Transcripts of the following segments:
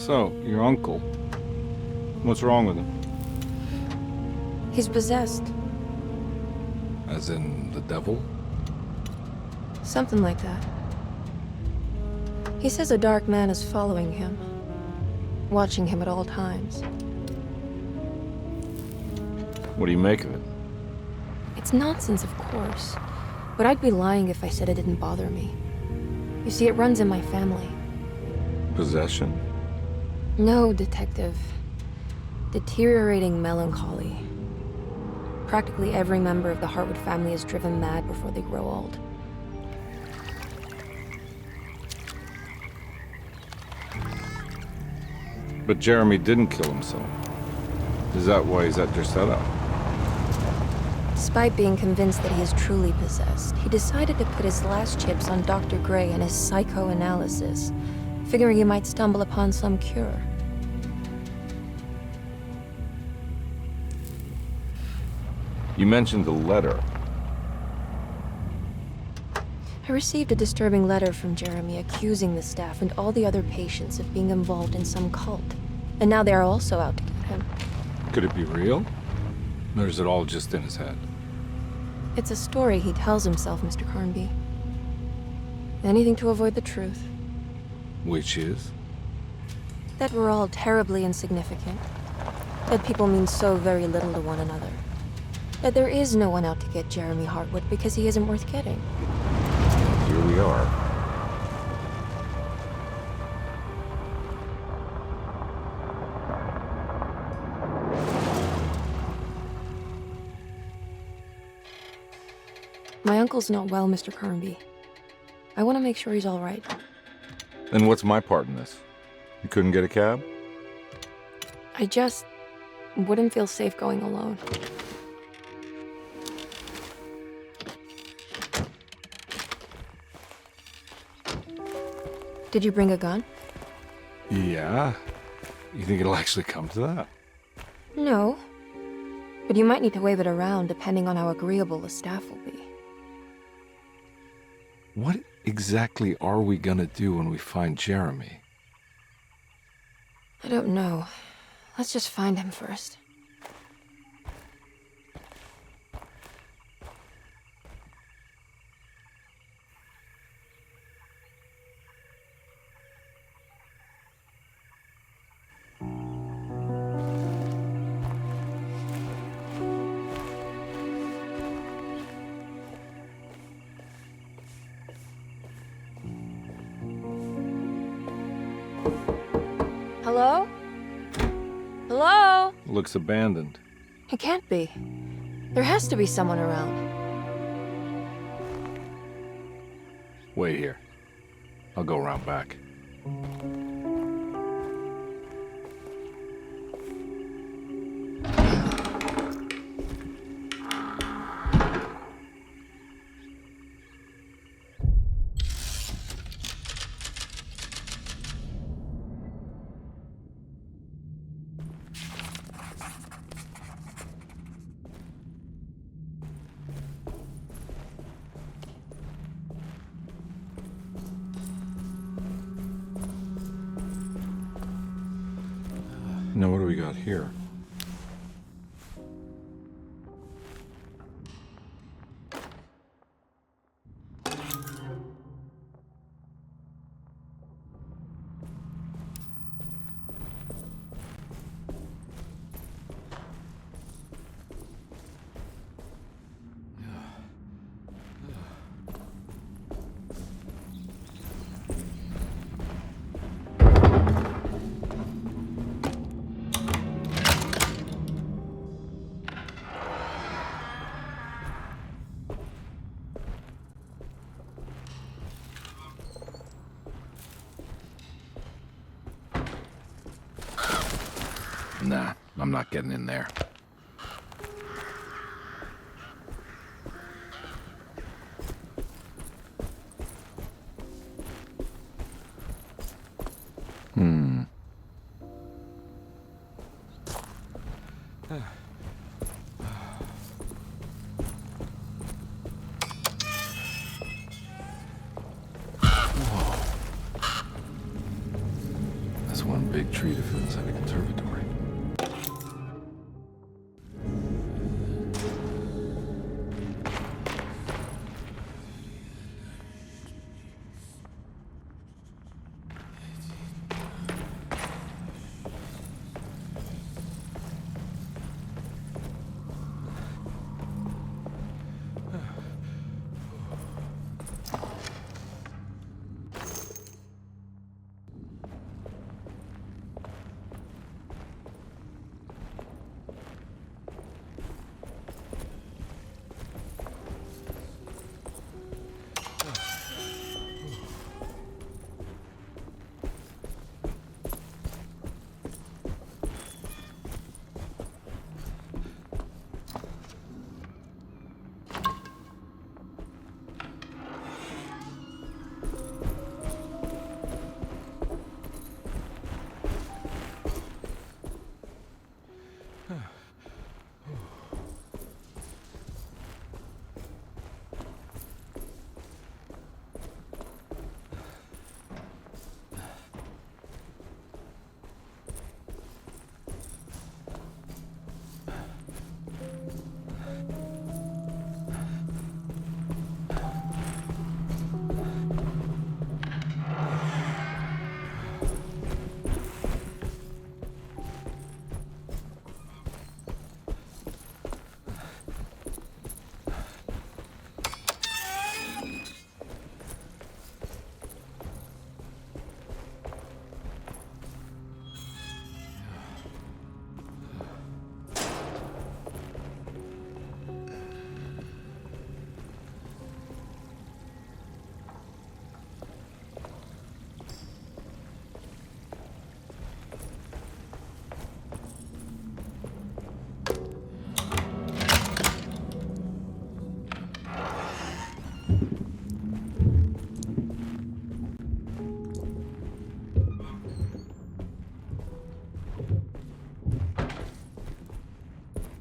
So, your uncle. What's wrong with him? He's possessed. As in the devil? Something like that. He says a dark man is following him, watching him at all times. What do you make of it? It's nonsense, of course, but I'd be lying if I said it didn't bother me. You see, it runs in my family. Possession? No, Detective. Deteriorating melancholy. Practically every member of the Hartwood family is driven mad before they grow old. But Jeremy didn't kill himself. Is that why he's at your setup? Despite being convinced that he is truly possessed, he decided to put his last chips on Dr. Gray and his psychoanalysis, figuring he might stumble upon some cure. You mentioned the letter. I received a disturbing letter from Jeremy accusing the staff and all the other patients of being involved in some cult. And now they are also out to get him. Could it be real? Or is it all just in his head? It's a story he tells himself, Mr. Carnby. Anything to avoid the truth. Which is? That we're all terribly insignificant. That people mean so very little to one another. That there is no one out to get Jeremy Hartwood because he isn't worth getting. Here we are. My uncle's not well, Mr. Carnby. I want to make sure he's all right. Then what's my part in this? You couldn't get a cab? I just wouldn't feel safe going alone. Did you bring a gun? Yeah. You think it'll actually come to that? No. But you might need to wave it around depending on how agreeable the staff will be. What exactly are we gonna do when we find Jeremy? I don't know. Let's just find him first. Hello? Hello? Looks abandoned. It can't be. There has to be someone around. Wait here. I'll go around back. Now what do we got here? Nah, I'm not getting in there. That's one big tree tree defense at a conservatory.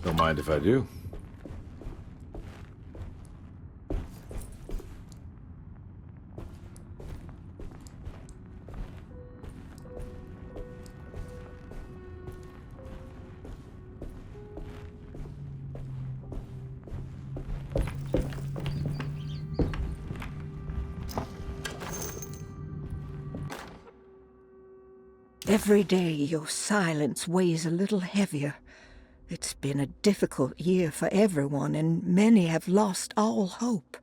Don't mind if I do. Every day your silence weighs a little heavier. It's been a difficult year for everyone, and many have lost all hope.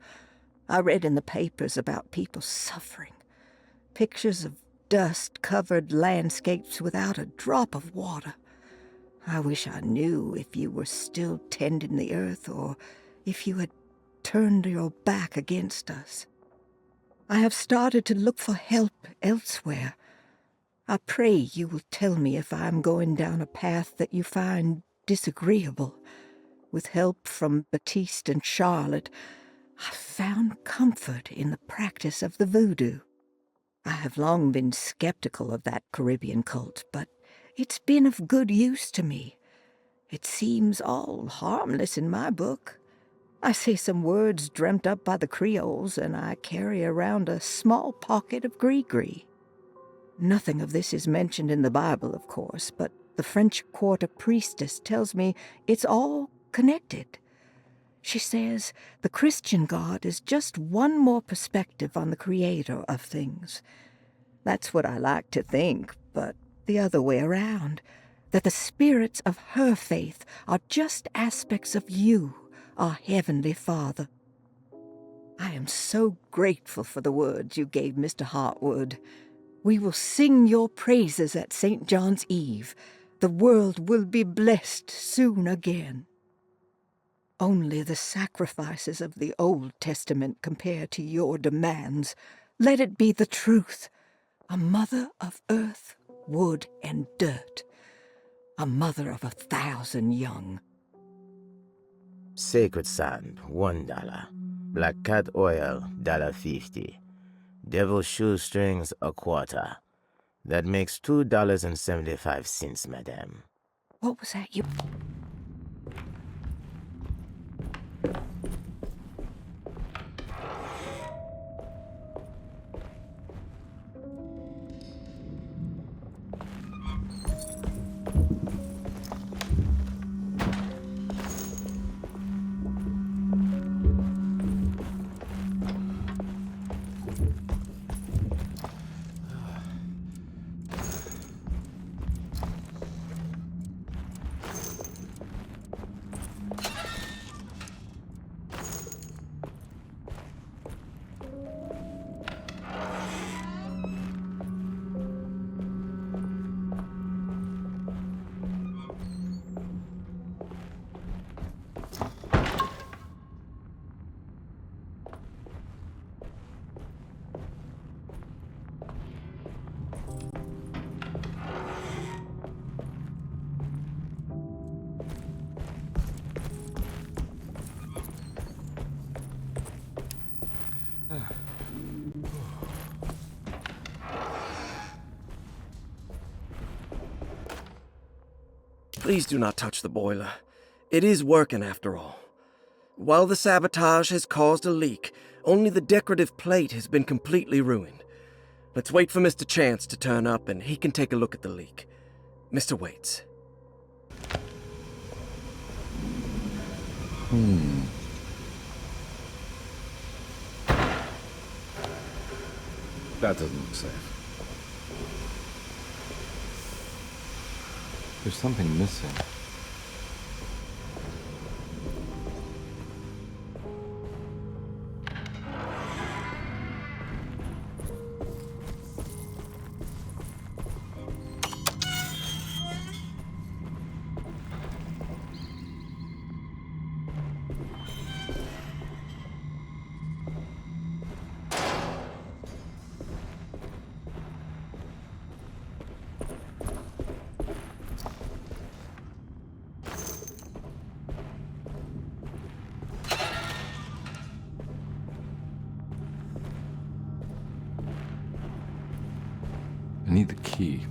I read in the papers about people suffering. Pictures of dust-covered landscapes without a drop of water. I wish I knew if you were still tending the earth or if you had turned your back against us. I have started to look for help elsewhere. I pray you will tell me if I am going down a path that you find disagreeable. With help from Baptiste and Charlotte, I found comfort in the practice of the voodoo. I have long been skeptical of that Caribbean cult, but it's been of good use to me. It seems all harmless in my book. I say some words dreamt up by the Creoles, and I carry around a small pocket of gree-gree. Nothing of this is mentioned in the Bible, of course, but the French Quarter priestess tells me it's all connected. She says the Christian God is just one more perspective on the creator of things. That's what I like to think, but the other way around, that the spirits of her faith are just aspects of you, our Heavenly Father. I am so grateful for the words you gave Mr. Hartwood. We will sing your praises at St. John's Eve. The world will be blessed soon again. Only the sacrifices of the Old Testament compare to your demands. Let it be the truth. A mother of earth, wood, and dirt. A mother of 1,000 young. Sacred sand, $1. Black cat oil, $1.50. Devil shoestrings, $0.25. That makes $2.75, madame. What was that you... Please do not touch the boiler. It is working after all. While the sabotage has caused a leak, only the decorative plate has been completely ruined. Let's wait for Mr. Chance to turn up and he can take a look at the leak. Mr. Waits. That doesn't look safe. There's something missing. I need the key.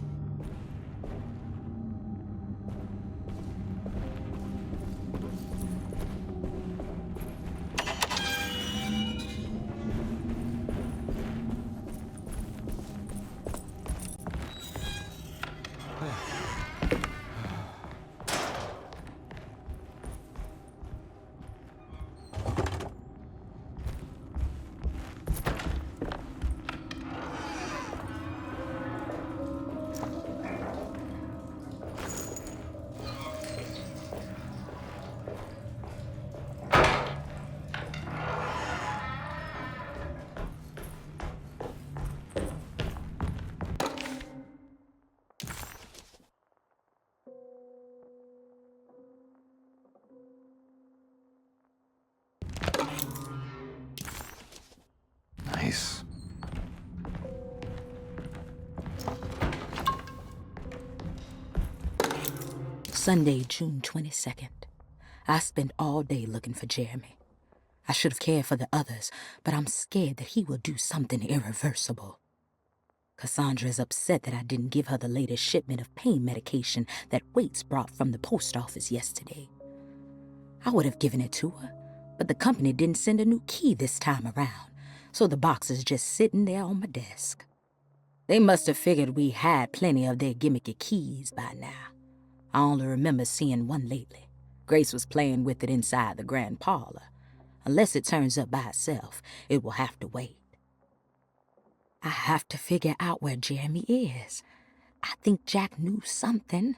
Nice. Sunday, June 22nd. I spent all day looking for Jeremy. I should have cared for the others, but I'm scared that he will do something irreversible. Cassandra is upset that I didn't give her the latest shipment of pain medication that Waits brought from the post office yesterday. I would have given it to her, but the company didn't send a new key this time around, so the box is just sitting there on my desk. They must have figured we had plenty of their gimmicky keys by now. I only remember seeing one lately. Grace was playing with it inside the grand parlor. Unless it turns up by itself, it will have to wait. I have to figure out where Jeremy is. I think Jack knew something.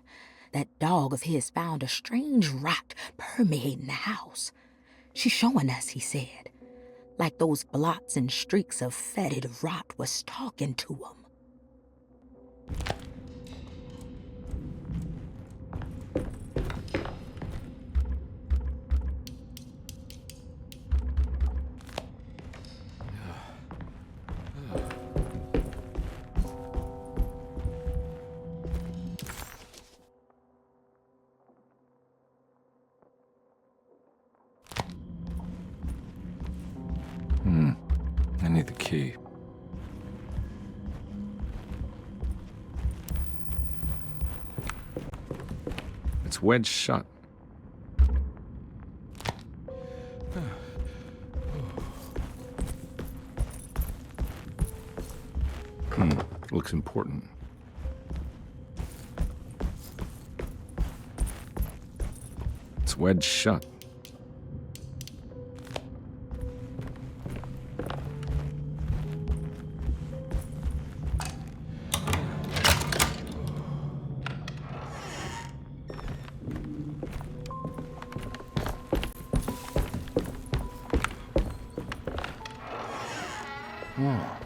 That dog of his found a strange rot permeating the house. She's showing us, he said. Like those blots and streaks of fetid rot was talking to him. I need the key. It's wedged shut. Looks important. It's wedged shut. Oh.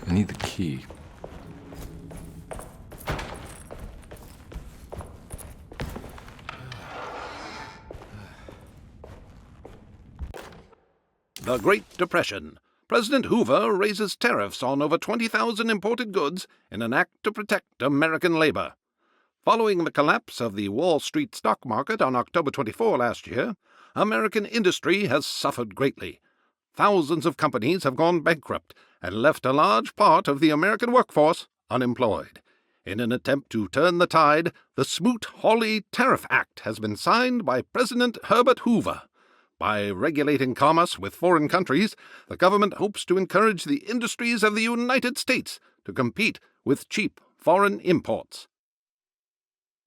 I need the key. The Great Depression. President Hoover raises tariffs on over 20,000 imported goods in an act to protect American labor. Following the collapse of the Wall Street stock market on October 24 last year, American industry has suffered greatly. Thousands of companies have gone bankrupt and left a large part of the American workforce unemployed. In an attempt to turn the tide, the Smoot-Hawley Tariff Act has been signed by President Herbert Hoover. By regulating commerce with foreign countries, the government hopes to encourage the industries of the United States to compete with cheap foreign imports.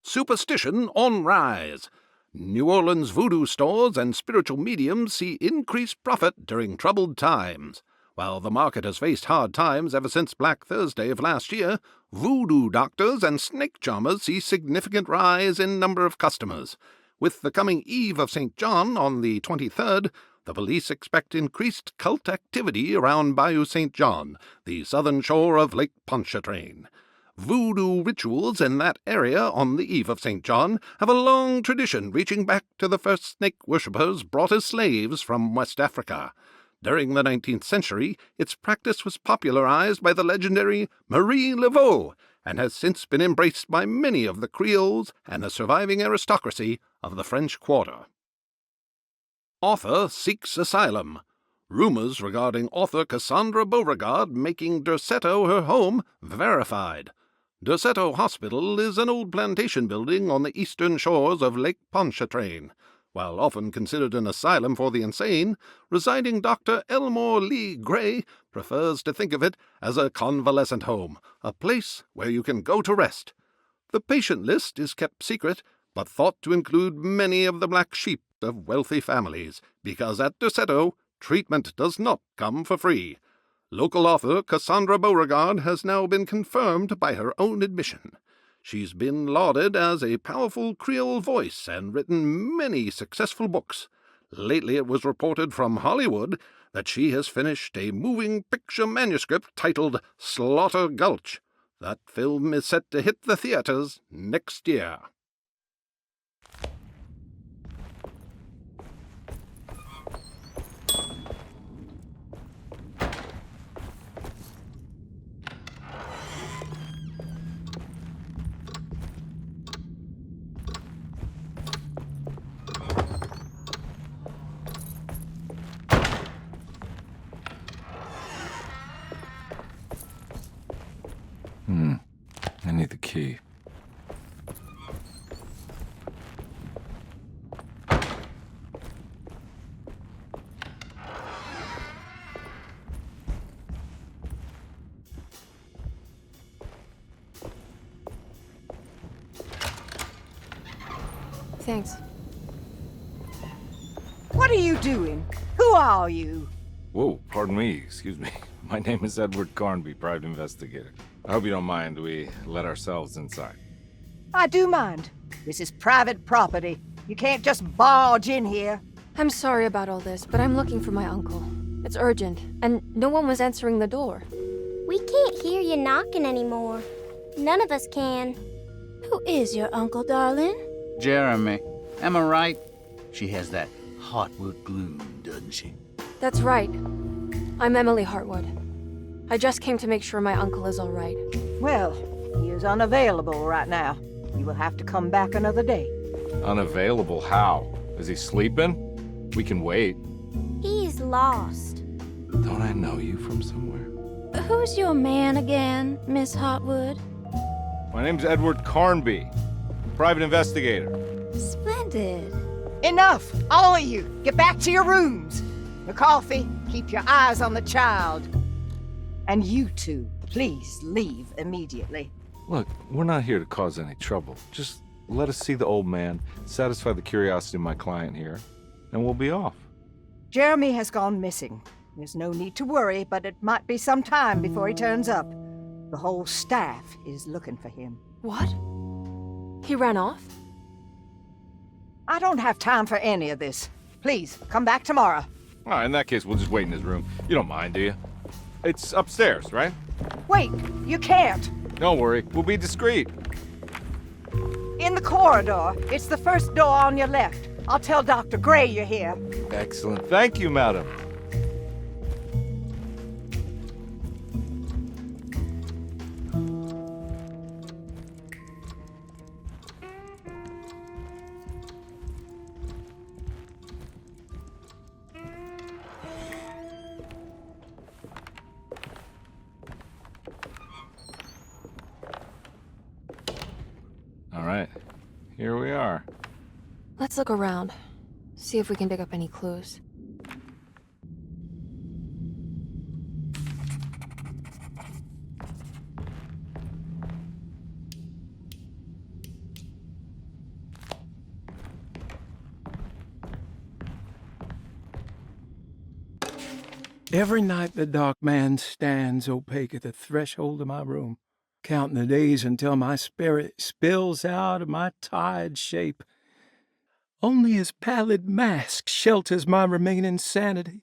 Superstition on rise. New Orleans voodoo stores and spiritual mediums see increased profit during troubled times. While the market has faced hard times ever since Black Thursday of last year, voodoo doctors and snake charmers see significant rise in number of customers. With the coming Eve of St. John on the 23rd, the police expect increased cult activity around Bayou St. John, the southern shore of Lake Pontchartrain. Voodoo rituals in that area on the Eve of St. John have a long tradition reaching back to the first snake worshippers brought as slaves from West Africa. During the 19th century, its practice was popularized by the legendary Marie Laveau, and has since been embraced by many of the Creoles and the surviving aristocracy of the French Quarter. Author seeks asylum. Rumors regarding author Cassandra Beauregard making Derceto her home verified. Derceto Hospital is an old plantation building on the eastern shores of Lake Pontchartrain. While often considered an asylum for the insane, residing Dr. Elmore Lee Gray prefers to think of it as a convalescent home, a place where you can go to rest. The patient list is kept secret, but thought to include many of the black sheep of wealthy families, because at Derceto, treatment does not come for free. Local author Cassandra Beauregard has now been confirmed by her own admission. She's been lauded as a powerful Creole voice and written many successful books. Lately it was reported from Hollywood that she has finished a moving picture manuscript titled Slaughter Gulch. That film is set to hit the theaters next year. I need the key. Thanks. What are you doing? Who are you? Whoa, pardon me, excuse me. My name is Edward Carnby, private investigator. I hope you don't mind we let ourselves inside. I do mind. This is private property. You can't just barge in here. I'm sorry about all this, but I'm looking for my uncle. It's urgent, and no one was answering the door. We can't hear you knocking anymore. None of us can. Who is your uncle, darling? Jeremy. Am I right? She has that heartwood gloom, doesn't she? That's right. I'm Emily Hartwood. I just came to make sure my uncle is all right. Well, he is unavailable right now. You will have to come back another day. Unavailable how? Is he sleeping? We can wait. He's lost. Don't I know you from somewhere? Who's your man again, Miss Hartwood? My name's Edward Carnby, private investigator. Splendid. Enough! All of you! Get back to your rooms! McCarthy, keep your eyes on the child. And you two, please leave immediately. Look, we're not here to cause any trouble. Just let us see the old man, satisfy the curiosity of my client here, and we'll be off. Jeremy has gone missing. There's no need to worry, but it might be some time before he turns up. The whole staff is looking for him. What? He ran off? I don't have time for any of this. Please, come back tomorrow. All right, in that case, we'll just wait in his room. You don't mind, do you? It's upstairs, right? Wait, you can't. Don't worry, we'll be discreet. In the corridor. It's the first door on your left. I'll tell Dr. Gray you're here. Excellent. Thank you, madam. All right, here we are. Let's look around. See if we can dig up any clues. Every night the dark man stands opaque at the threshold of my room, counting the days until my spirit spills out of my tired shape. Only his pallid mask shelters my remaining sanity.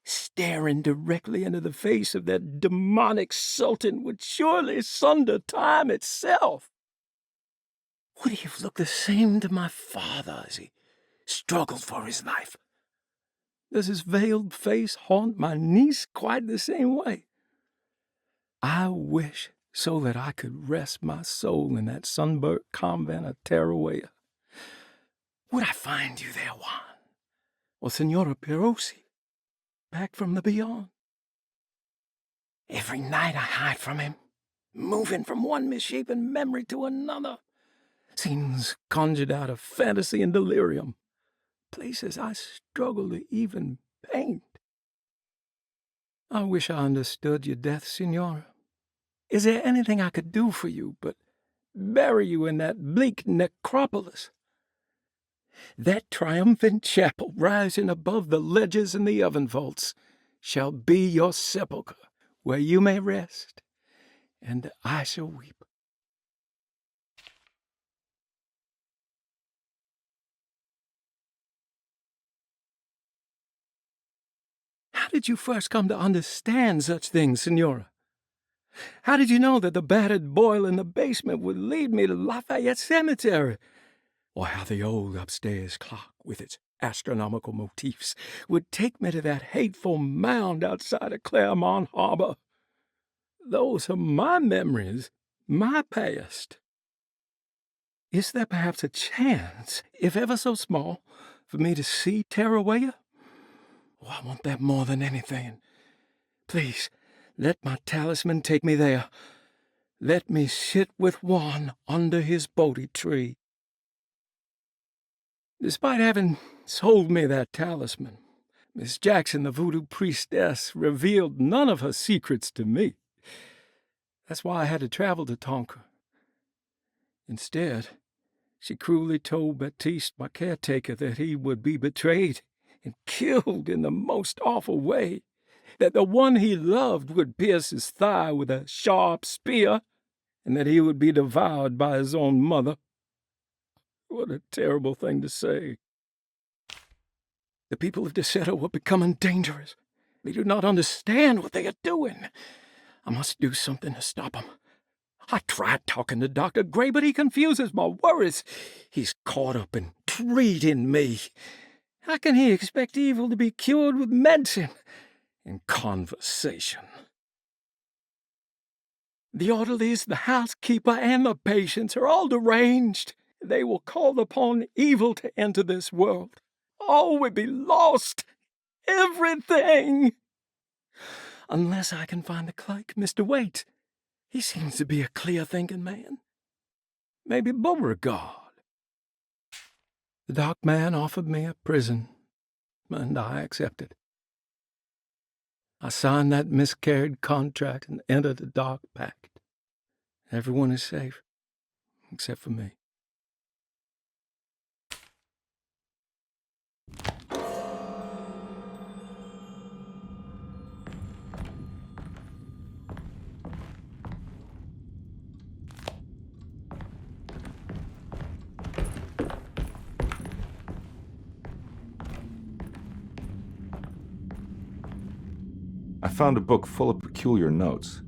Staring directly into the face of that demonic sultan would surely sunder time itself. Would he have looked the same to my father as he struggled for his life? Does his veiled face haunt my niece quite the same way? I wish so that I could rest my soul in that sunburnt convent of Tarawea. Would I find you there, Juan? Or Senora Perosi, back from the beyond? Every night I hide from him, moving from one misshapen memory to another. Scenes conjured out of fantasy and delirium. Places I struggle to even paint. I wish I understood your death, Senora. Is there anything I could do for you but bury you in that bleak necropolis? That triumphant chapel rising above the ledges and the oven vaults shall be your sepulchre, where you may rest, and I shall weep. How did you first come to understand such things, Senora? How did you know that the battered boiler in the basement would lead me to Lafayette Cemetery? Or how the old upstairs clock, with its astronomical motifs, would take me to that hateful mound outside of Claremont Harbor? Those are my memories, my past. Is there perhaps a chance, if ever so small, for me to see Tarawea? Oh, I want that more than anything. Please, let my talisman take me there. Let me sit with Juan under his Bodhi tree. Despite having sold me that talisman, Miss Jackson, the voodoo priestess, revealed none of her secrets to me. That's why I had to travel to Tonka. Instead, she cruelly told Baptiste, my caretaker, that he would be betrayed and killed in the most awful way, that the one he loved would pierce his thigh with a sharp spear, and that he would be devoured by his own mother. What a terrible thing to say. The people of Deseto were becoming dangerous. They do not understand what they are doing. I must do something to stop them. I tried talking to Dr. Gray, but he confuses my worries. He's caught up in treating me. How can he expect evil to be cured with medicine and conversation? The orderlies, the housekeeper, and the patients are all deranged. They will call upon evil to enter this world. All will be lost. Everything. Unless I can find the clerk, Mr. Waite. He seems to be a clear-thinking man. Maybe Beauregard. The dark man offered me a prison, and I accepted. I signed that miscarried contract and entered the dark pact. Everyone is safe, except for me. I found a book full of peculiar notes.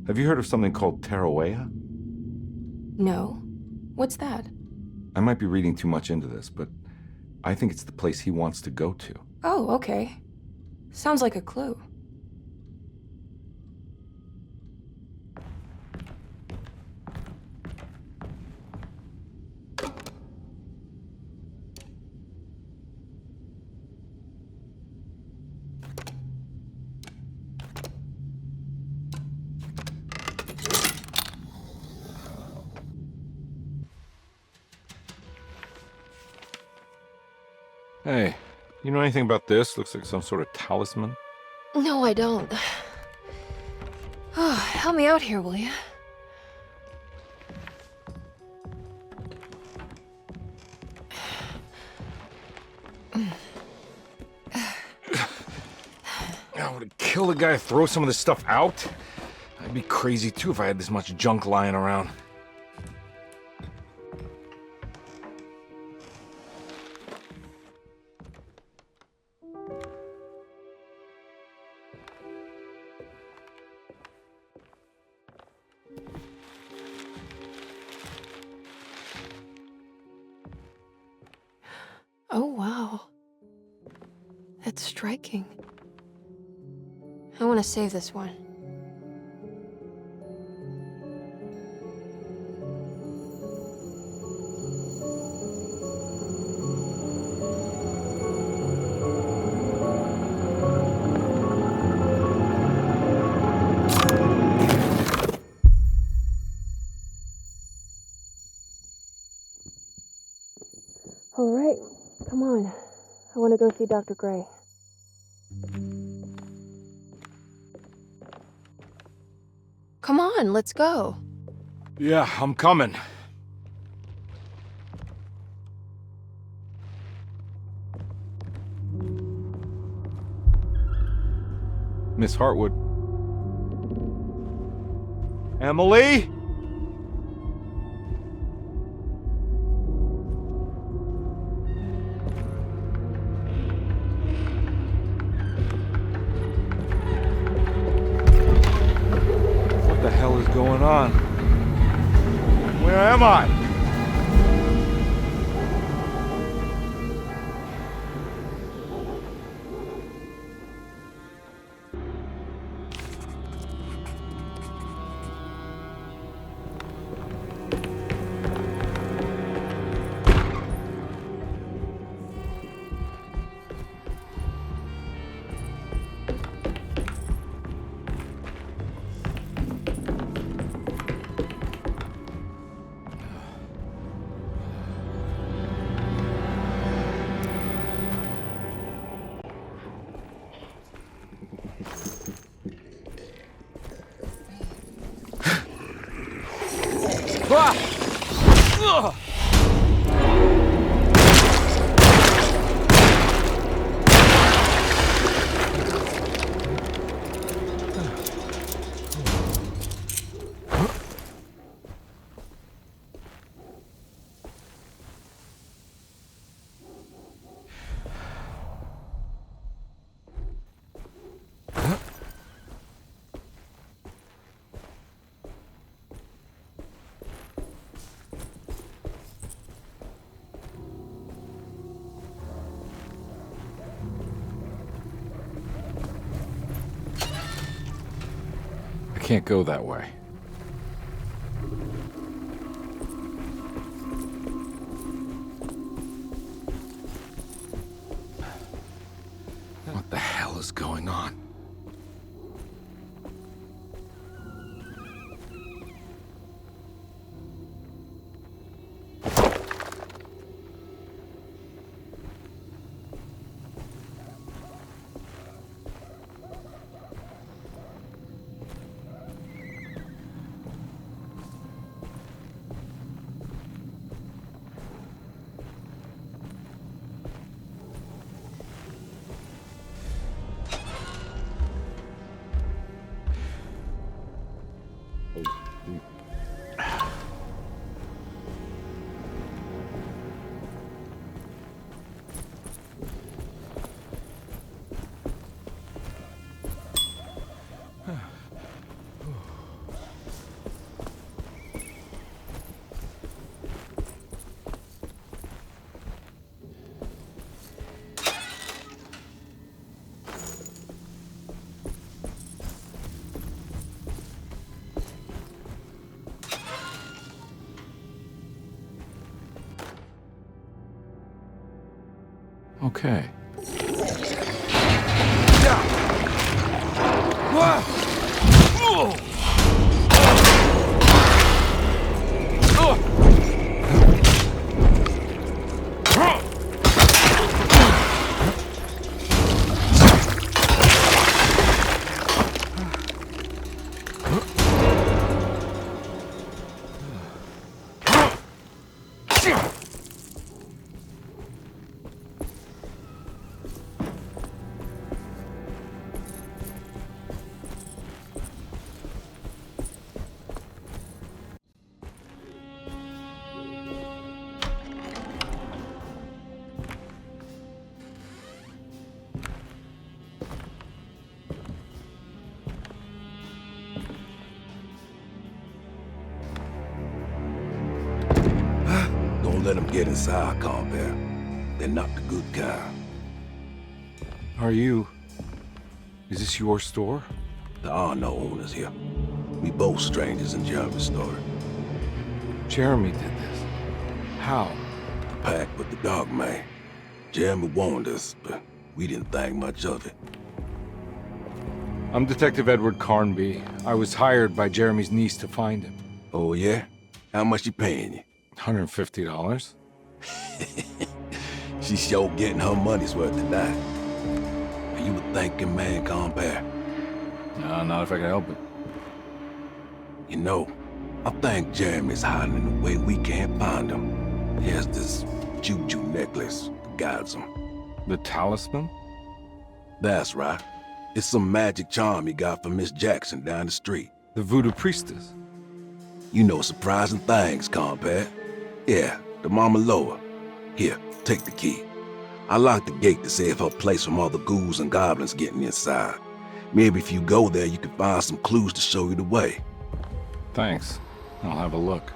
Have you heard of something called Tarawea? No. What's that? I might be reading too much into this, but I think it's the place he wants to go to. Oh, okay. Sounds like a clue. Hey, you know anything about this? Looks like some sort of talisman. No, I don't. Oh, help me out here, will you? I would kill the guy to throw some of this stuff out. I'd be crazy too if I had this much junk lying around. Oh, wow. That's striking. I want to save this one. All right, come on. I want to go see Dr. Gray. Come on, let's go. Yeah, I'm coming. Miss Hartwood. Emily? What the hell is going on? Where am I? I can't go that way. What the hell is going on? Okay. Don't let them get inside, combat. They're not the good kind. Is this your store? There are no owners here. We both strangers in Jeremy's story. Jeremy did this. How? The pact with the dog man. Jeremy warned us, but we didn't think much of it. I'm Detective Edward Carnby. I was hired by Jeremy's niece to find him. Oh, yeah? How much she paying you? $150. She's sure getting her money's worth tonight. Are you a thinking man, compare? No, not if I can help it. You know, I think Jeremy's hiding in a way we can't find him. He has this juju necklace that guides him. The talisman? That's right. It's some magic charm he got from Miss Jackson down the street. The voodoo priestess? You know surprising things, compare. Yeah, the Mama Loa. Here, take the key. I locked the gate to save her place from all the ghouls and goblins getting inside. Maybe if you go there, you can find some clues to show you the way. Thanks. I'll have a look.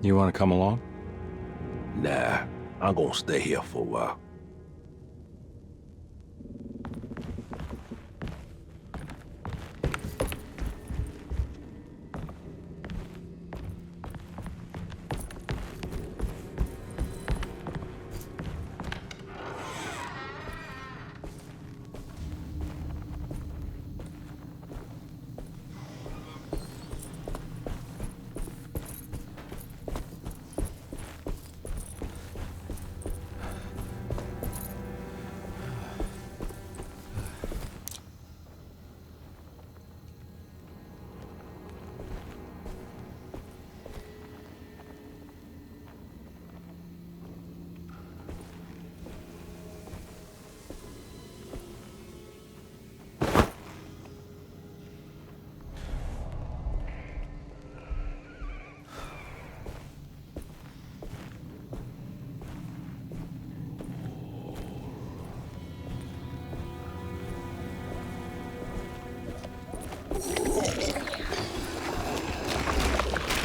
You want to come along? Nah, I'm gonna stay here for a while.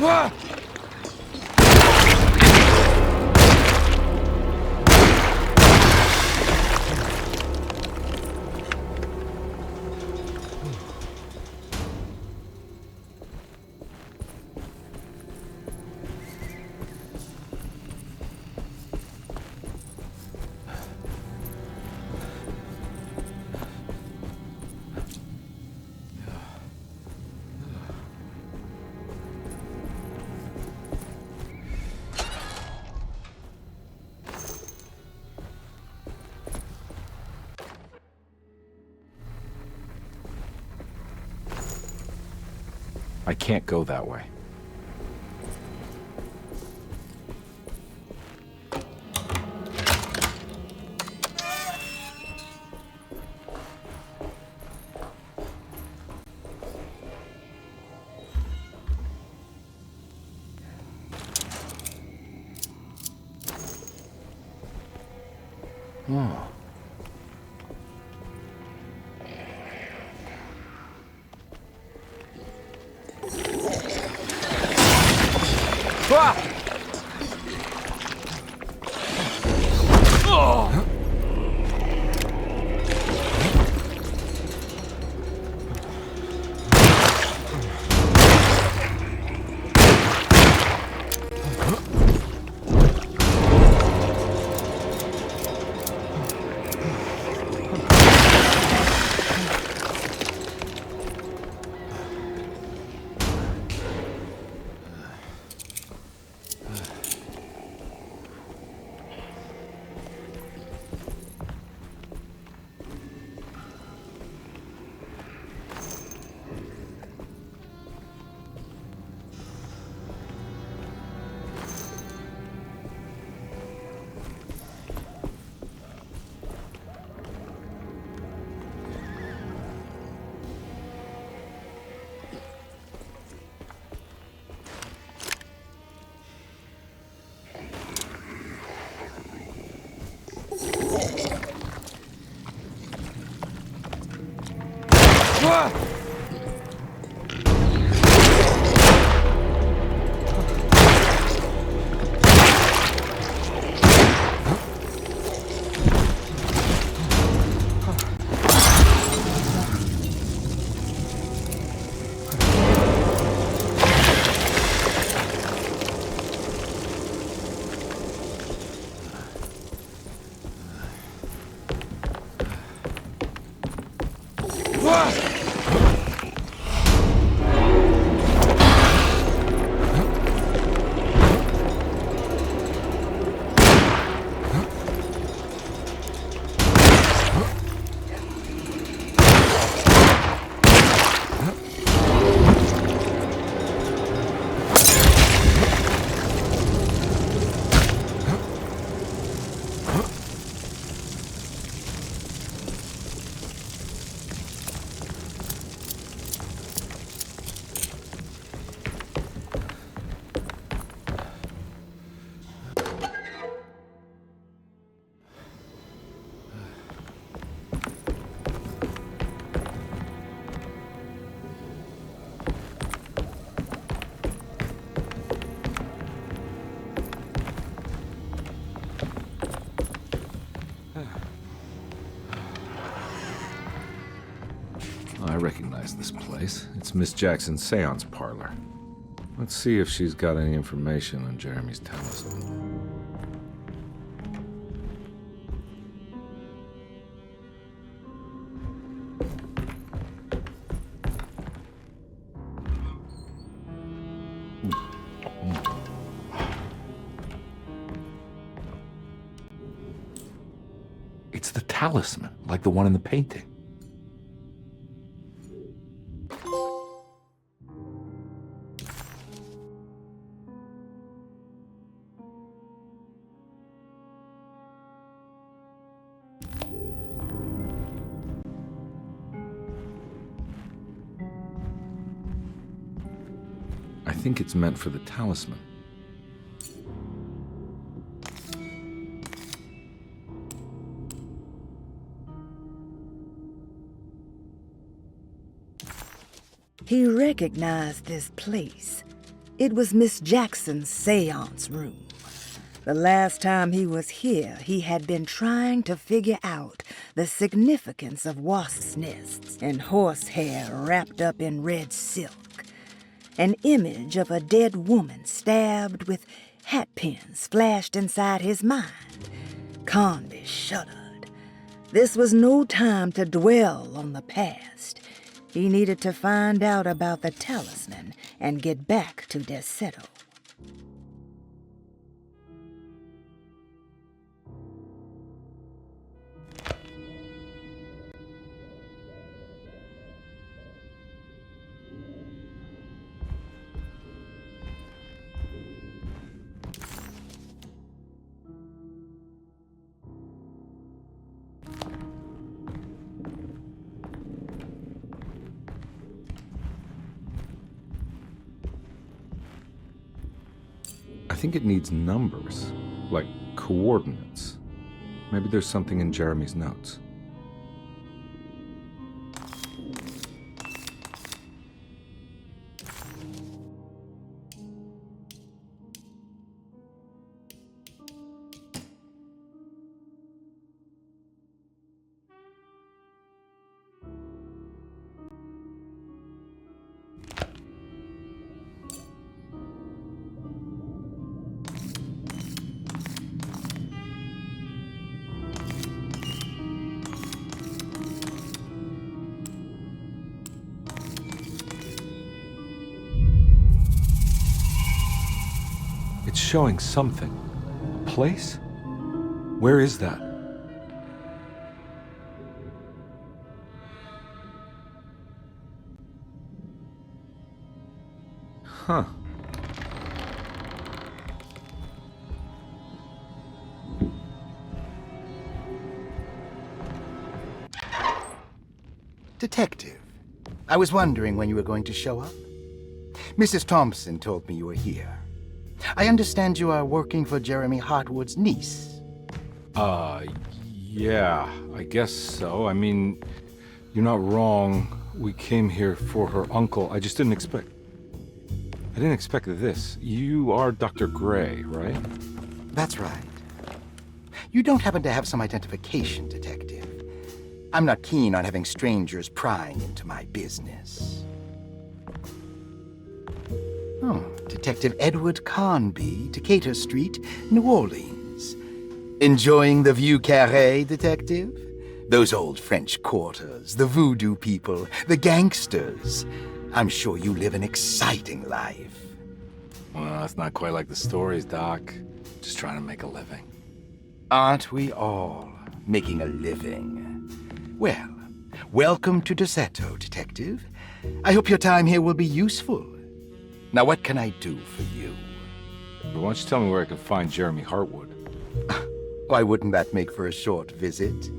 Ah! I can't go that way. Oh. I recognize this place. It's Miss Jackson's seance parlor. Let's see if she's got any information on Jeremy's talisman. It's the talisman, like the one in the painting. I think it's meant for the talisman. He recognized this place. It was Miss Jackson's seance room. The last time he was here, he had been trying to figure out the significance of wasps' nests and horsehair wrapped up in red silk. An image of a dead woman stabbed with hat pins flashed inside his mind. Conby shuddered. This was no time to dwell on the past. He needed to find out about the talisman and get back to Desetto. I think it needs numbers, like coordinates. Maybe there's something in Jeremy's notes. It's showing something. A place? Where is that? Huh. Detective, I was wondering when you were going to show up. Mrs. Thompson told me you were here. I understand you are working for Jeremy Hartwood's niece. Yeah, I guess so. I mean, you're not wrong. We came here for her uncle. I just didn't expect... I didn't expect this. You are Dr. Gray, right? That's right. You don't happen to have some identification, Detective. I'm not keen on having strangers prying into my business. Oh, Detective Edward Carnby, Decatur Street, New Orleans. Enjoying the Vieux Carré, Detective? Those old French quarters, the voodoo people, the gangsters. I'm sure you live an exciting life. Well, it's not quite like the stories, Doc. Just trying to make a living. Aren't we all making a living? Well, welcome to Deseto, Detective. I hope your time here will be useful. Now, what can I do for you? Why don't you tell me where I can find Jeremy Hartwood? Why wouldn't that make for a short visit?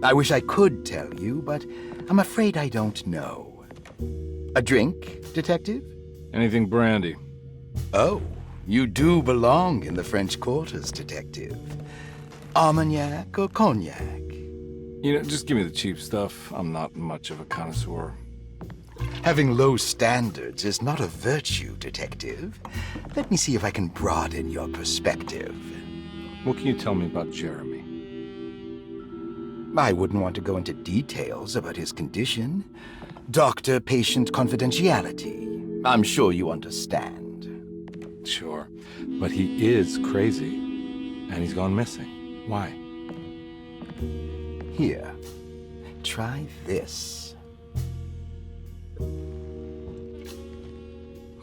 I wish I could tell you, but I'm afraid I don't know. A drink, Detective? Anything brandy. Oh, you do belong in the French quarters, Detective. Armagnac or cognac? You know, just give me the cheap stuff. I'm not much of a connoisseur. Having low standards is not a virtue, Detective. Let me see if I can broaden your perspective. What can you tell me about Jeremy? I wouldn't want to go into details about his condition. Doctor-patient confidentiality. I'm sure you understand. Sure, but he is crazy, and he's gone missing. Why? Here, try this.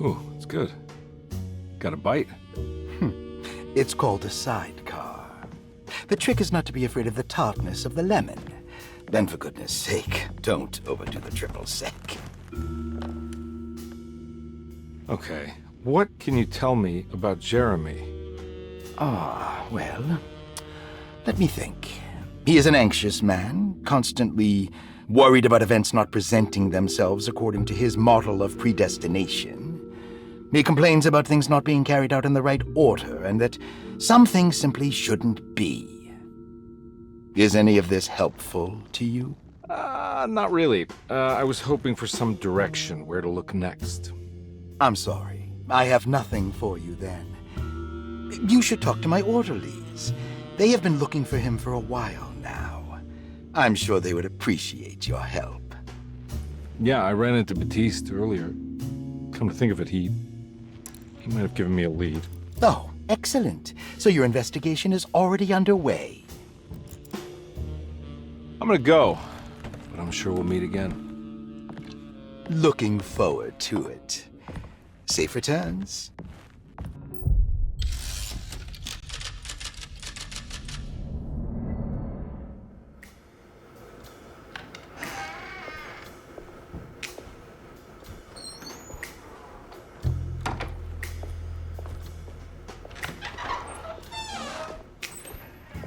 Ooh, it's good. Got a bite? It's called a sidecar. The trick is not to be afraid of the tartness of the lemon. Then, for goodness sake, don't overdo the triple sec. Okay, what can you tell me about Jeremy? Well, let me think. He is an anxious man, constantly worried about events not presenting themselves according to his model of predestination. He complains about things not being carried out in the right order, and that some things simply shouldn't be. Is any of this helpful to you? Not really. I was hoping for some direction where to look next. I'm sorry. I have nothing for you then. You should talk to my orderlies. They have been looking for him for a while now. I'm sure they would appreciate your help. Yeah, I ran into Batiste earlier. Come to think of it, he might have given me a lead. Oh, excellent. So your investigation is already underway. I'm gonna go, but I'm sure we'll meet again. Looking forward to it. Safe returns.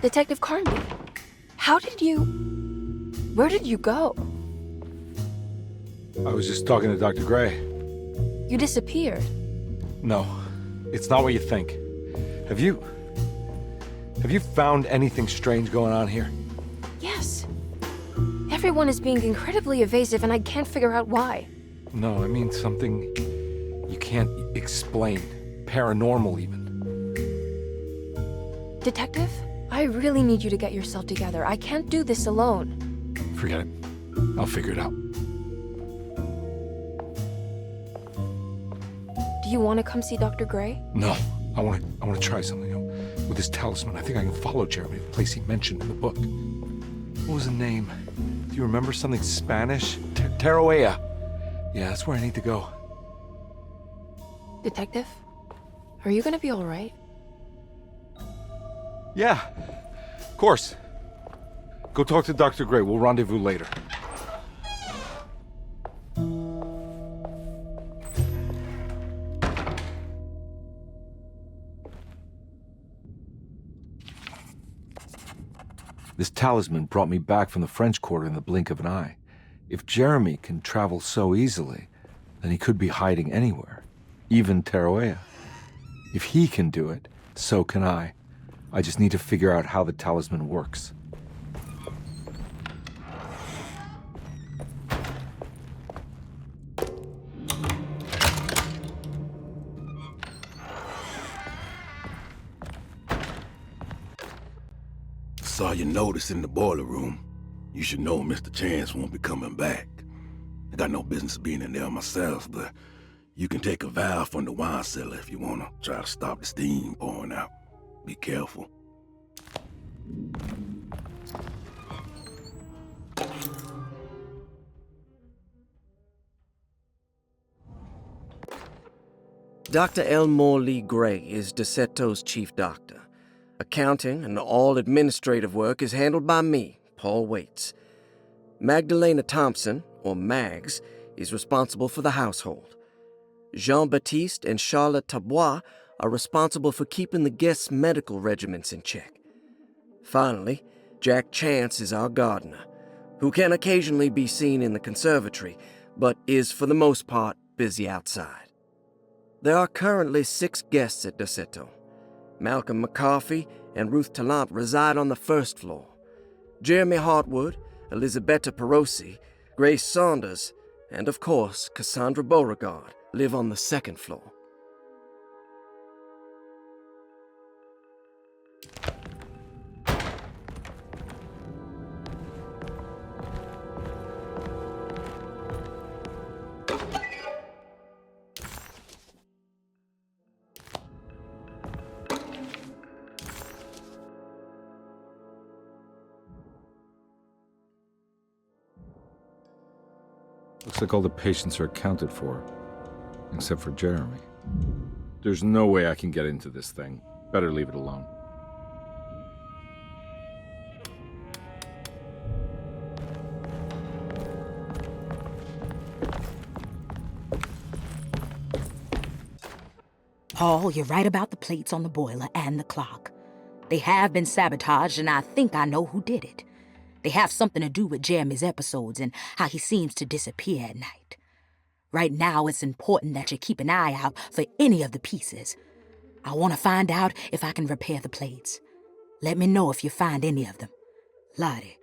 Detective Carnby, where did you go? I was just talking to Dr. Gray. You disappeared. No, it's not what you think. Have you found anything strange going on here? Yes. Everyone is being incredibly evasive and I can't figure out why. No, I mean something you can't explain. Paranormal, even. Detective, I really need you to get yourself together. I can't do this alone. Forget it. I'll figure it out. Do you want to come see Dr. Gray? No, I want to try something. With this talisman, I think I can follow Jeremy to the place he mentioned in the book. What was the name? Do you remember something Spanish? Tarawea. Yeah, that's where I need to go. Detective, Are you gonna be alright? Yeah, of course. Go talk to Dr. Gray. We'll rendezvous later. This talisman brought me back from the French Quarter in the blink of an eye. If Jeremy can travel so easily, then he could be hiding anywhere, even Taroea. If he can do it, so can I. I just need to figure out how the talisman works. Saw your notice in the boiler room. You should know Mr. Chance won't be coming back. I got no business being in there myself, but you can take a valve from the wine cellar if you want to try to stop the steam pouring out. Be careful. Dr. Elmore Lee Gray is DeSeto's chief doctor. Accounting and all administrative work is handled by me, Paul Waits. Magdalena Thompson, or Mags, is responsible for the household. Jean-Baptiste and Charlotte Tabois are responsible for keeping the guests' medical regimens in check. Finally, Jack Chance is our gardener, who can occasionally be seen in the conservatory, but is for the most part busy outside. There are currently 6 guests at DeSeto. Malcolm McCarthy and Ruth Tallant reside on the first floor. Jeremy Hartwood, Elisabetta Perosi, Grace Saunders, and of course Cassandra Beauregard live on the second floor. Looks like all the patients are accounted for, except for Jeremy. There's no way I can get into this thing. Better leave it alone. Paul, you're right about the plates on the boiler and the clock. They have been sabotaged, and I think I know who did it. They have something to do with Jeremy's episodes and how he seems to disappear at night. Right now, it's important that you keep an eye out for any of the pieces. I want to find out if I can repair the plates. Let me know if you find any of them. Lottie.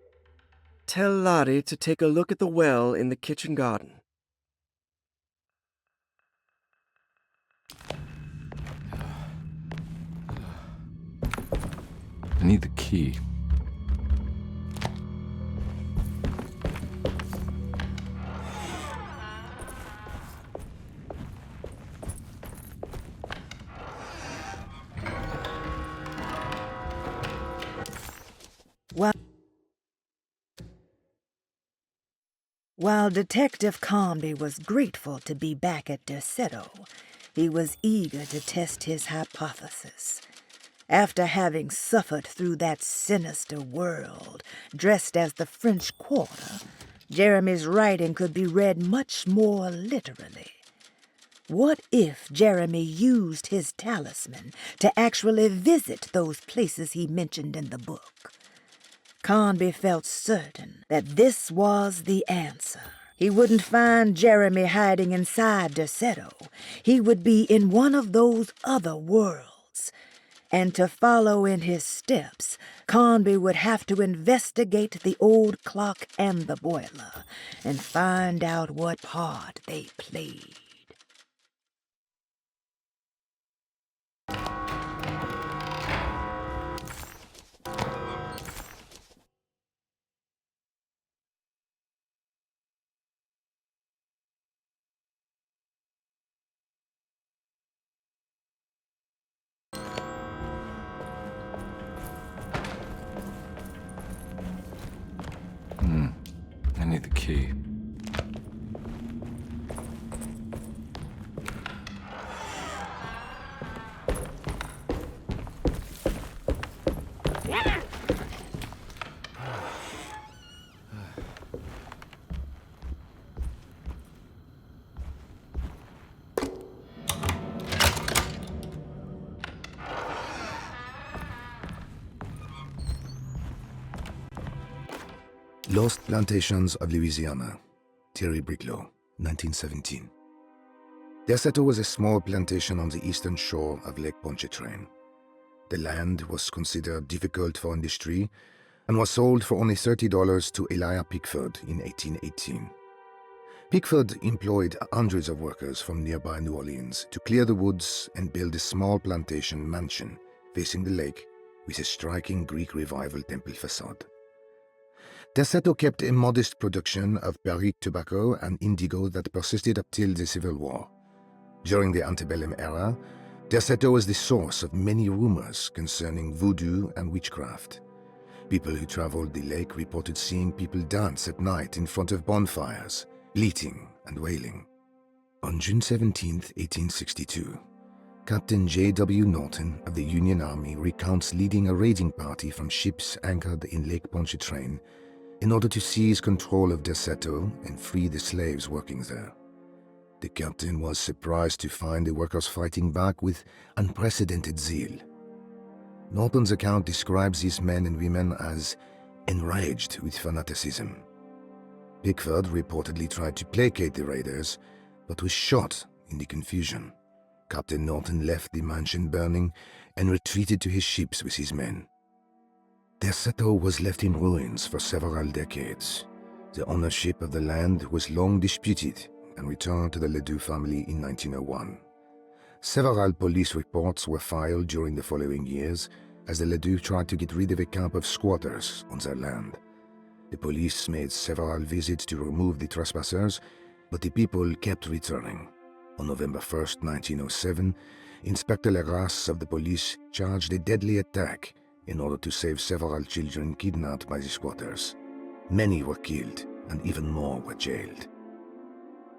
Tell Lottie to take a look at the well in the kitchen garden. I need the key. While Detective Conby was grateful to be back at DeSeto, he was eager to test his hypothesis. After having suffered through that sinister world, dressed as the French Quarter, Jeremy's writing could be read much more literally. What if Jeremy used his talisman to actually visit those places he mentioned in the book? Conby felt certain that this was the answer. He wouldn't find Jeremy hiding inside DeSeto. He would be in one of those other worlds. And to follow in his steps, Conby would have to investigate the old clock and the boiler and find out what part they played. I need the key. Lost Plantations of Louisiana, Thierry Briclot, 1917. Derceto was a small plantation on the eastern shore of Lake Pontchartrain. The land was considered difficult for industry and was sold for only $30 to Elijah Pickford in 1818. Pickford employed hundreds of workers from nearby New Orleans to clear the woods and build a small plantation mansion facing the lake with a striking Greek Revival temple facade. Derceto kept a modest production of Barrique tobacco and indigo that persisted up till the Civil War. During the antebellum era, Derceto was the source of many rumors concerning voodoo and witchcraft. People who traveled the lake reported seeing people dance at night in front of bonfires, bleating and wailing. On June 17, 1862, Captain J.W. Norton of the Union Army recounts leading a raiding party from ships anchored in Lake Pontchartrain in order to seize control of Derceto and free the slaves working there. The captain was surprised to find the workers fighting back with unprecedented zeal. Norton's account describes these men and women as enraged with fanaticism. Pickford reportedly tried to placate the raiders, but was shot in the confusion. Captain Norton left the mansion burning and retreated to his ships with his men. Derceto was left in ruins for several decades. The ownership of the land was long disputed and returned to the Ledoux family in 1901. Several police reports were filed during the following years as the Ledoux tried to get rid of a camp of squatters on their land. The police made several visits to remove the trespassers, but the people kept returning. On November 1, 1907, Inspector Legrasse of the police charged a deadly attack in order to save several children kidnapped by the squatters. Many were killed, and even more were jailed.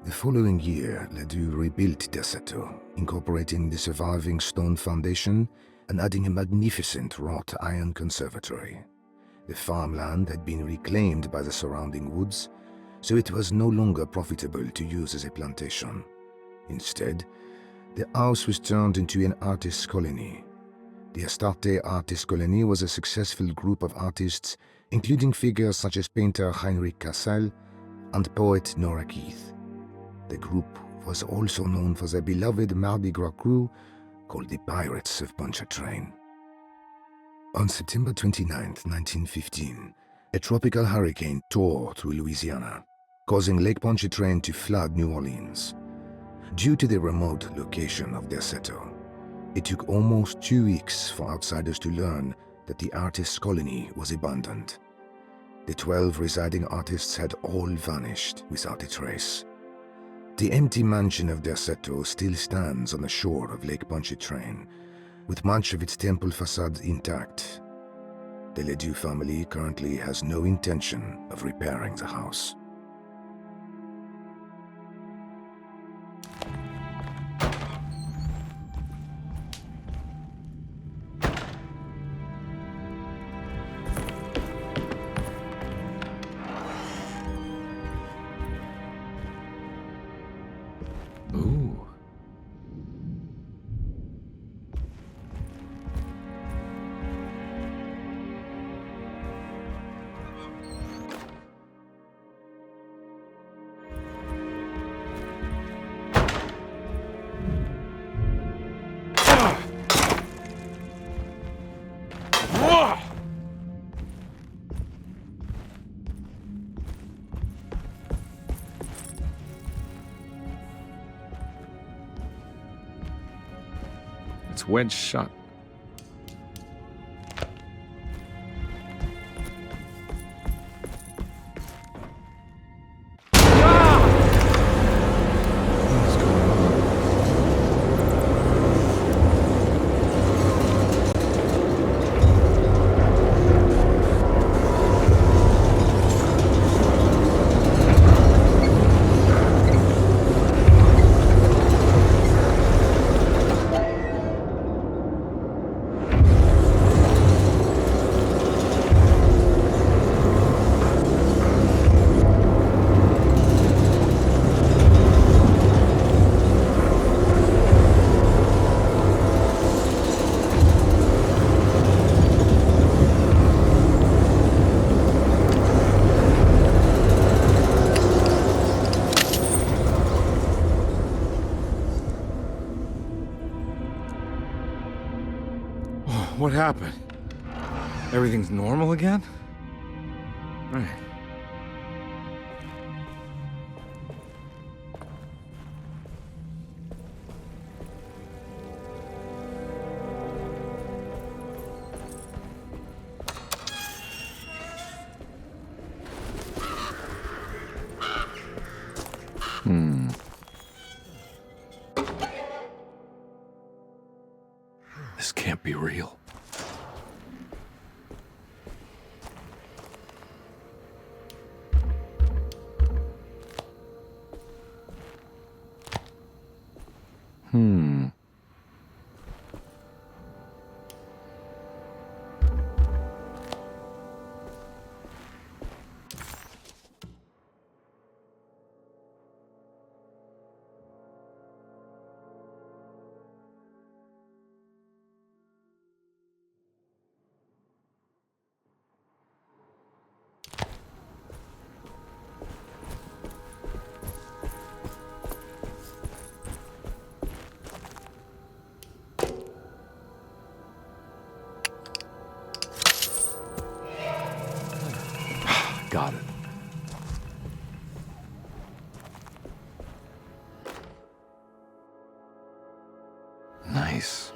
The following year, Ledoux rebuilt Derceto, incorporating the surviving stone foundation and adding a magnificent wrought iron conservatory. The farmland had been reclaimed by the surrounding woods, so it was no longer profitable to use as a plantation. Instead, the house was turned into an artist's colony. The Astarte Artist Colony was a successful group of artists, including figures such as painter Heinrich Cassel and poet Nora Keith. The group was also known for their beloved Mardi Gras crew called the Pirates of Pontchartrain. On September 29, 1915, a tropical hurricane tore through Louisiana, causing Lake Pontchartrain to flood New Orleans. Due to the remote location of Derceto, it took almost 2 weeks for outsiders to learn that the artists' colony was abandoned. The 12 residing artists had all vanished without a trace. The empty mansion of Derceto still stands on the shore of Lake Pontchartrain, with much of its temple facade intact. The Ledoux family currently has no intention of repairing the house. Ooh. It's wedge shot. What happened? Everything's normal again? Right. This can't be real. Got it. Nice.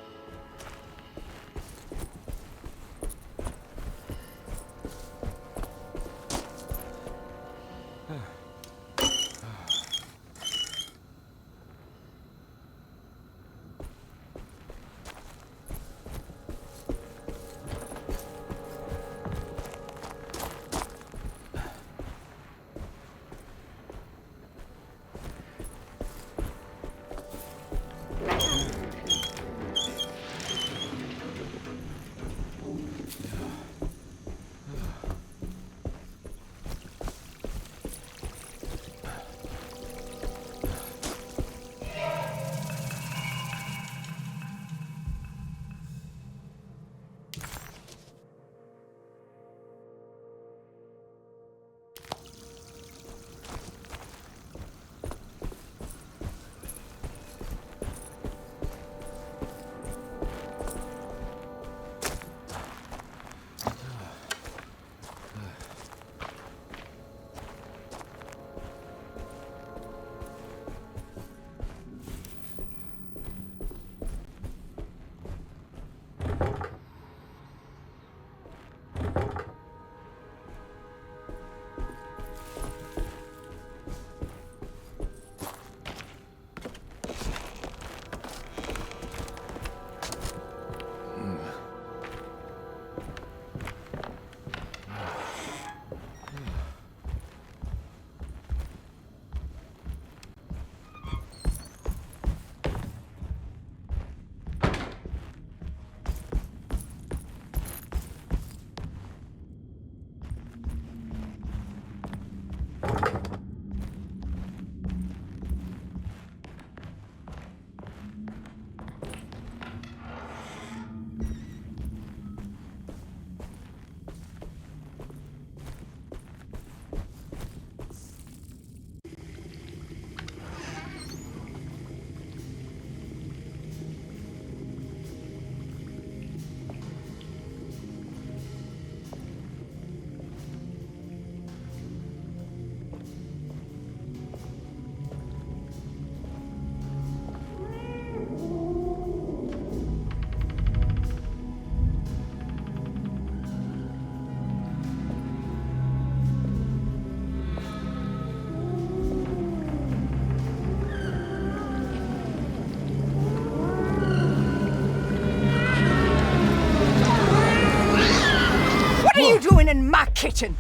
In my kitchen.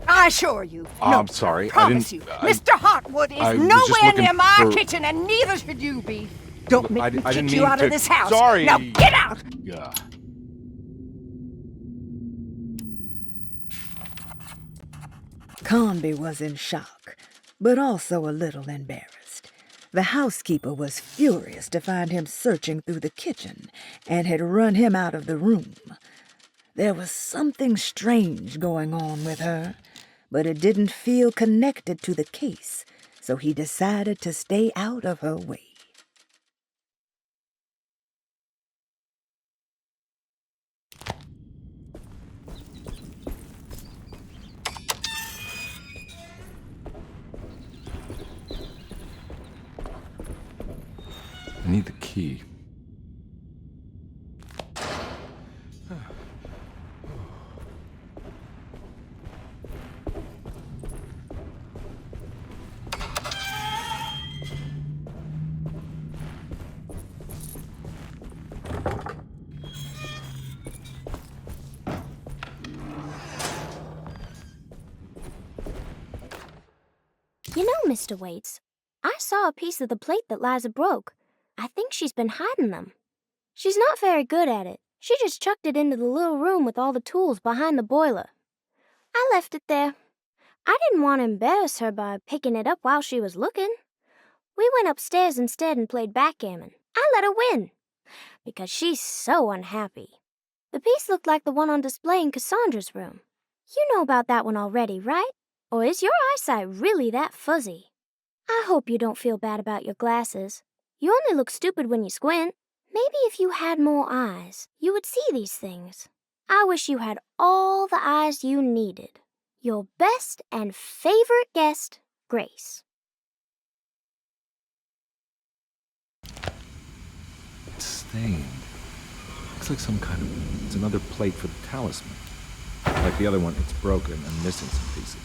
I assure you. No, I'm sorry. I promise you. Mr. Hotwood is nowhere near my kitchen, and neither should you be. Don't make me kick you out of this house. Sorry. Now get out! Yeah. Conby was in shock, but also a little embarrassed. The housekeeper was furious to find him searching through the kitchen and had run him out of the room. There was something strange going on with her, but it didn't feel connected to the case, so he decided to stay out of her way. I need the key. You know, Mr. Waits, I saw a piece of the plate that Liza broke. I think she's been hiding them. She's not very good at it. She just chucked it into the little room with all the tools behind the boiler. I left it there. I didn't want to embarrass her by picking it up while she was looking. We went upstairs instead and played backgammon. I let her win, because she's so unhappy. The piece looked like the one on display in Cassandra's room. You know about that one already, right? Or is your eyesight really that fuzzy? I hope you don't feel bad about your glasses. You only look stupid when you squint. Maybe if you had more eyes, you would see these things. I wish you had all the eyes you needed. Your best and favorite guest, Grace. It's stained. Looks like some kind of... It's another plate for the talisman. Like the other one, it's broken and missing some pieces.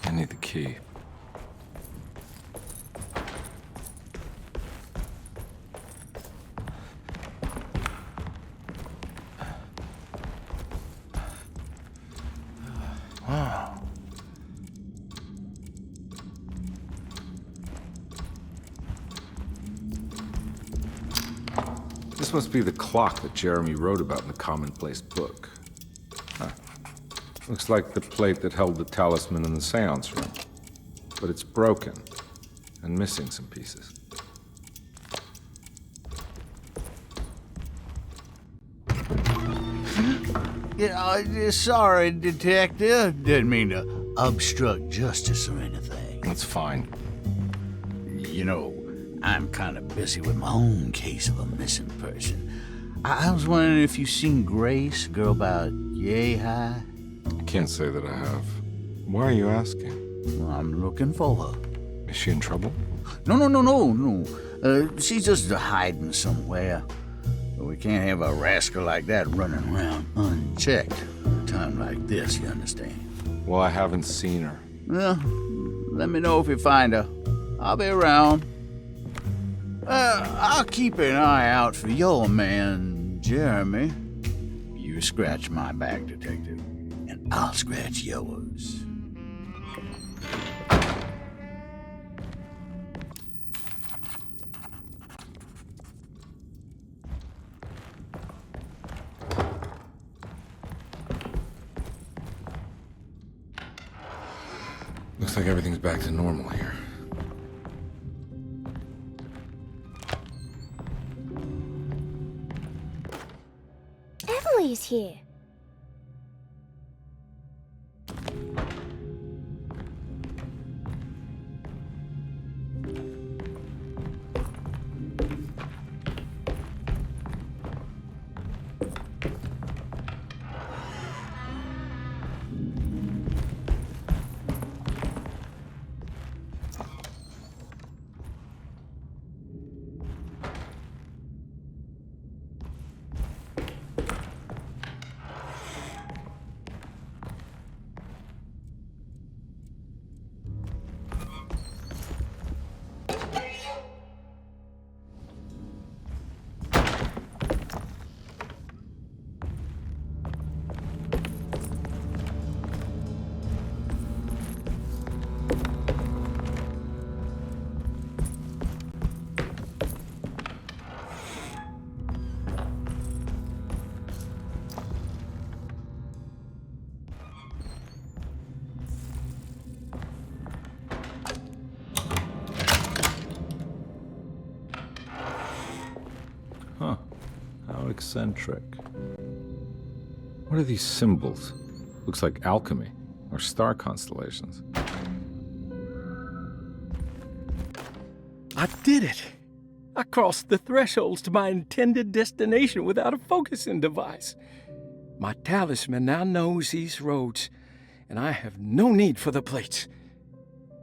I need the key. Wow. This must be the clock that Jeremy wrote about in the commonplace book. Huh. Looks like the plate that held the talisman in the seance room. But it's broken and missing some pieces. Sorry, Detective. Didn't mean to obstruct justice or anything. That's fine. You know, I'm kind of busy with my own case of a missing person. I was wondering if you've seen Grace, a girl about yay high? I can't say that I have. Why are you asking? Well, I'm looking for her. Is she in trouble? No. She's just hiding somewhere. We can't have a rascal like that running around unchecked. A time like this, you understand? Well, I haven't seen her. Well, let me know if you find her. I'll be around. I'll keep an eye out for your man, Jeremy. You scratch my back, Detective, and I'll scratch yours. Looks like everything's back to normal here. Emily's here. eccentric. What are these symbols? Looks like alchemy or star constellations. I did it! I crossed the thresholds to my intended destination without a focusing device. My talisman now knows these roads, and I have no need for the plates.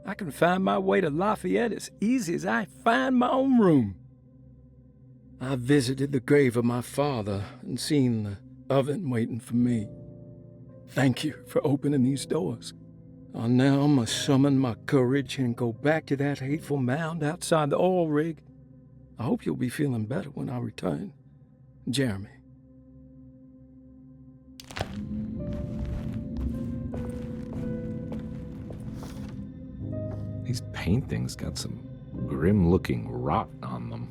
I can find my way to Lafayette as easy as I find my own room. I visited the grave of my father and seen the oven waiting for me. Thank you for opening these doors. I now must summon my courage and go back to that hateful mound outside the oil rig. I hope you'll be feeling better when I return. Jeremy. These paintings got some grim-looking rot on them.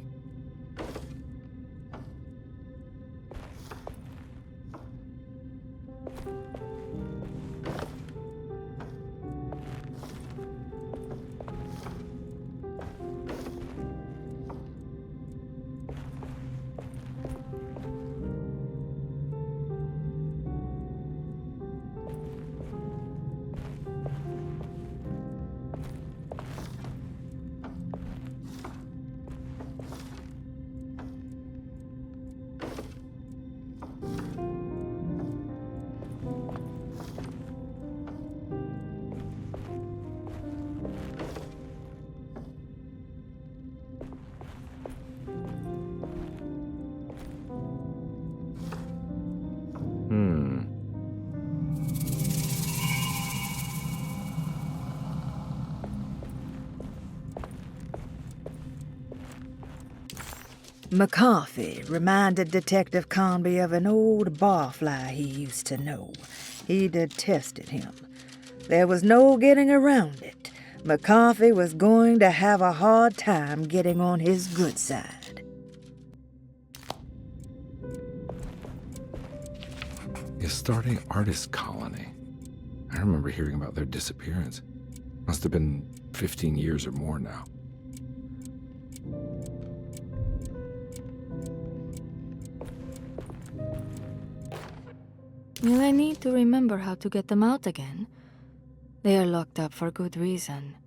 McCarthy reminded Detective Conby of an old barfly he used to know. He detested him. There was no getting around it. McCarthy was going to have a hard time getting on his good side. The Astarte artist colony. I remember hearing about their disappearance. Must have been 15 years or more now. Will I need to remember how to get them out again? They are locked up for good reason.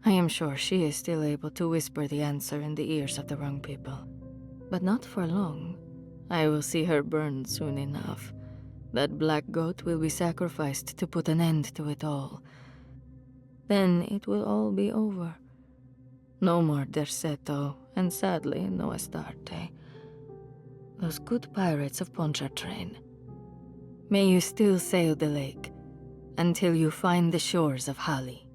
I am sure she is still able to whisper the answer in the ears of the wrong people. But not for long. I will see her burned soon enough. That black goat will be sacrificed to put an end to it all. Then it will all be over. No more Derceto, and sadly, no Astarte. Those good pirates of Pontchartrain. May you still sail the lake, until you find the shores of Hali.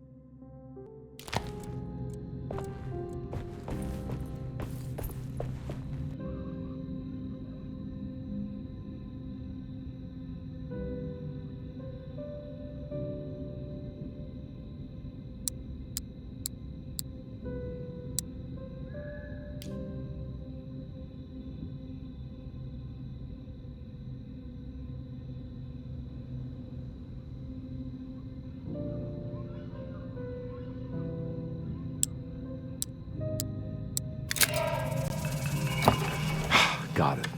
Got it.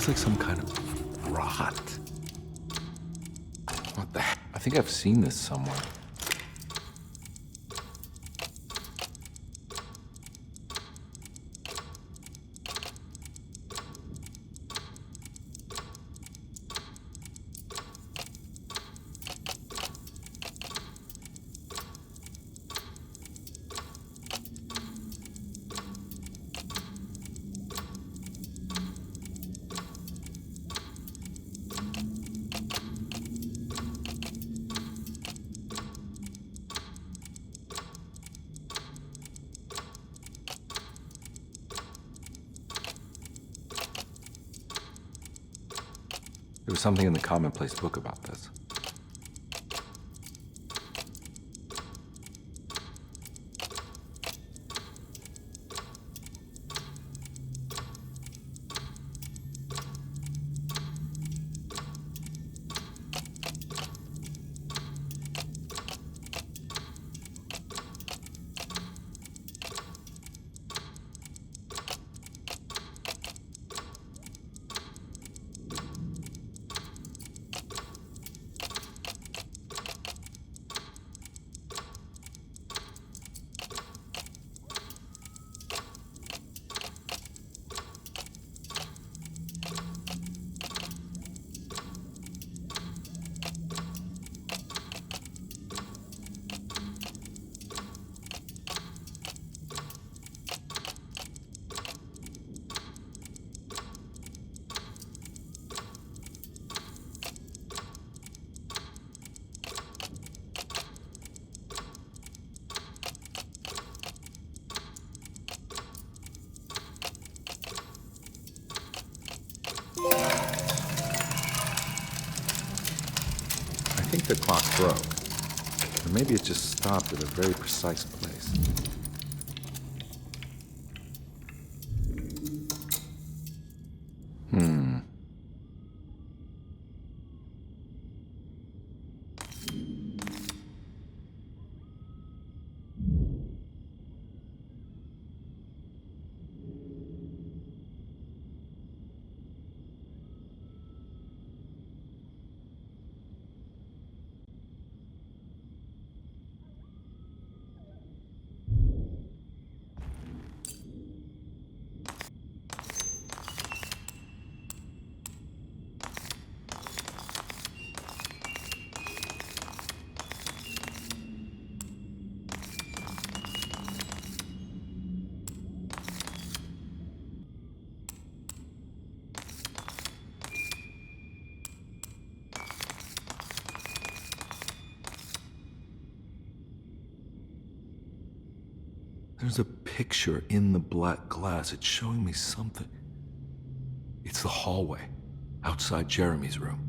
Like some kind of rot. What the heck? I think I've seen this somewhere. There was something in the commonplace book about this. I think the clock broke. Or maybe it just stopped at a very precise place. There's a picture in the black glass. It's showing me something. It's the hallway outside Jeremy's room.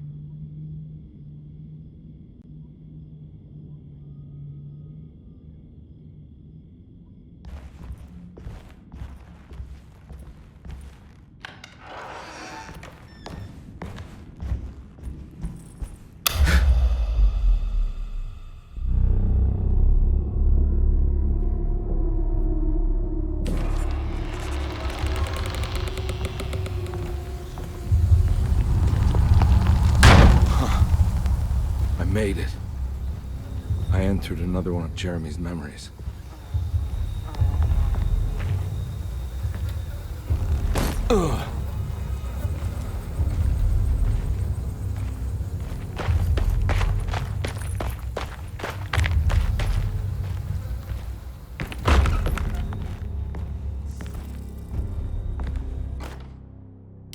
Made it. I entered another one of Jeremy's memories. Ugh.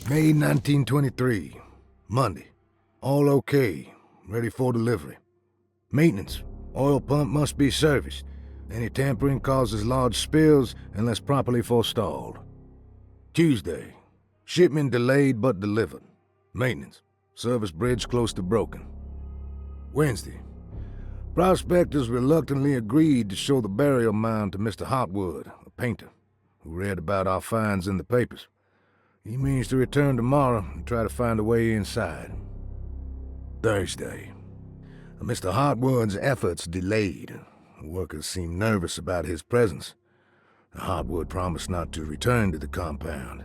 May 1923, Monday. All okay. Ready for delivery. Maintenance. Oil pump must be serviced. Any tampering causes large spills unless properly forestalled. Tuesday. Shipment delayed but delivered. Maintenance. Service bridge close to broken. Wednesday. Prospectors reluctantly agreed to show the burial mound to Mr. Hotwood, a painter, who read about our finds in the papers. He means to return tomorrow and try to find a way inside. Thursday. Mr. Hotwood's efforts delayed. The workers seemed nervous about his presence. Hotwood promised not to return to the compound.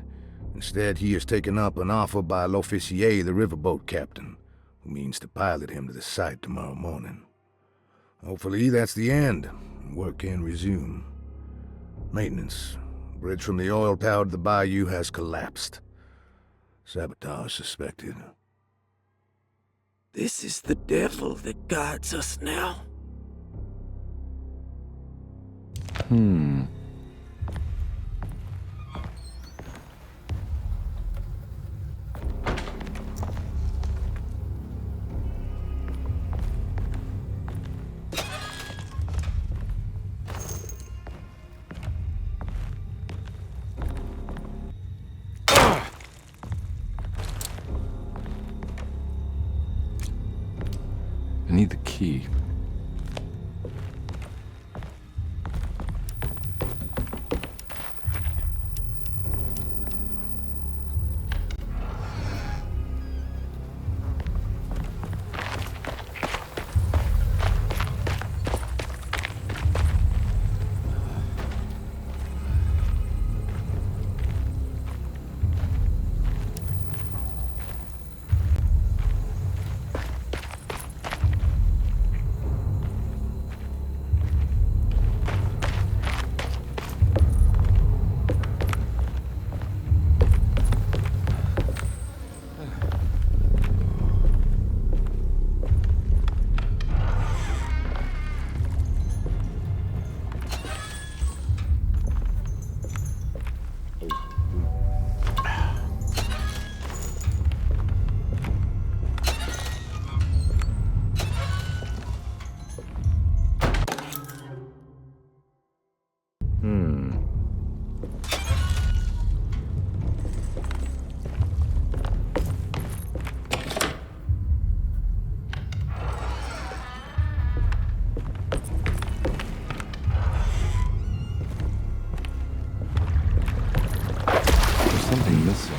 Instead, he has taken up an offer by L'Officier, the riverboat captain, who means to pilot him to the site tomorrow morning. Hopefully that's the end, and work can resume. Maintenance. Bridge from the oil tower to the bayou has collapsed. Sabotage suspected. This is the devil that guides us now. I need the key. Something missing.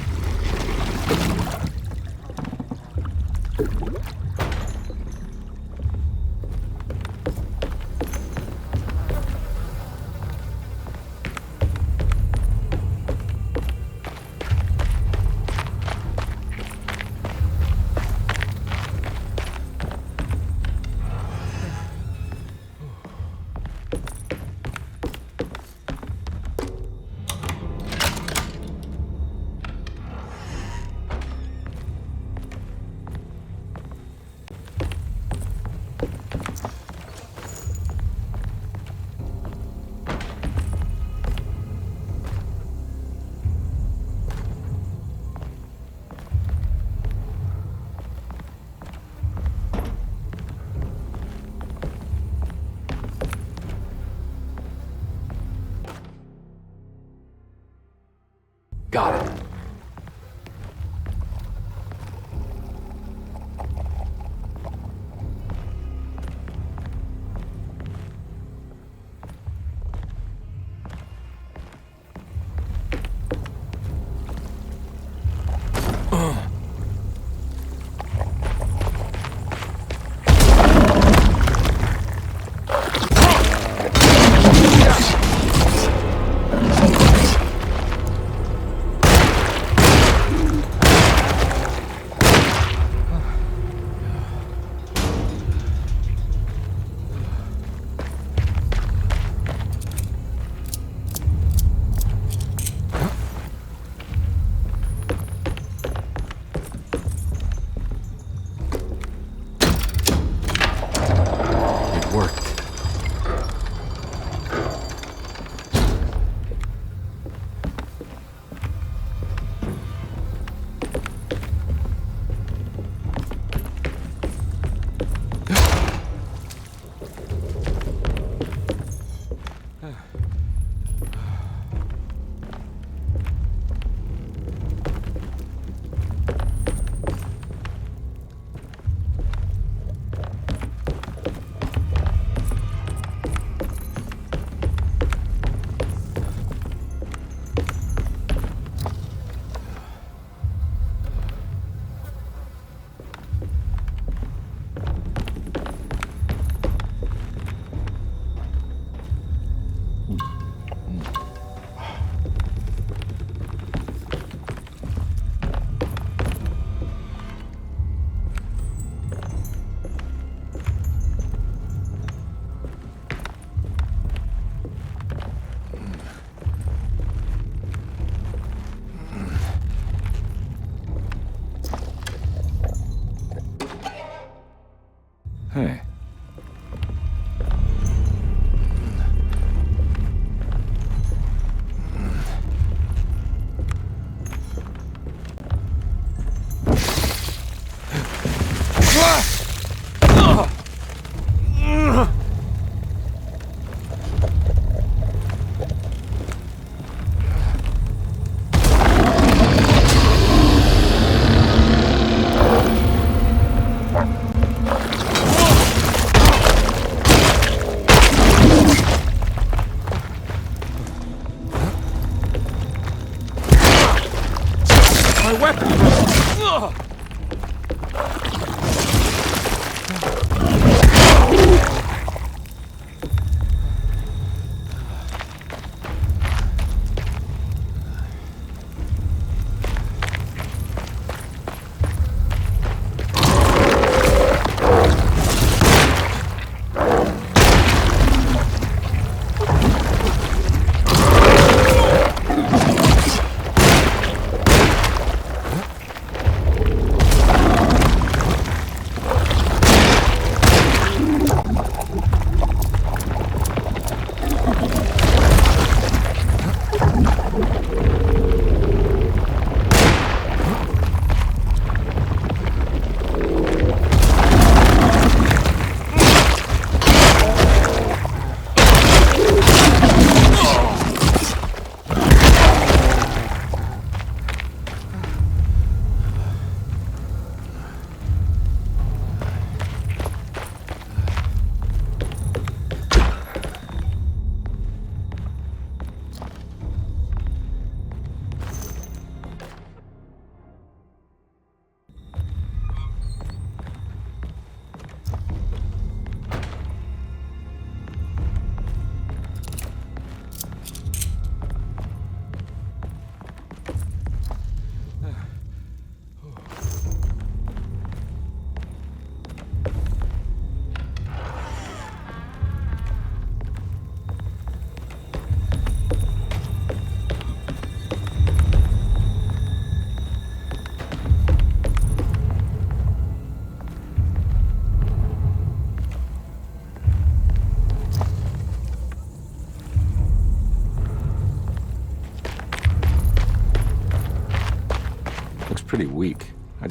Got it.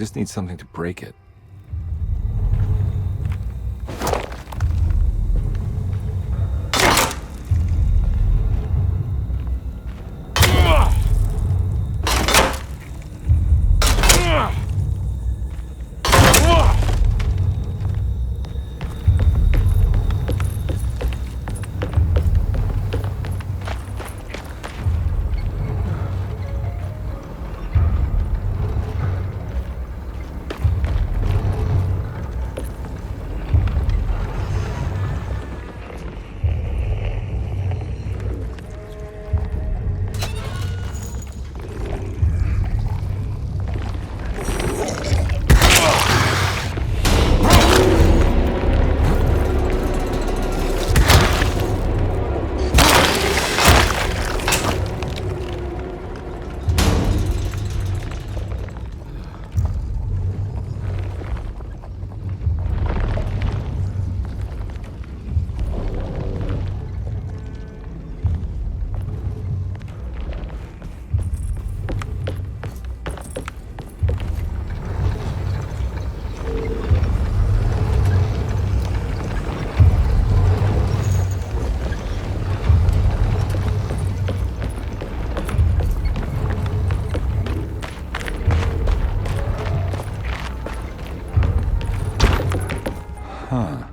just need something to break it. Huh.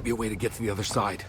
Be a way to get to the other side.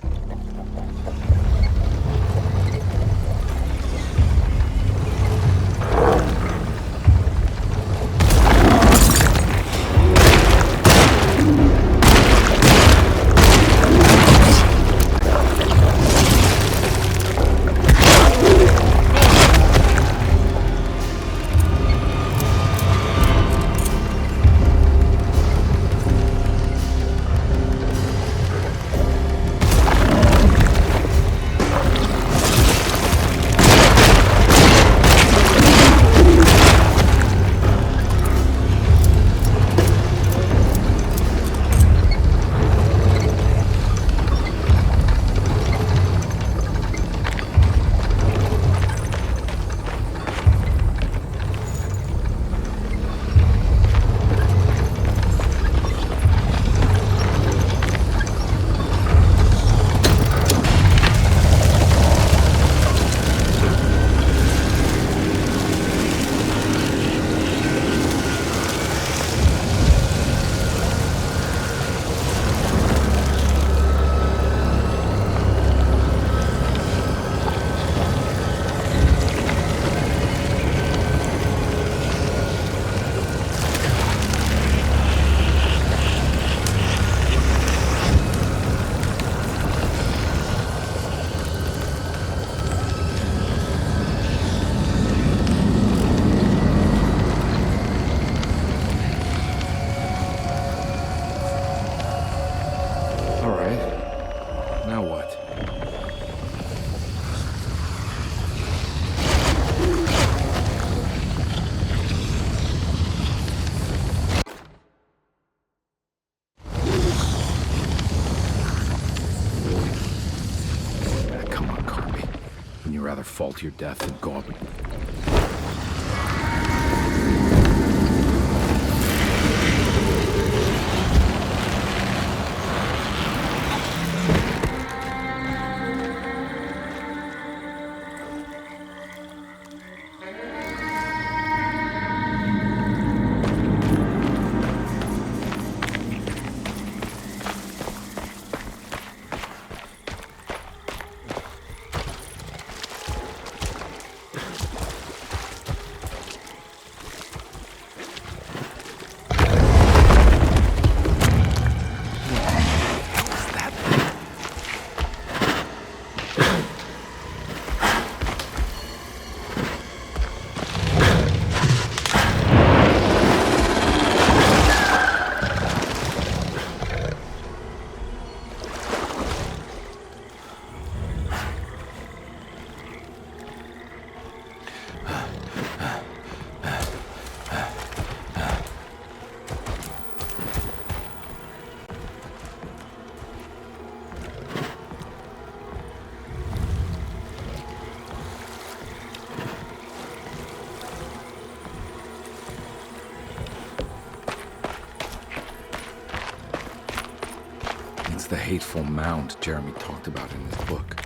rather fall to your death than go up. The hateful mound Jeremy talked about in his book.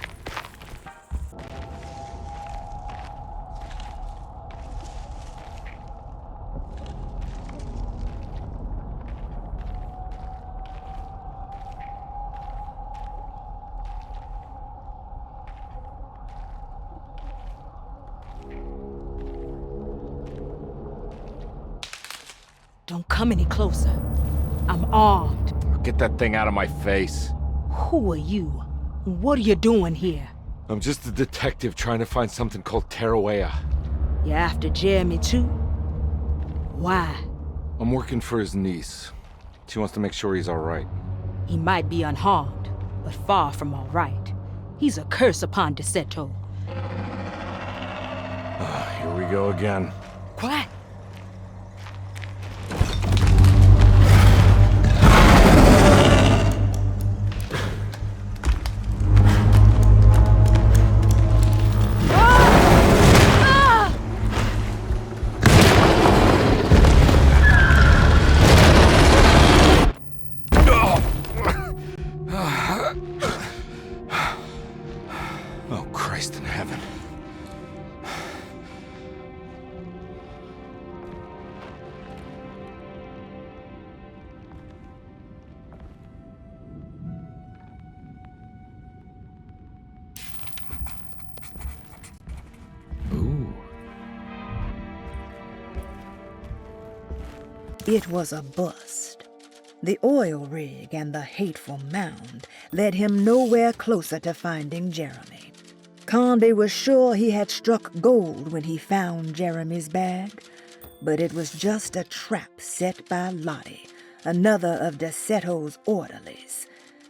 Don't come any closer. I'm armed. Get that thing out of my face. Who are you? What are you doing here? I'm just a detective trying to find something called Tarawea. You're after Jeremy too? Why? I'm working for his niece. She wants to make sure he's alright. He might be unharmed, but far from alright. He's a curse upon DeSeto. Here we go again. Quiet. Oh, Christ in heaven. Ooh. It was a bust. The oil rig and the hateful mound led him nowhere closer to finding Jeremy. Conde was sure he had struck gold when he found Jeremy's bag, but it was just a trap set by Lottie, another of DeSeto's orderlies.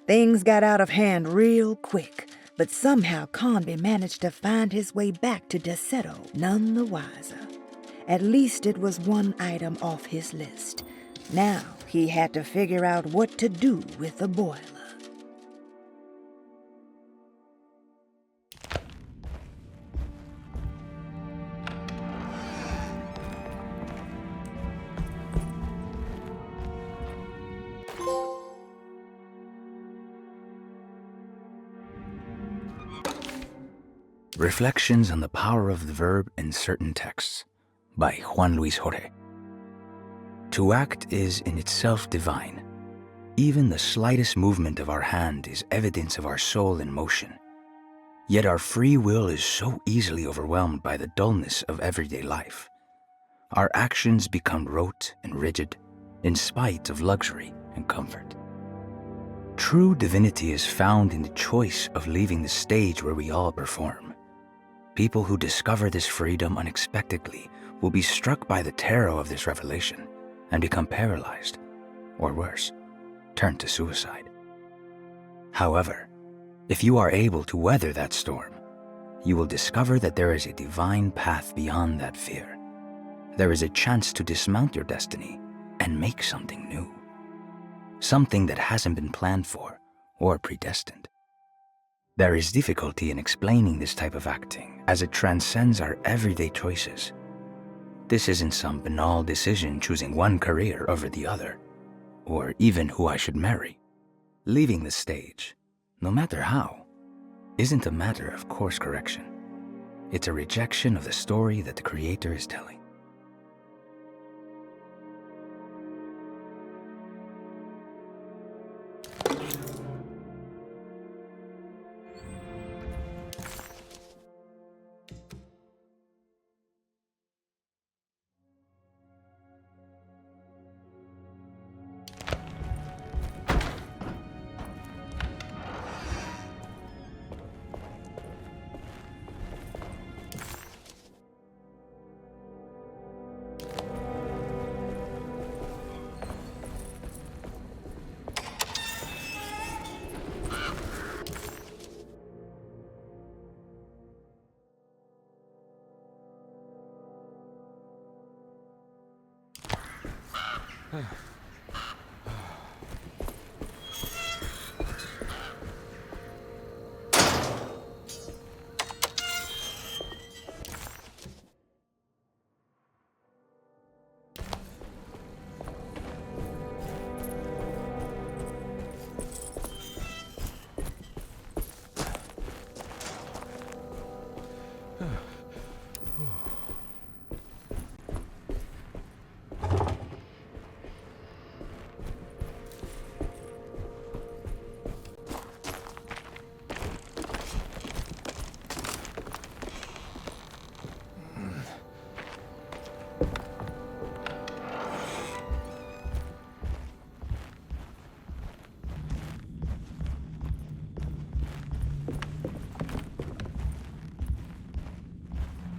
Things got out of hand real quick, but somehow Conde managed to find his way back to DeSeto none the wiser. At least it was one item off his list. Now he had to figure out what to do with the boiler. Reflections on the Power of the Verb in Certain Texts by Juan Luis Jorge. To act is in itself divine. Even the slightest movement of our hand is evidence of our soul in motion. Yet our free will is so easily overwhelmed by the dullness of everyday life. Our actions become rote and rigid, in spite of luxury and comfort. True divinity is found in the choice of leaving the stage where we all perform. People who discover this freedom unexpectedly will be struck by the terror of this revelation and become paralyzed, or worse, turn to suicide. However, if you are able to weather that storm, you will discover that there is a divine path beyond that fear. There is a chance to dismount your destiny and make something new. Something that hasn't been planned for or predestined. There is difficulty in explaining this type of acting, as it transcends our everyday choices. This isn't some banal decision choosing one career over the other, or even who I should marry. Leaving the stage, no matter how, isn't a matter of course correction. It's a rejection of the story that the creator is telling.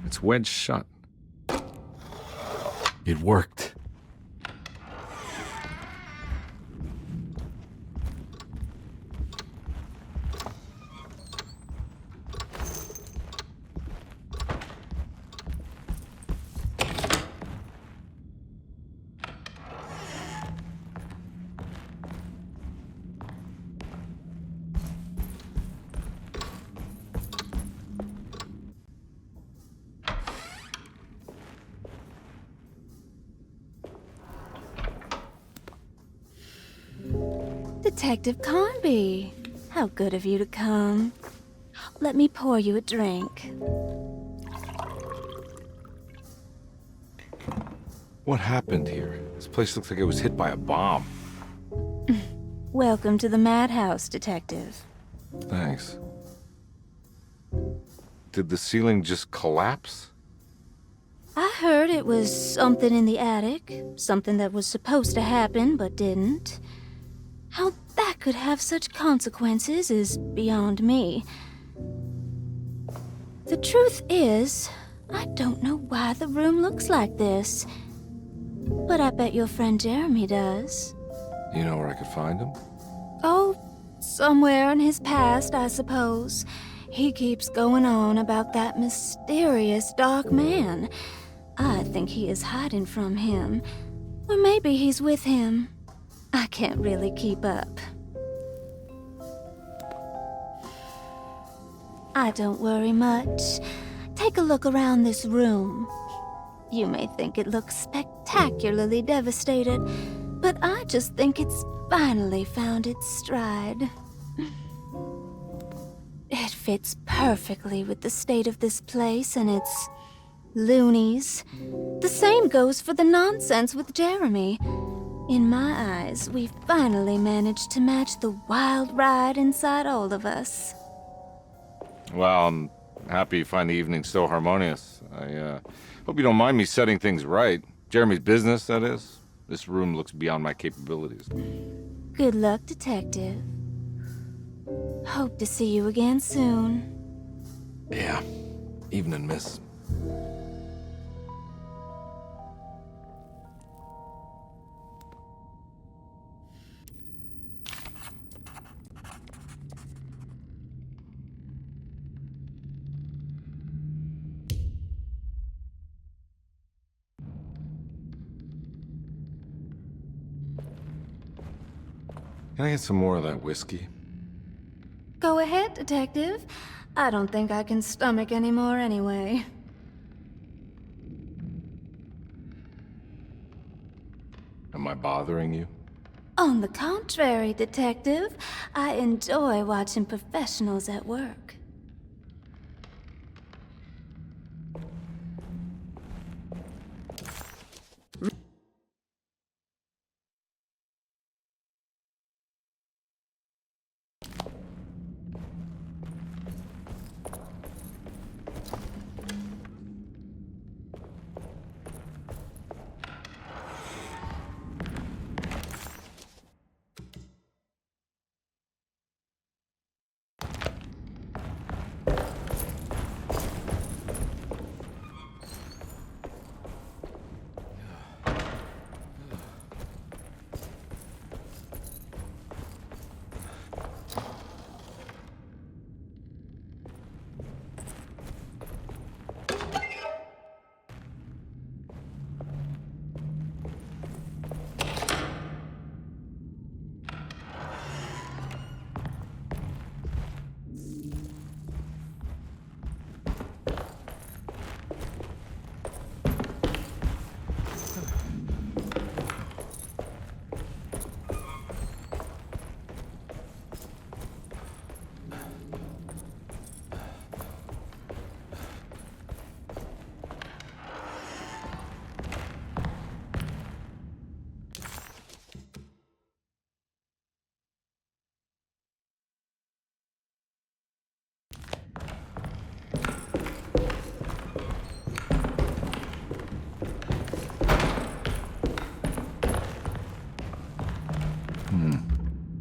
It's wedged shut. It worked. Detective Conby, how good of you to come. Let me pour you a drink. What happened here? This place looks like it was hit by a bomb. Welcome to the madhouse, Detective. Thanks. Did the ceiling just collapse? I heard it was something in the attic, something that was supposed to happen but didn't. How that could have such consequences is beyond me. The truth is, I don't know why the room looks like this. But I bet your friend Jeremy does. You know where I could find him? Oh, somewhere in his past, I suppose. He keeps going on about that mysterious dark man. I think he is hiding from him. Or maybe he's with him. I can't really keep up. I don't worry much. Take a look around this room. You may think it looks spectacularly devastated, but I just think it's finally found its stride. It fits perfectly with the state of this place and its loonies. The same goes for the nonsense with Jeremy. In my eyes, we finally managed to match the wild ride inside all of us. Well, I'm happy you find the evening so harmonious. I hope you don't mind me setting things right. Jeremy's business, that is. This room looks beyond my capabilities. Good luck, Detective. Hope to see you again soon. Yeah. Evening, miss. Can I get some more of that whiskey? Go ahead, Detective. I don't think I can stomach anymore anyway. Am I bothering you? On the contrary, Detective, I enjoy watching professionals at work.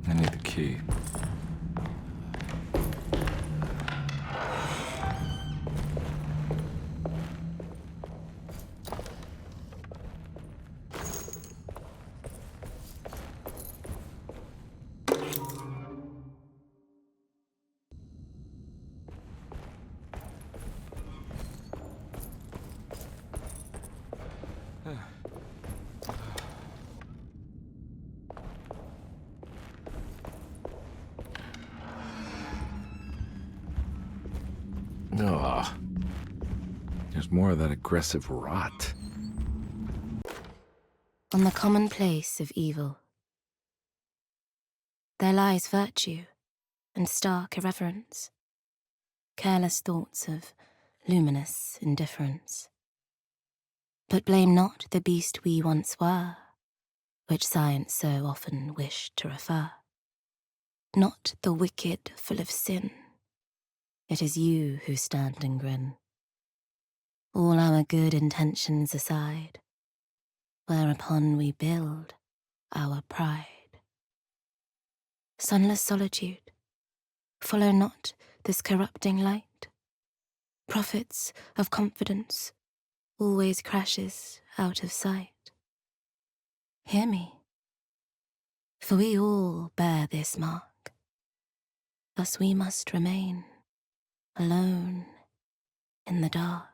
I need the key. Ugh. There's more of that aggressive rot. On the commonplace of evil, there lies virtue and stark irreverence, careless thoughts of luminous indifference. But blame not the beast we once were, which science so often wished to refer. Not the wicked full of sin, it is you who stand and grin. All our good intentions aside, whereupon we build our pride. Sunless solitude, follow not this corrupting light. Prophets of confidence always crashes out of sight. Hear me, for we all bear this mark. Thus we must remain alone in the dark.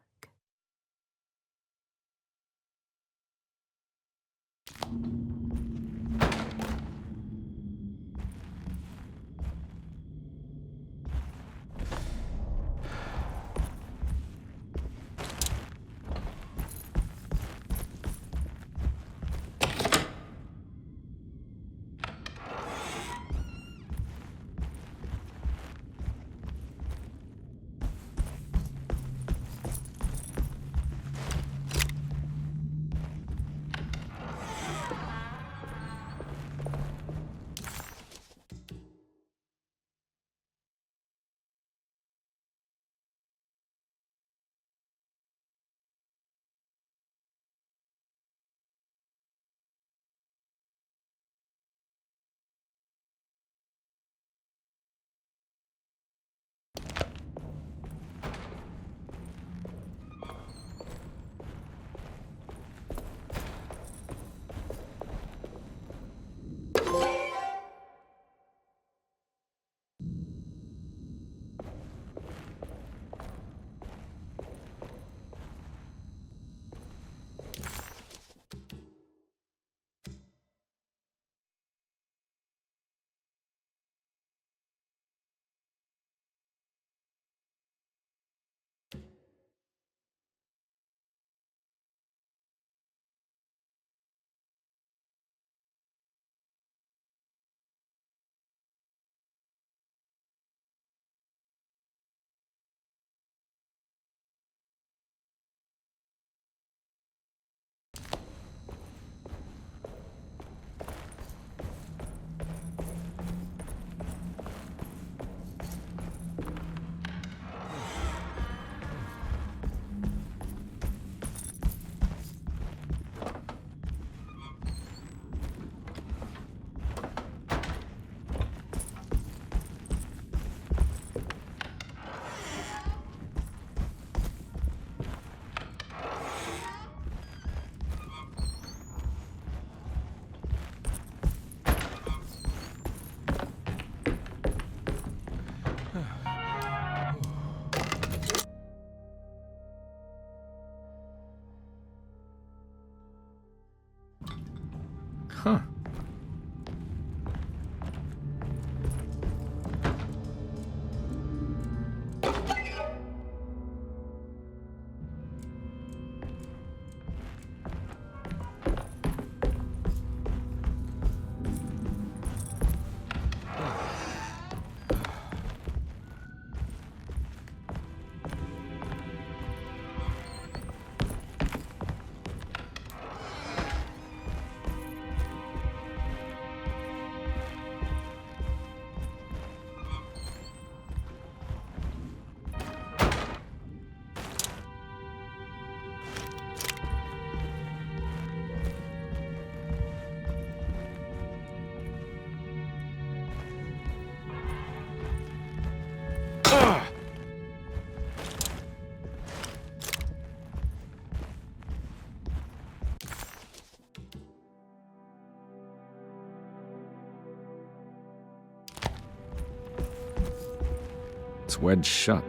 It's wedged shut.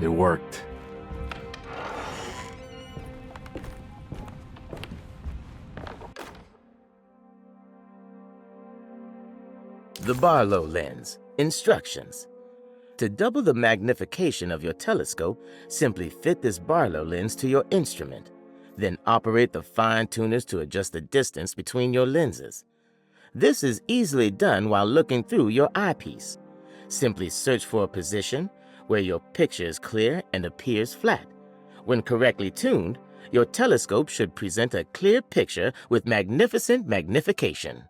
It worked. The Barlow lens. Instructions. To double the magnification of your telescope, simply fit this Barlow lens to your instrument. Then operate the fine tuners to adjust the distance between your lenses. This is easily done while looking through your eyepiece. Simply search for a position where your picture is clear and appears flat. When correctly tuned, your telescope should present a clear picture with magnificent magnification.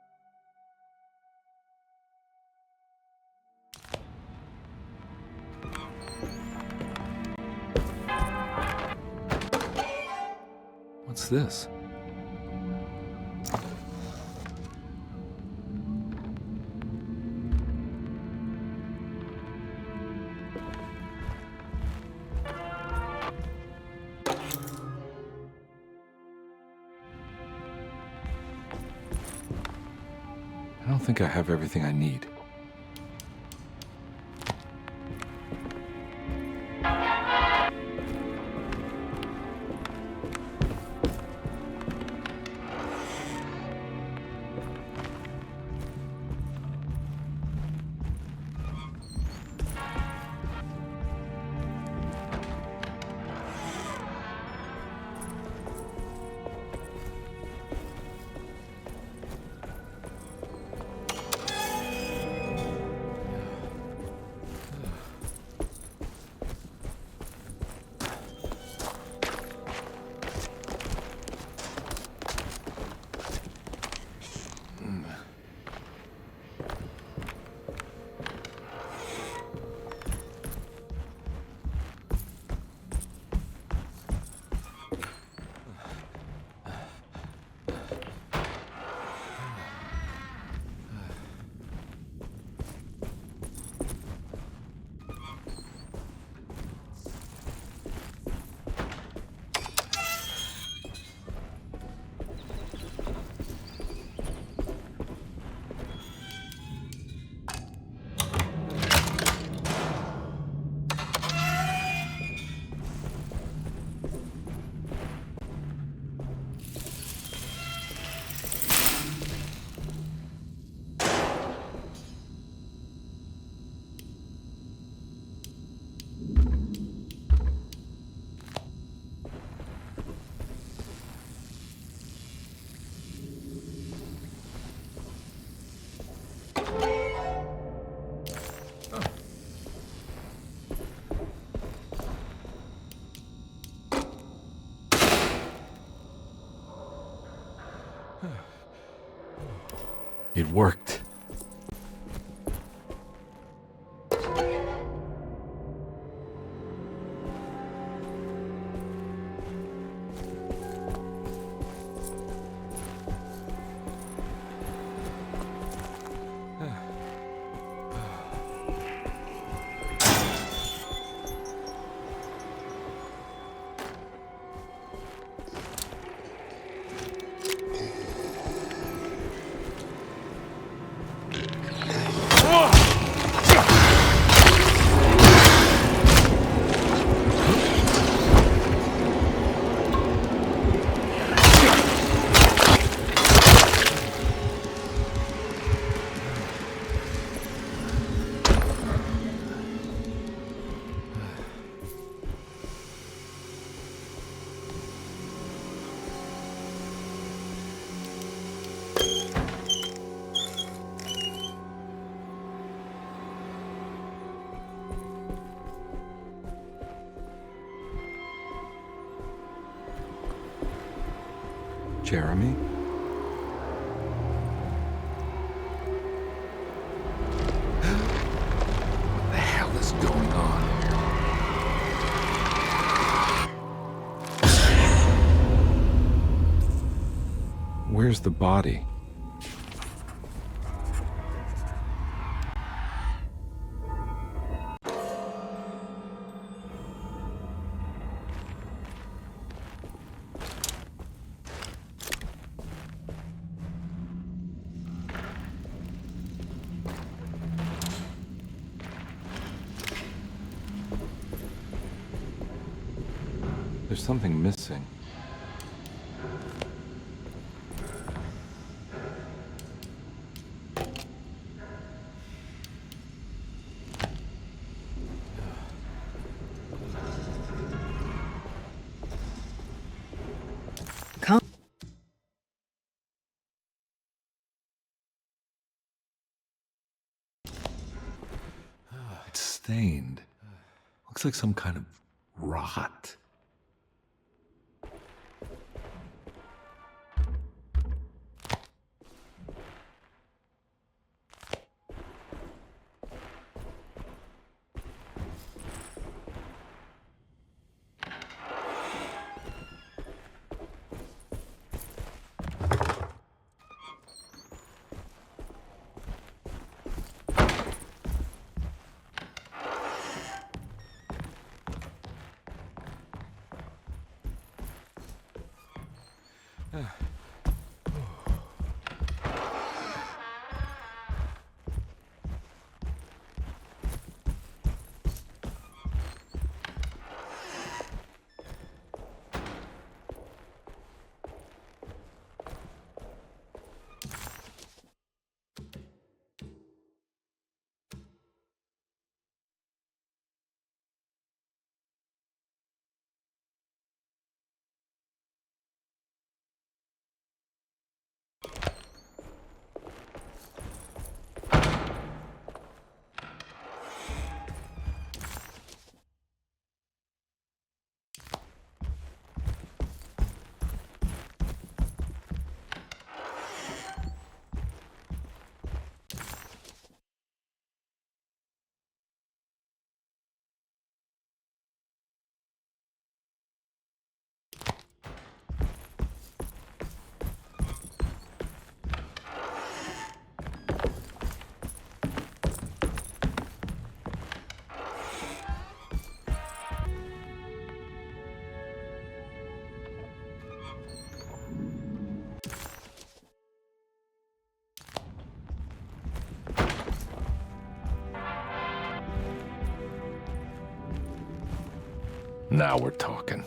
What's this? I don't think I have everything I need. It worked. Jeremy? What the hell is going on? Where's the body? There's something missing. It's stained. Looks like some kind of rot. Now we're talking.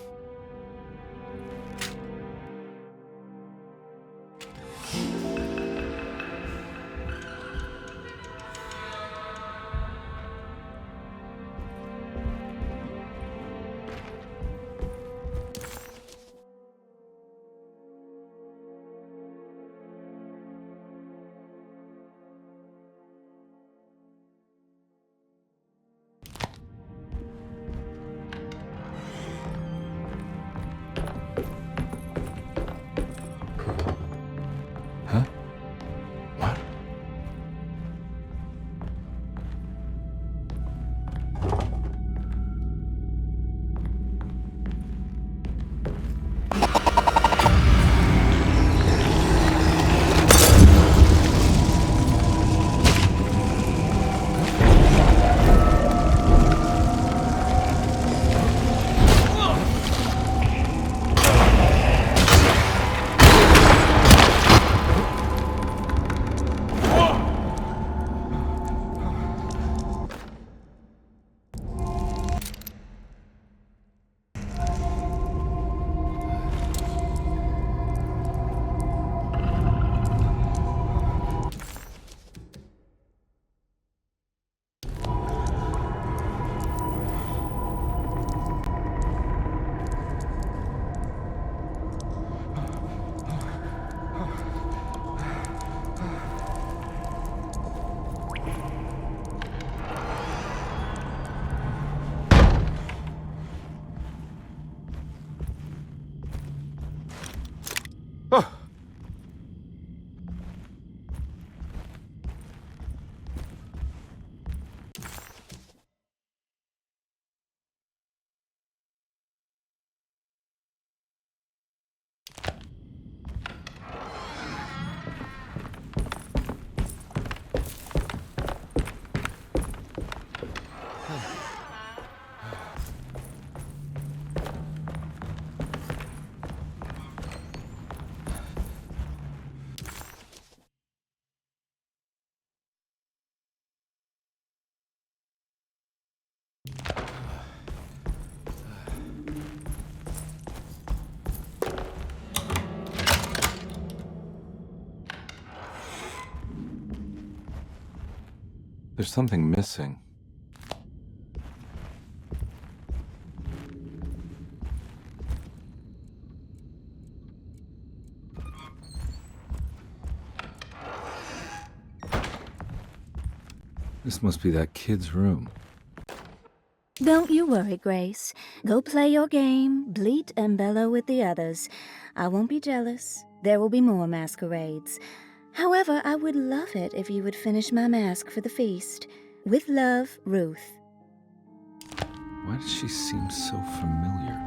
There's something missing. This must be that kid's room. Don't you worry, Grace. Go play your game, bleat and bellow with the others. I won't be jealous. There will be more masquerades. However, I would love it if you would finish my mask for the feast. With love, Ruth. Why does she seem so familiar?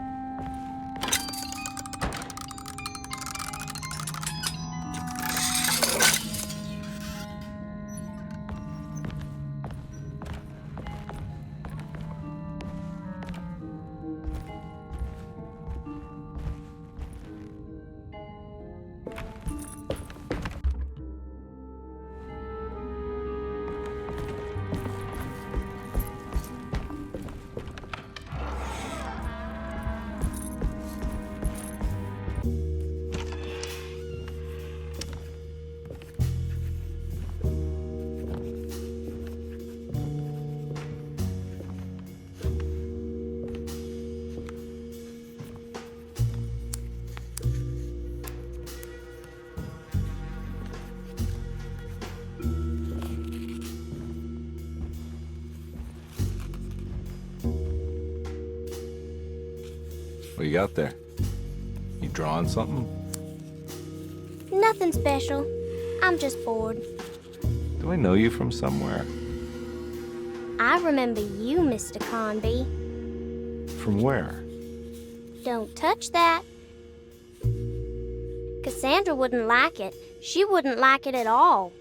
What you got there? You drawing something? Nothing special. I'm just bored. Do I know you from somewhere? I remember you, Mr. Conby. From where? Don't touch that. Cassandra wouldn't like it. She wouldn't like it at all.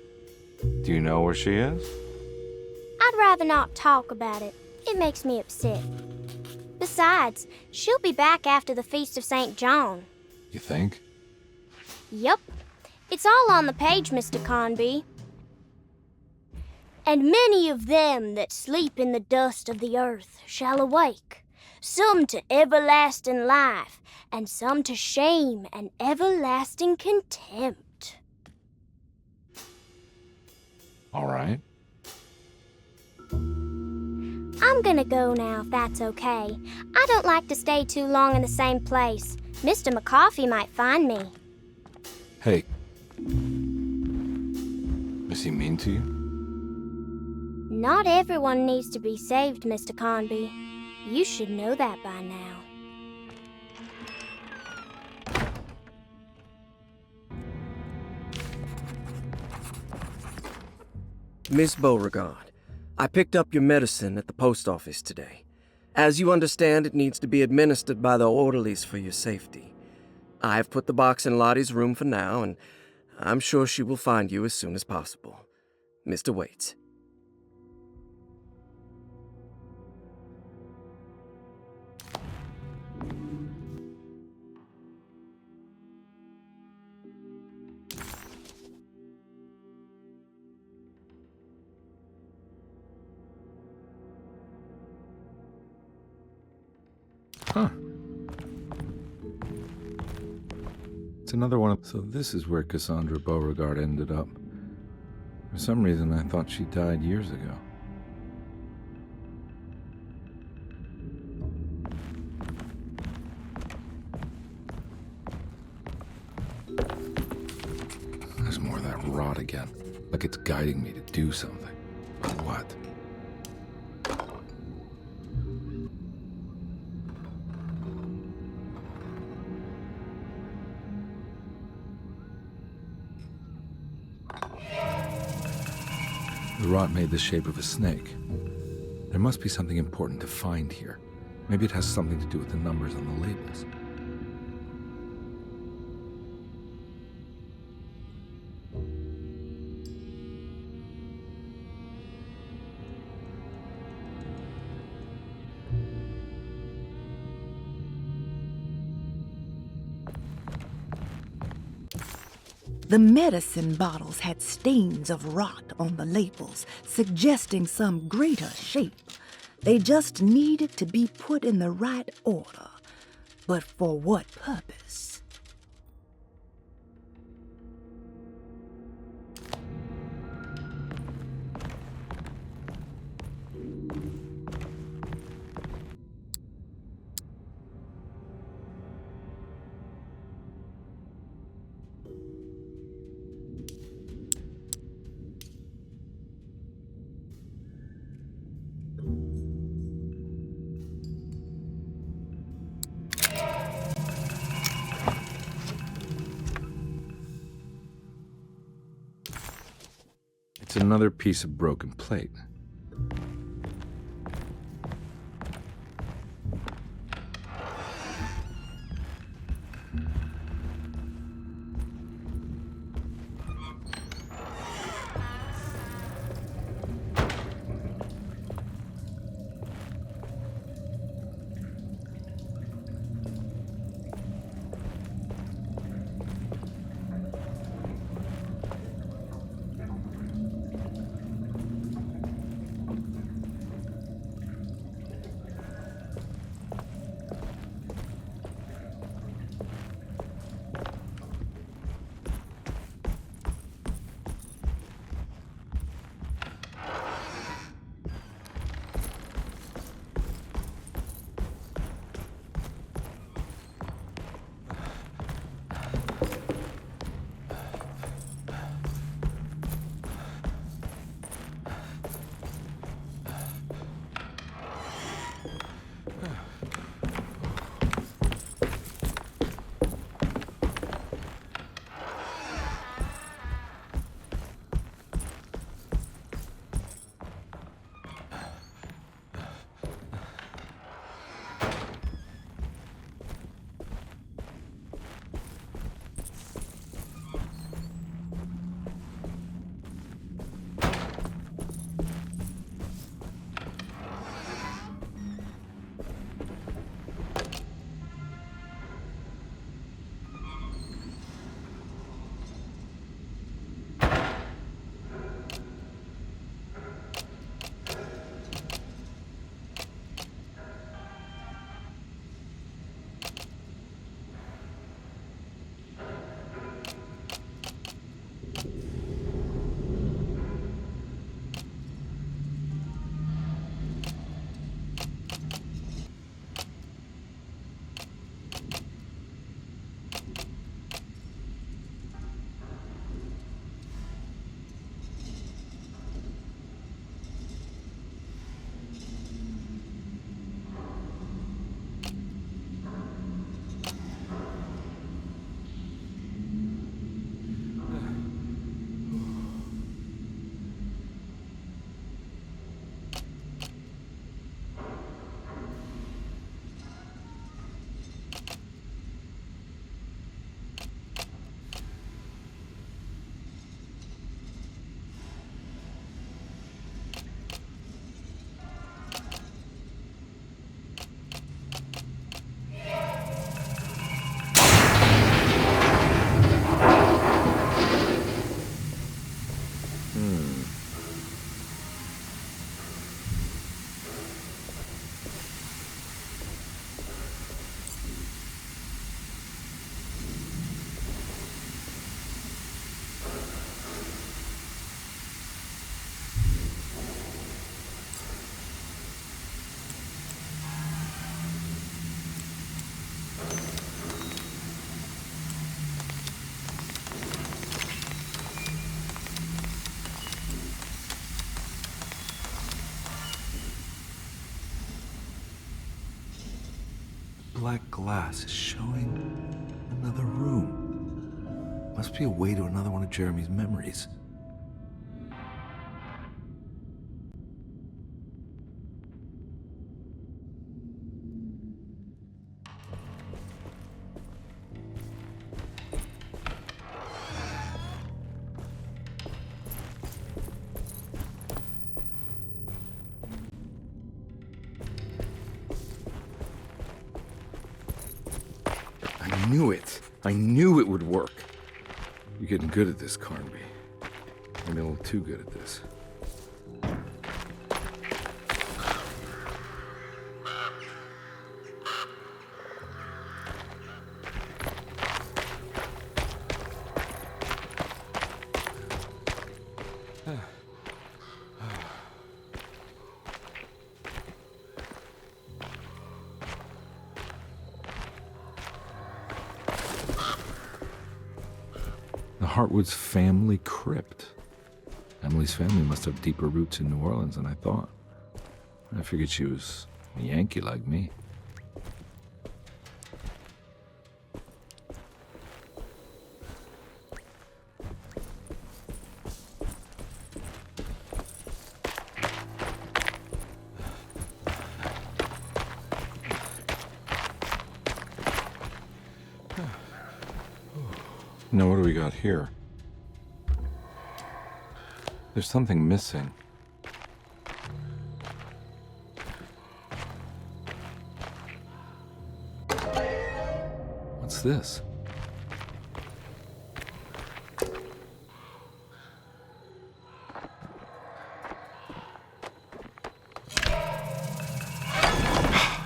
Do you know where she is? I'd rather not talk about it. It makes me upset. Besides, she'll be back after the Feast of St. John. You think? Yup. It's all on the page, Mr. Conby. And many of them that sleep in the dust of the earth shall awake, some to everlasting life, and some to shame and everlasting contempt. All right. I'm gonna go now, if that's okay. I don't like to stay too long in the same place. Mr. McCoffey might find me. Hey. Is he mean to you? Not everyone needs to be saved, Mr. Conby. You should know that by now. Miss Beauregard, I picked up your medicine at the post office today. As you understand, it needs to be administered by the orderlies for your safety. I've put the box in Lottie's room for now, and I'm sure she will find you as soon as possible. Mr. Waits. Huh. It's another one of... So this is where Cassandra Beauregard ended up. For some reason, I thought she died years ago. There's more of that rot again. Like it's guiding me to do something. But what? The rot made the shape of a snake. There must be something important to find here. Maybe it has something to do with the numbers on the labels. The medicine bottles had stains of rot on the labels, suggesting some greater shape. They just needed to be put in the right order. But for what purpose? Just another piece of broken plate. Black glass is showing another room. Must be a way to another one of Jeremy's memories. I knew it. I knew it would work. You're getting good at this, Carnby. Maybe a little too good at this. Hartwood's family crypt. Emily's family must have deeper roots in New Orleans than I thought. I figured she was a Yankee like me. Now what do we got here? There's something missing. What's this?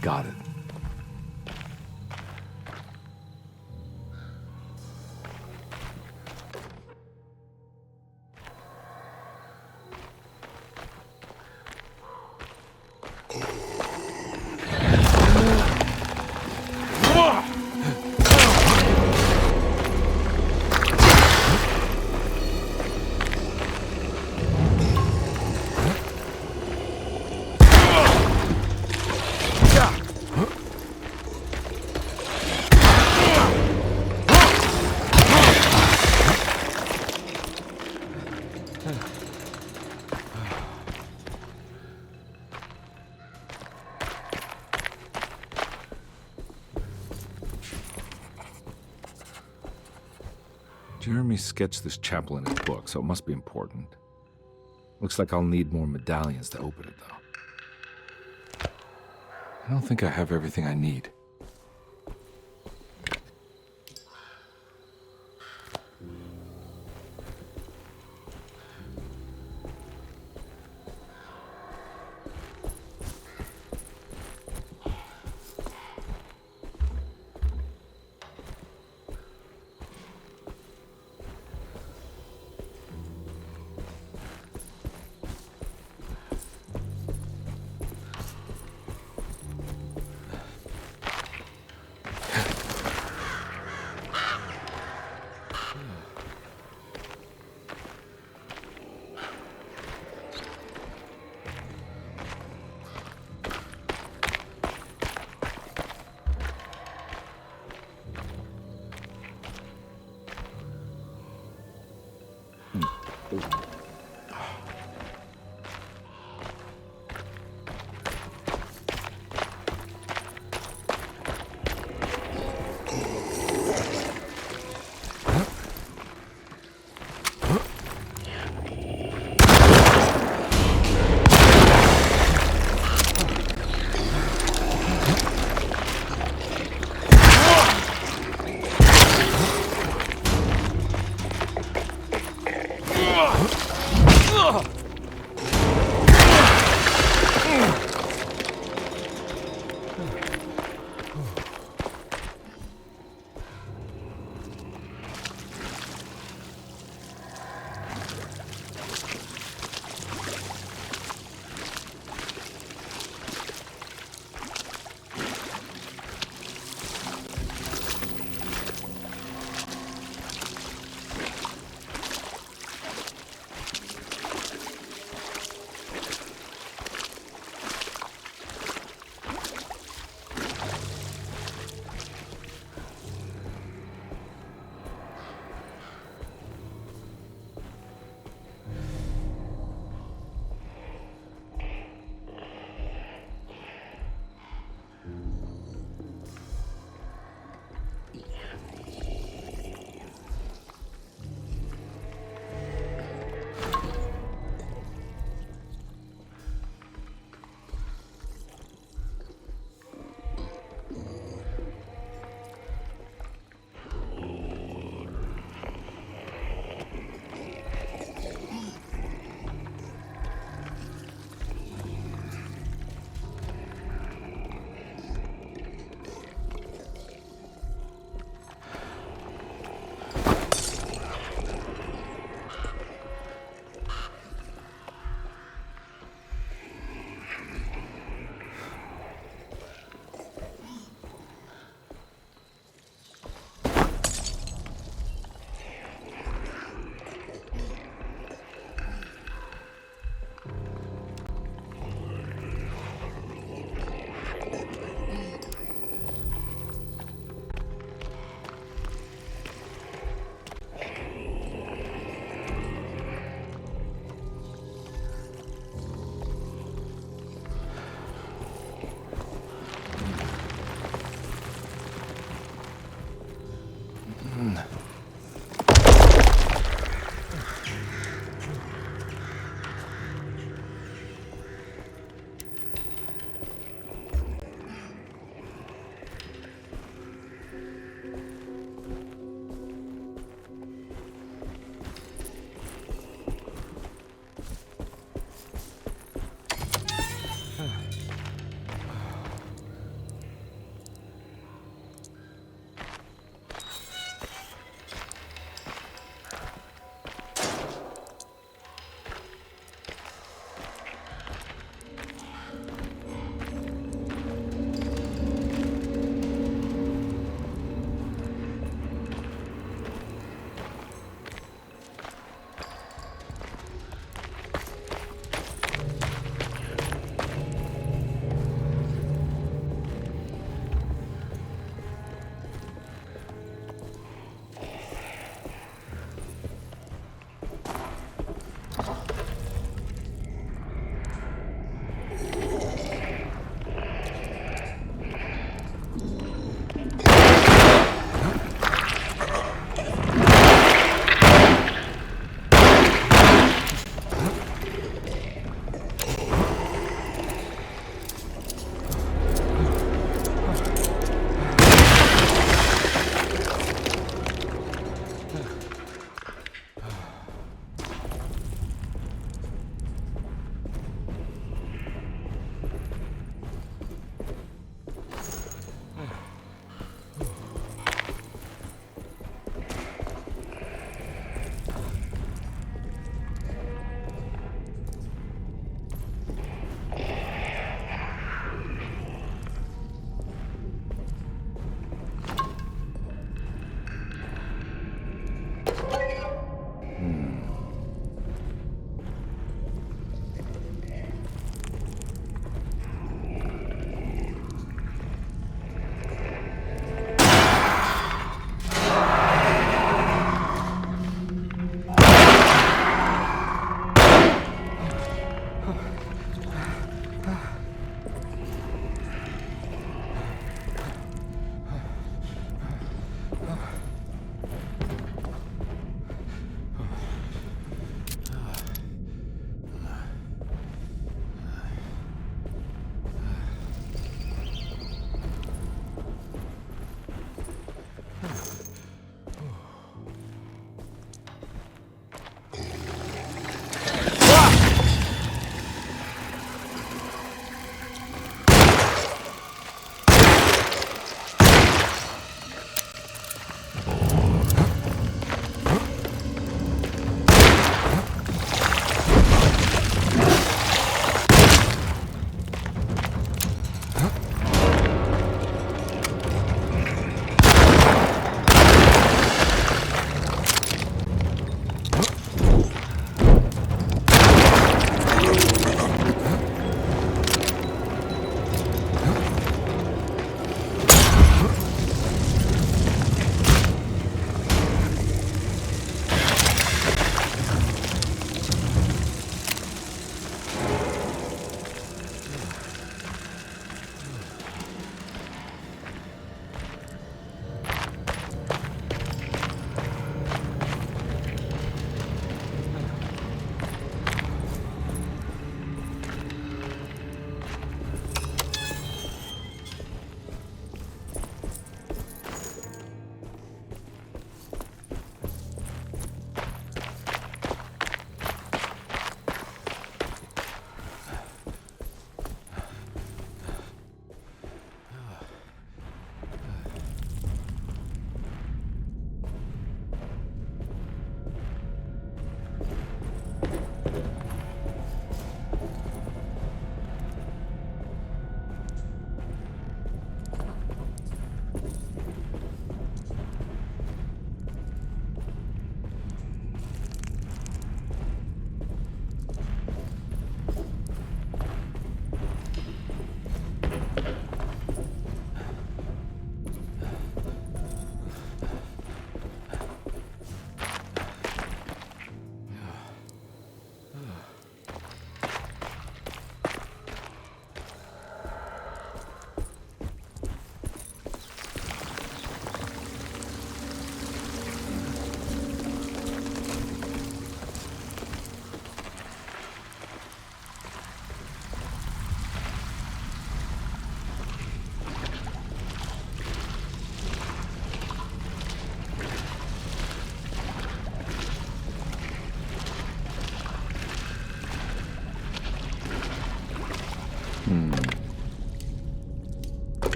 Got it. Jeremy sketched this chapel in his book, so it must be important. Looks like I'll need more medallions to open it, though. I don't think I have everything I need.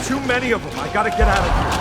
Too many of them. I gotta get out of here.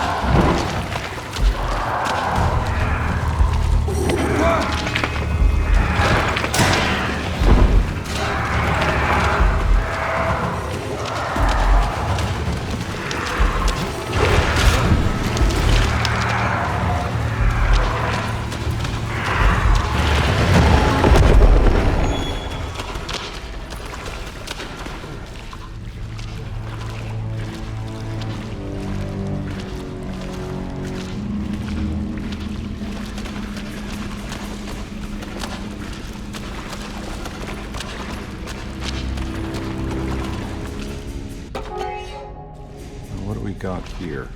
What do we got here?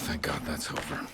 Thank God that's over.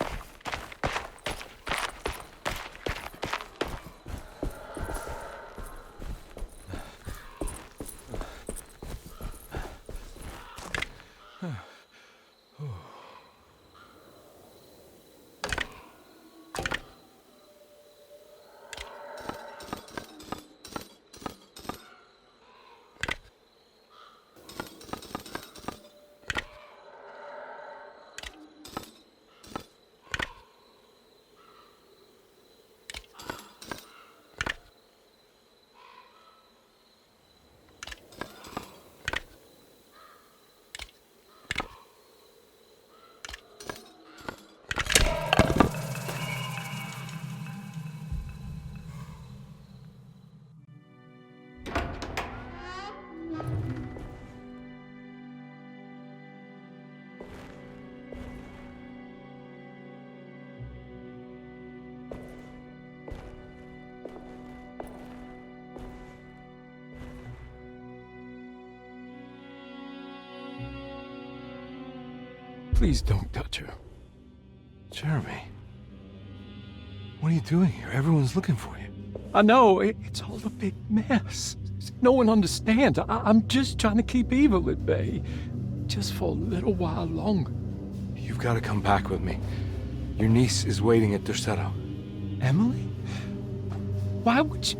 Please don't touch her. Jeremy, what are you doing here? Everyone's looking for you. I know, it's all a big mess. No one understands. I'm just trying to keep evil at bay. Just for a little while longer. You've got to come back with me. Your niece is waiting at Derceto. Emily? Why would you...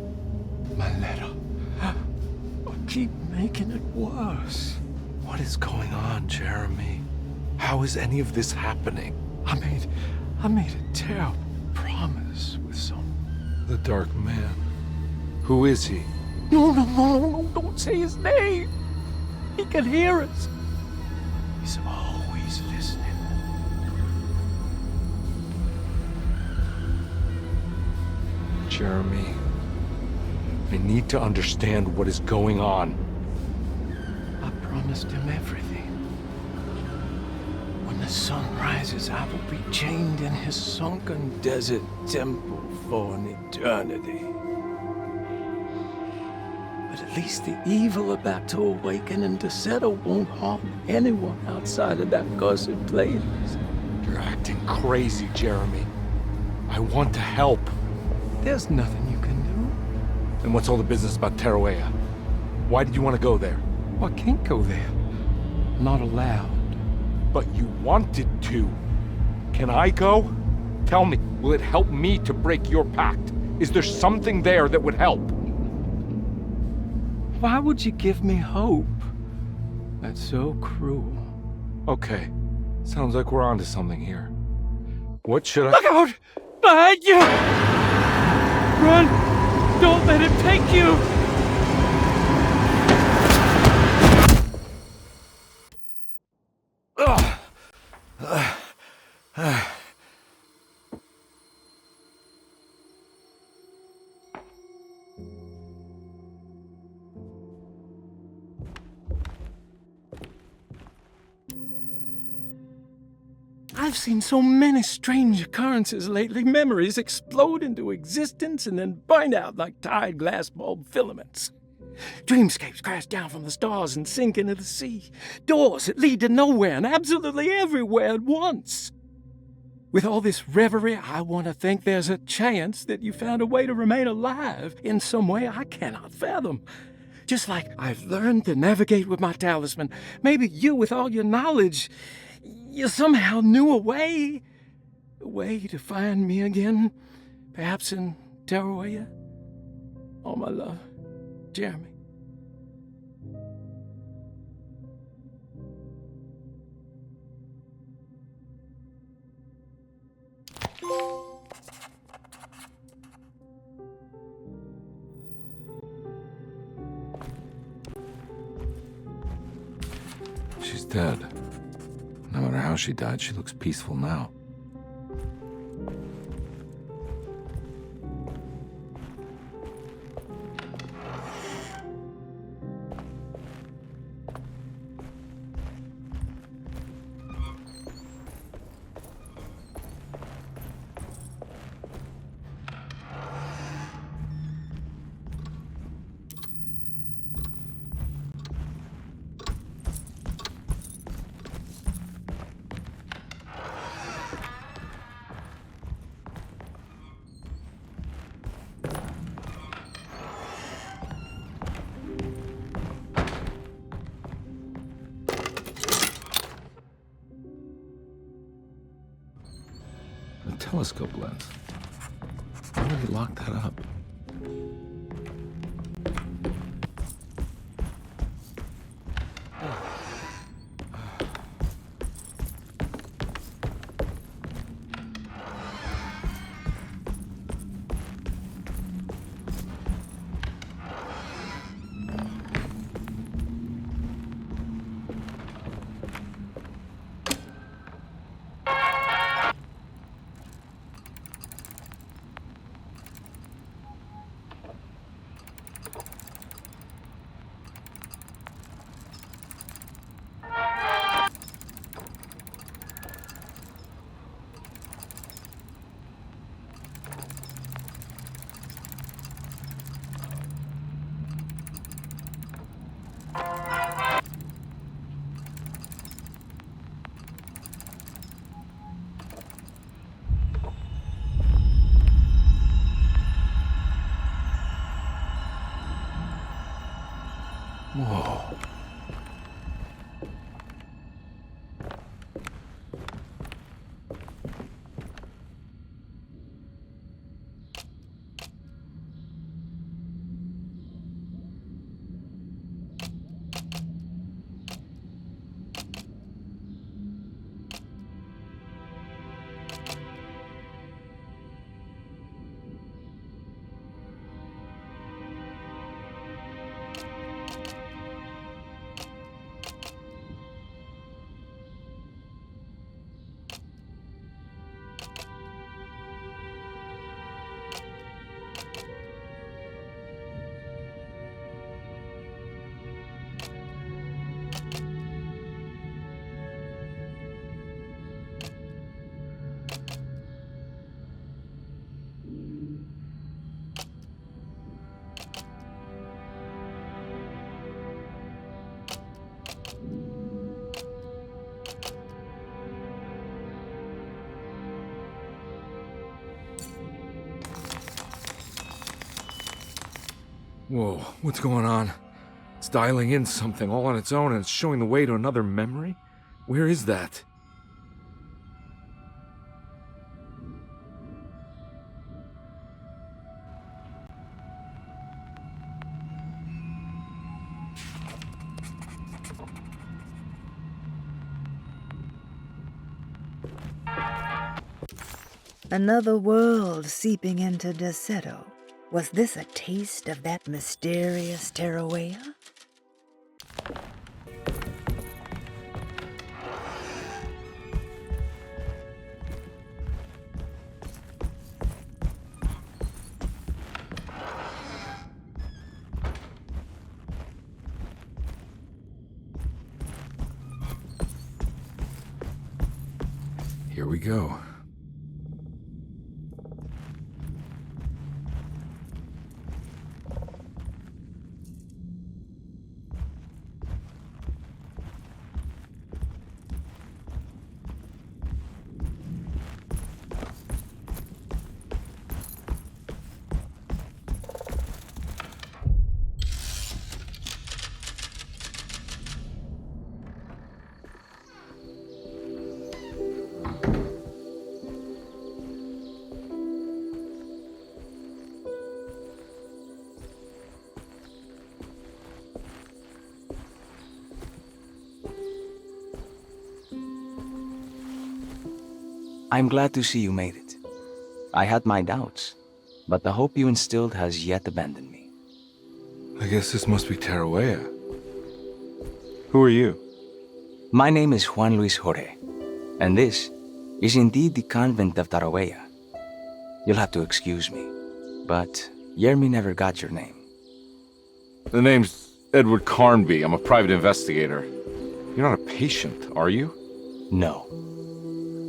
My letter. Keep making it worse. What is going on, Jeremy? How is any of this happening? I made a terrible promise with someone. The Dark Man. Who is he? No, don't say his name. He can hear us. He's always listening. Jeremy, I need to understand what is going on. I promised him everything. When the sun rises, I will be chained in his sunken desert temple for an eternity. But at least the evil about to awaken in Derceto won't harm anyone outside of that cursed place. You're acting crazy, Jeremy. I want to help. There's nothing you can do. And what's all the business about Teruea? Why did you want to go there? Well, I can't go there. I'm not allowed. But you wanted to. Can I go? Tell me, will it help me to break your pact? Is there something there that would help? Why would you give me hope? That's so cruel. Okay, sounds like we're onto something here. What should I... Look out! Behind you! Run! Don't let him take you! I've seen so many strange occurrences lately. Memories explode into existence and then burn out like tired glass bulb filaments. Dreamscapes crash down from the stars and sink into the sea. Doors that lead to nowhere and absolutely everywhere at once. With all this reverie, I want to think there's a chance that you found a way to remain alive in some way I cannot fathom. Just like I've learned to navigate with my talisman. Maybe you, with all your knowledge, you somehow knew a way to find me again, perhaps in Terrawaya. All my love, Jeremy. She's dead. No matter how she died, she looks peaceful now. A telescope lens. Why would he lock that up? Whoa. Whoa, what's going on? It's dialing in something all on its own and it's showing the way to another memory? Where is that? Another world seeping into Deseto. Was this a taste of that mysterious Terrawea? Here we go. I'm glad to see you made it. I had my doubts, but the hope you instilled has yet abandoned me. I guess this must be Terrawea. Who are you? My name is Juan Luis Jorge, and this is indeed the convent of Terrawea. You'll have to excuse me, but Yermi never got your name. The name's Edward Carnby. I'm a private investigator. You're not a patient, are you? No.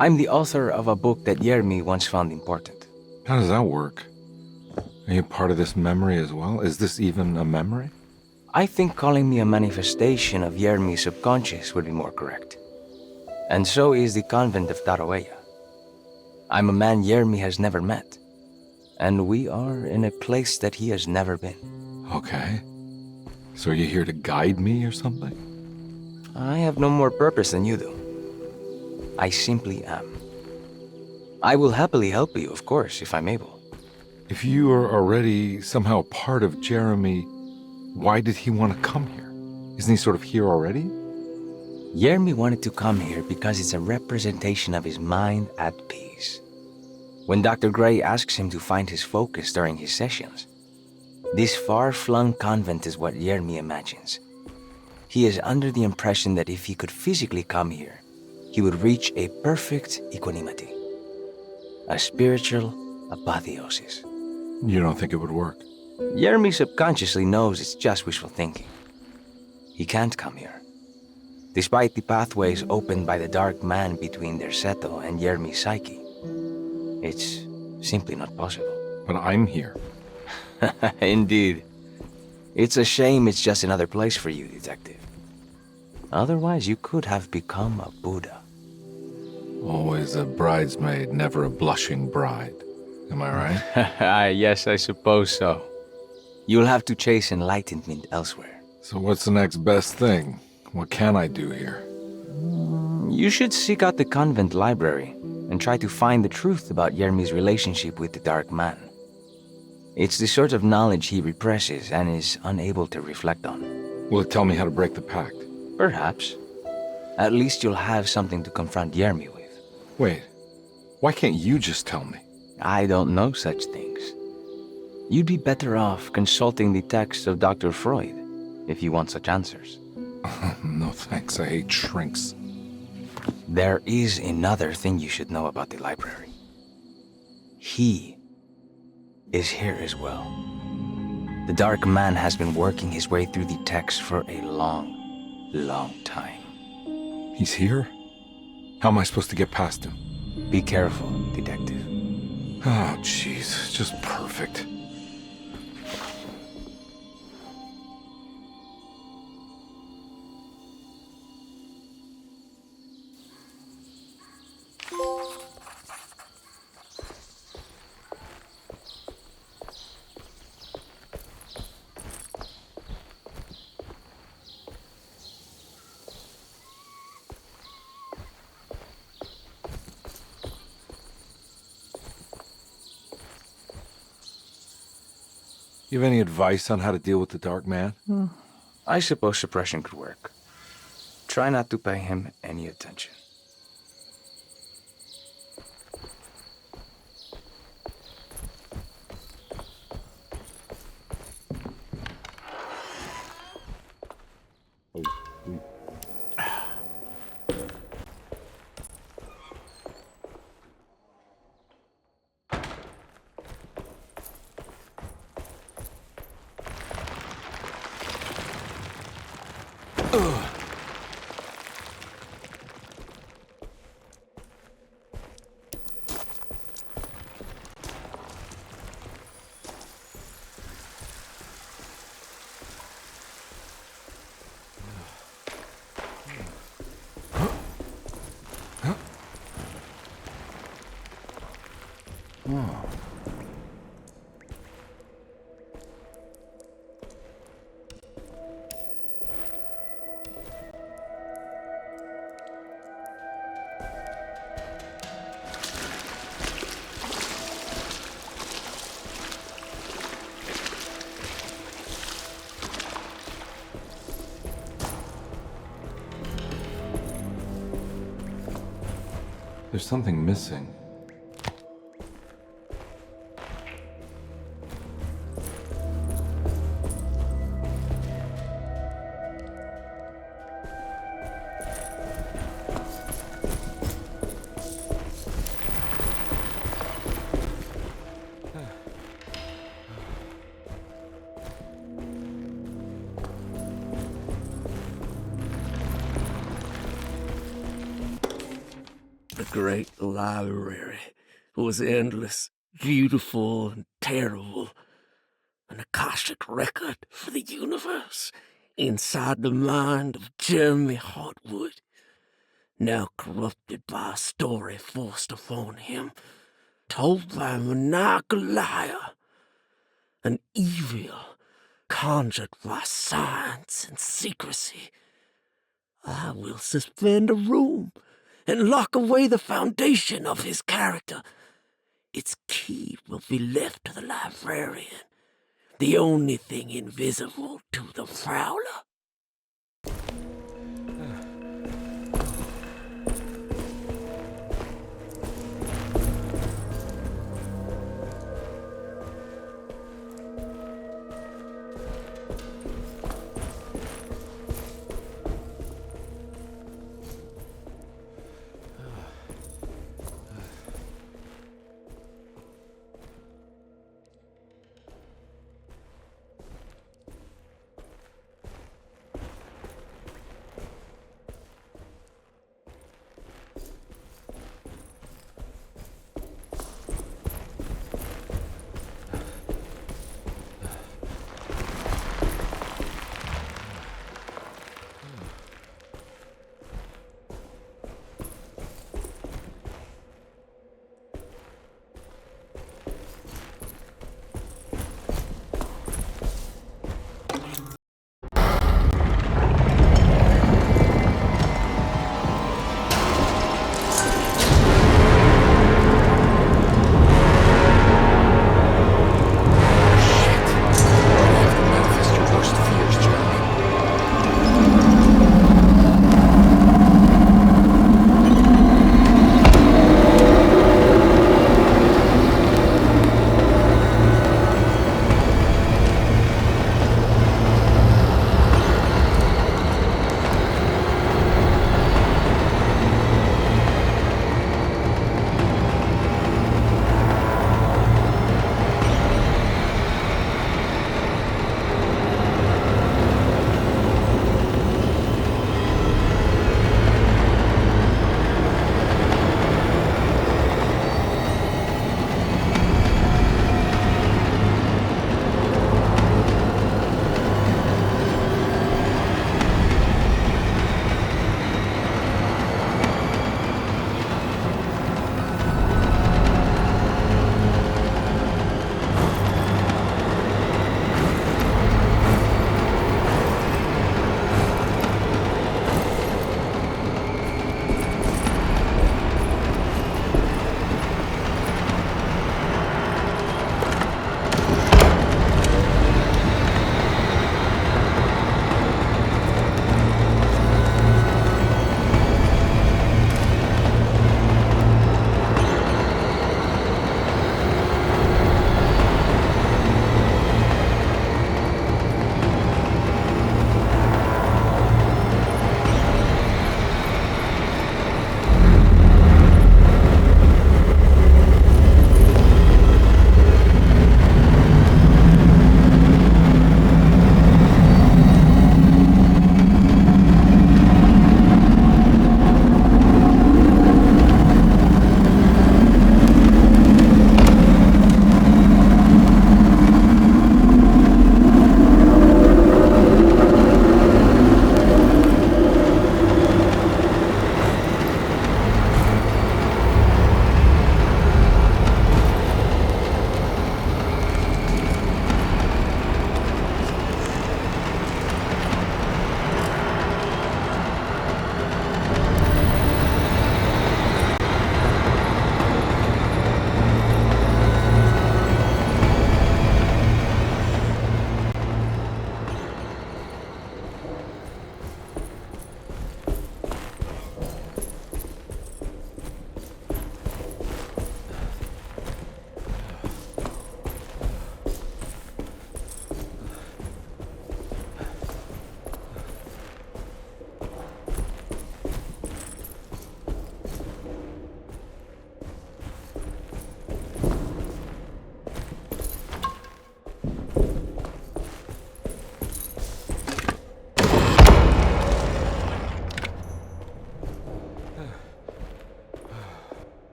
I'm the author of a book that Yermi once found important. How does that work? Are you part of this memory as well? Is this even a memory? I think calling me a manifestation of Yermi's subconscious would be more correct. And so is the convent of Terrawea. I'm a man Yermi has never met, and we are in a place that he has never been. Okay. So are you here to guide me or something? I have no more purpose than you do. I simply am. I will happily help you, of course, if I'm able. If you are already somehow part of Jeremy, why did he want to come here? Isn't he sort of here already? Yermi wanted to come here because it's a representation of his mind at peace. When Dr. Gray asks him to find his focus during his sessions, this far-flung convent is what Yermi imagines. He is under the impression that if he could physically come here, he would reach a perfect equanimity, a spiritual apotheosis. You don't think it would work? Yermi subconsciously knows it's just wishful thinking. He can't come here. Despite the pathways opened by the dark man between Derceto and Yermi's psyche, it's simply not possible. But I'm here. Indeed. It's a shame it's just another place for you, Detective. Otherwise, you could have become a Buddha. Always a bridesmaid, never a blushing bride. Am I right? Yes, I suppose so. You'll have to chase enlightenment elsewhere. So what's the next best thing? What can I do here? You should seek out the convent library and try to find the truth about Yermi's relationship with the Dark Man. It's the sort of knowledge he represses and is unable to reflect on. Will it tell me how to break the pact? Perhaps. At least you'll have something to confront Yermi with. Wait, why can't you just tell me? I don't know such things. You'd be better off consulting the texts of Dr. Freud if you want such answers. No thanks, I hate shrinks. There is another thing you should know about the library. He is here as well. The Dark Man has been working his way through the texts for a long time. He's here? How am I supposed to get past him? Be careful, Detective. Oh, jeez, just perfect. You have any advice on how to deal with the Dark Man? I suppose suppression could work. Try not to pay him any attention. Oh. There's something missing. The great library was endless, beautiful, and terrible. An Akashic record for the universe inside the mind of Jeremy Hartwood, now corrupted by a story forced upon him, told by a maniacal liar, an evil conjured by science and secrecy. I will suspend a room and lock away the foundation of his character. Its key will be left to the librarian, the only thing invisible to the prowler.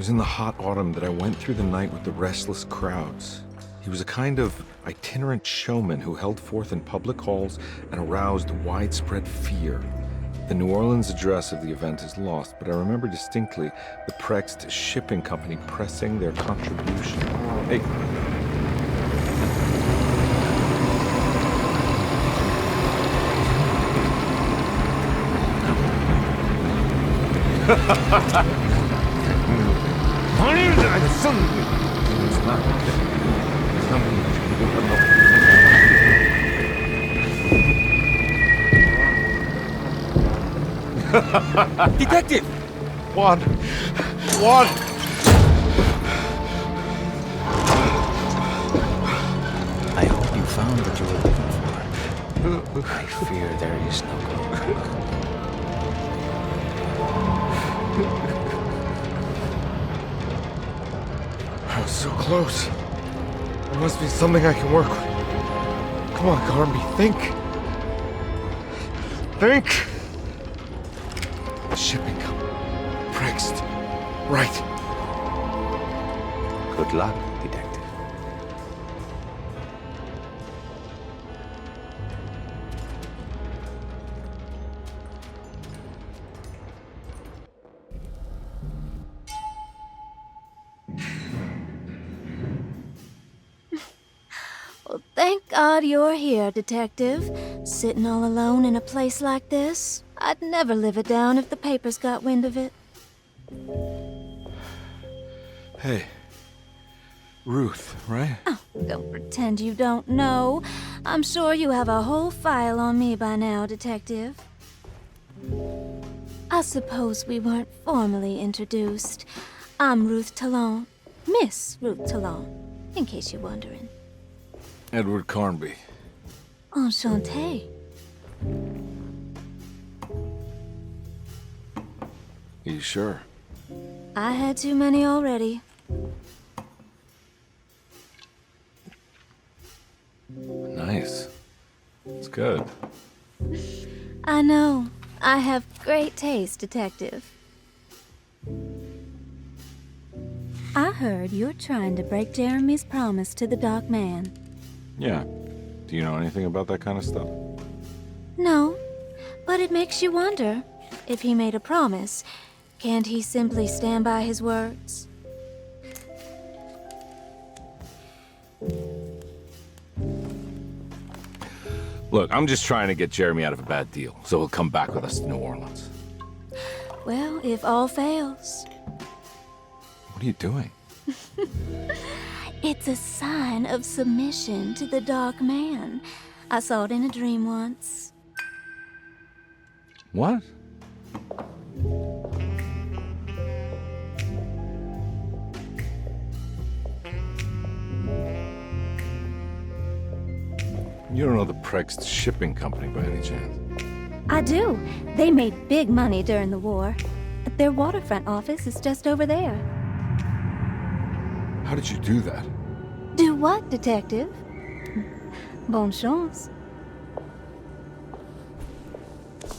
was in the hot autumn that I went through the night with the restless crowds. He was a kind of itinerant showman who held forth in public halls and aroused widespread fear. The New Orleans address of the event is lost, but I remember distinctly the Prext Shipping Company pressing their contribution. Hey. Detective! Juan! I hope you found what you were looking for. I fear there is no going back. I was so close. There must be something I can work with. Come on, Garmy, think. Think! Shipping company. Prext. Right. Good luck, detective. Well, thank God you're here, Detective. Sitting all alone in a place like this. I'd never live it down if the papers got wind of it. Hey. Ruth, right? Oh, don't pretend you don't know. I'm sure you have a whole file on me by now, Detective. I suppose we weren't formally introduced. I'm Ruth Talon. Miss Ruth Talon, in case you're wondering. Edward Carnby. Enchanté. You sure? I had too many already. Nice. It's good. I know. I have great taste, Detective. I heard you're trying to break Jeremy's promise to the Dark Man. Yeah. Do you know anything about that kind of stuff? No, but it makes you wonder. If he made a promise, can't he simply stand by his words? Look, I'm just trying to get Jeremy out of a bad deal, so he'll come back with us to New Orleans. Well, if all fails. What are you doing? It's a sign of submission to the Dark Man. I saw it in a dream once. What? You don't know the Prext Shipping Company by any chance? I do. They made big money during the war. Their waterfront office is just over there. How did you do that? Do what, Detective? Bonne chance.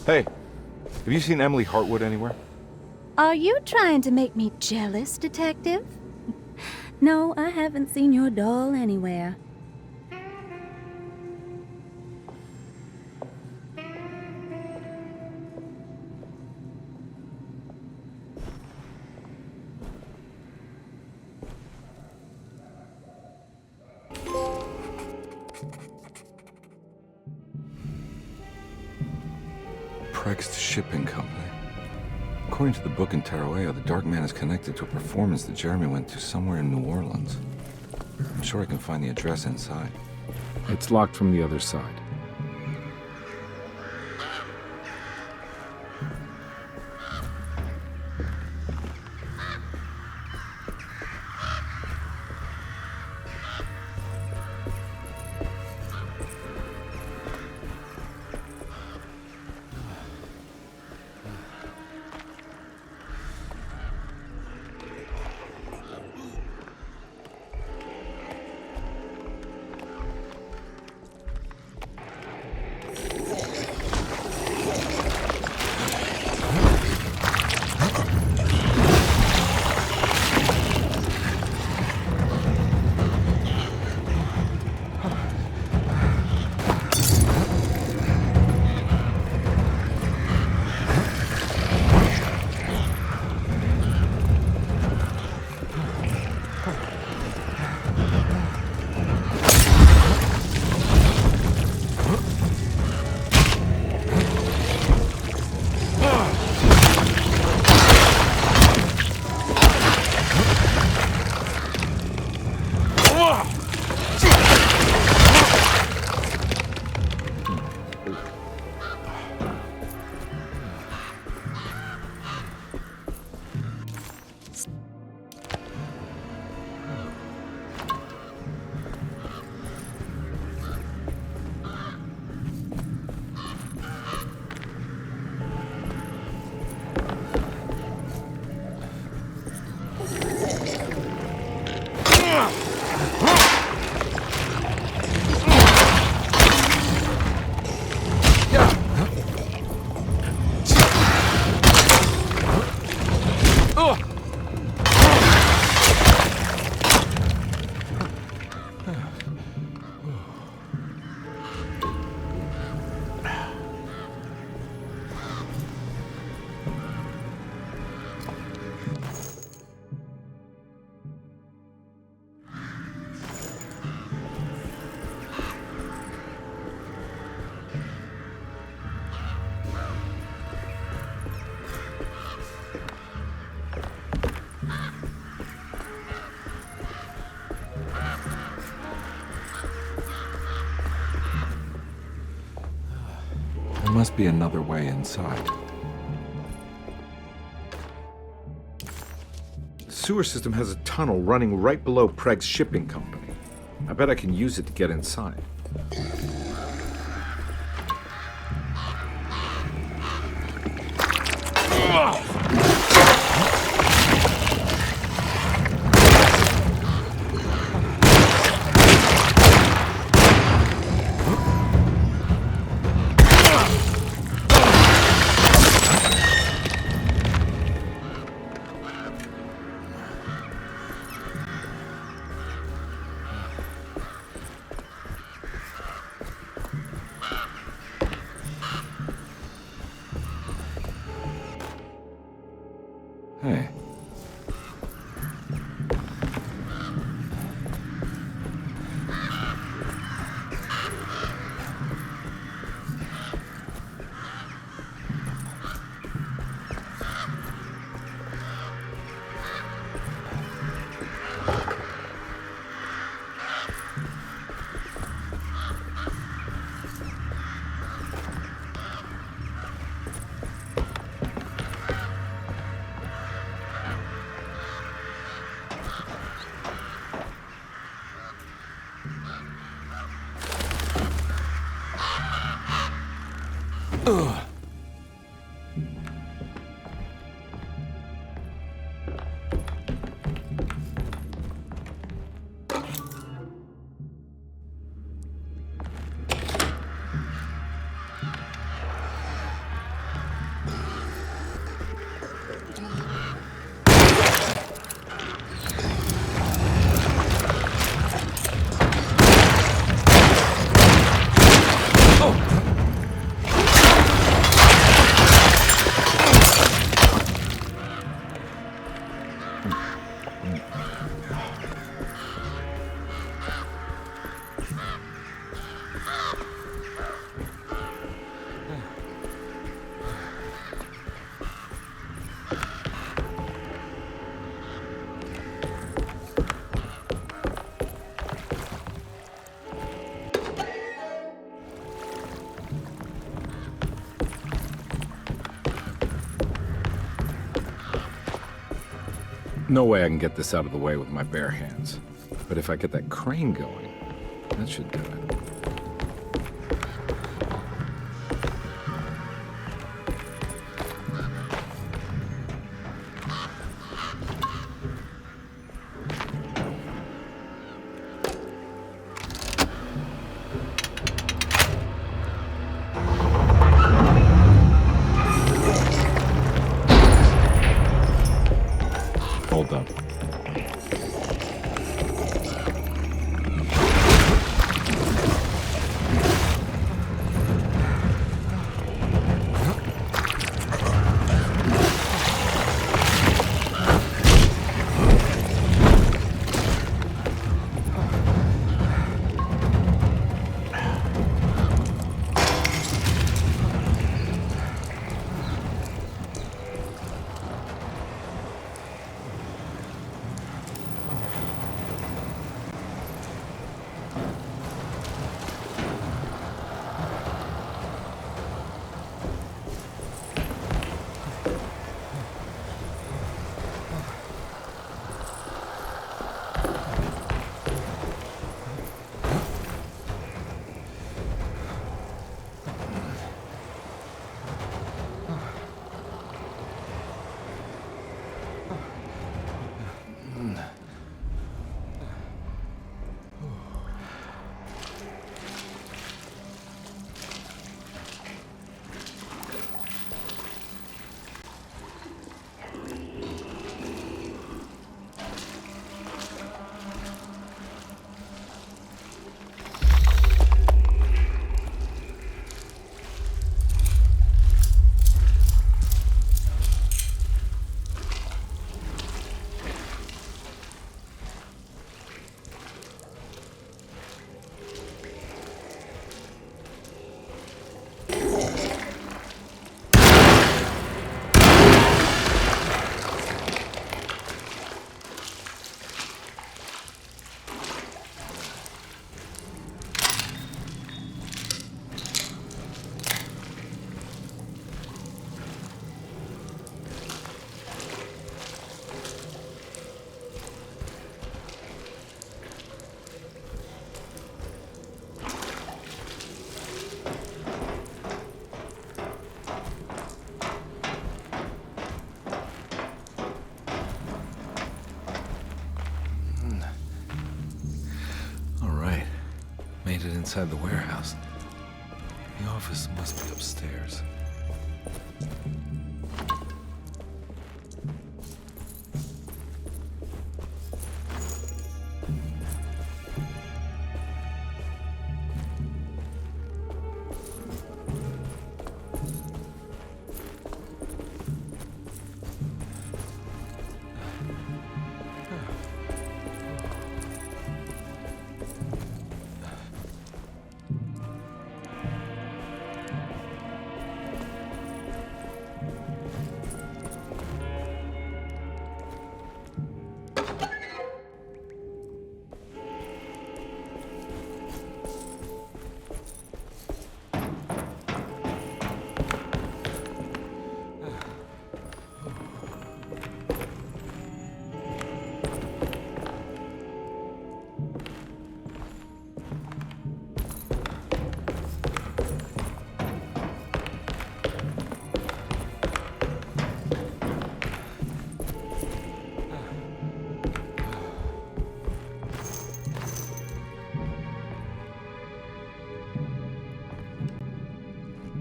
Hey, have you seen Emily Hartwood anywhere? Are you trying to make me jealous, Detective? No, I haven't seen your doll anywhere. Prext Shipping Company. According to the book in Tarawea, the Dark Man is connected to a performance that Jeremy went to somewhere in New Orleans. I'm sure I can find the address inside. It's locked from the other side. must be another way inside. The sewer system has a tunnel running right below Preg's shipping company. I bet I can use it to get inside. Hey. Ugh. No way I can get this out of the way with my bare hands. But if I get that crane going, that should do it. Hold up. made it inside the warehouse. The office must be upstairs.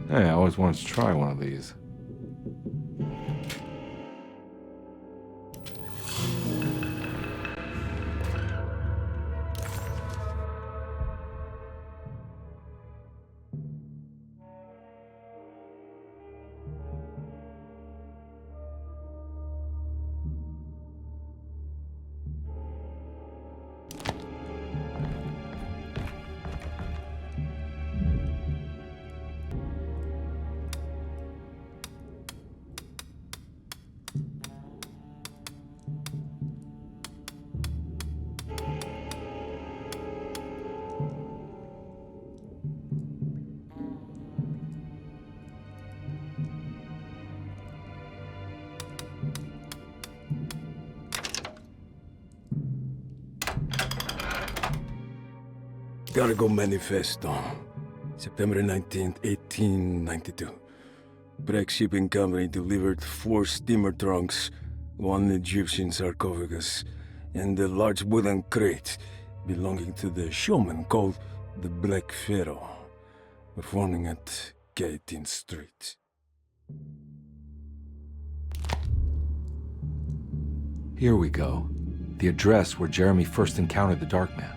Hey, I always wanted to try one of these. Cargo Manifesto, September 19th, 1892. Breck Shipping Company delivered 4 steamer trunks, 1 Egyptian sarcophagus, and a large wooden crate belonging to the showman called the Black Pharaoh, performing at 18th Street. Here we go. The address where Jeremy first encountered the Dark Man.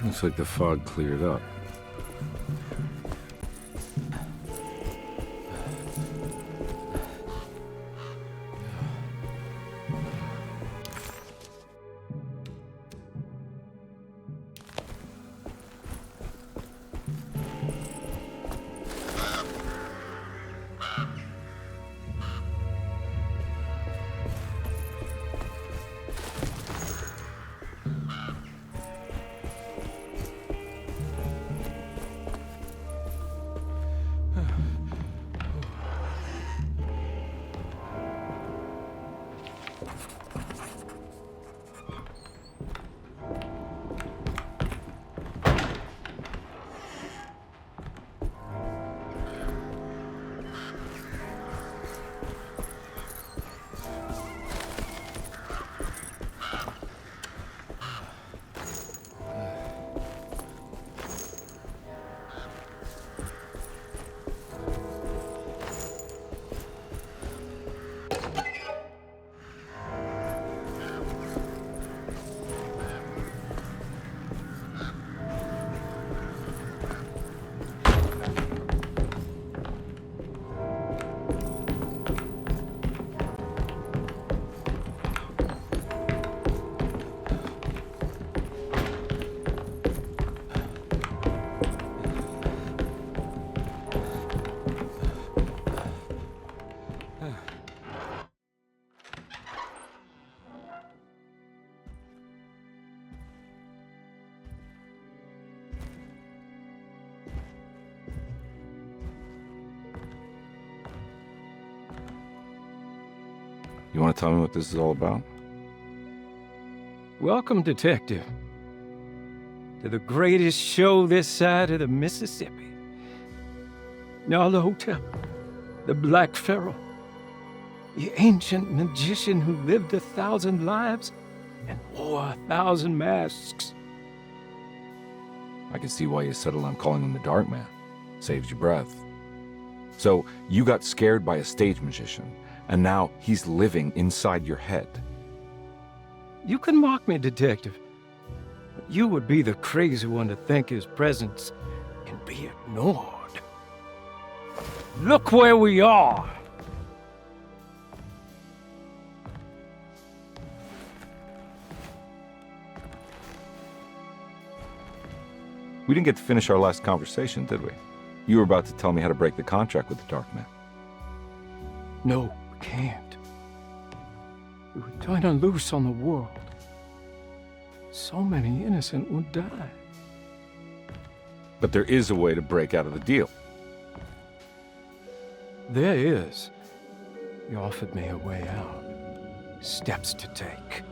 Looks like the fog cleared up. You want to tell me what this is all about? Welcome, Detective, to the greatest show this side of the Mississippi. Nyarlathotep, the Black Pharaoh, the ancient magician who lived 1,000 lives and wore 1,000 masks. I can see why you settled on calling him the Dark Man. Saves your breath. So, you got scared by a stage magician, and now he's living inside your head. You can mock me, Detective, but you would be the crazy one to think his presence can be ignored. Look where we are! We didn't get to finish our last conversation, did we? You were about to tell me how to break the contract with the Dark Man. No, we can't. We would turn her loose on the world. So many innocent would die. But there is a way to break out of the deal. There is. You offered me a way out. Steps to take.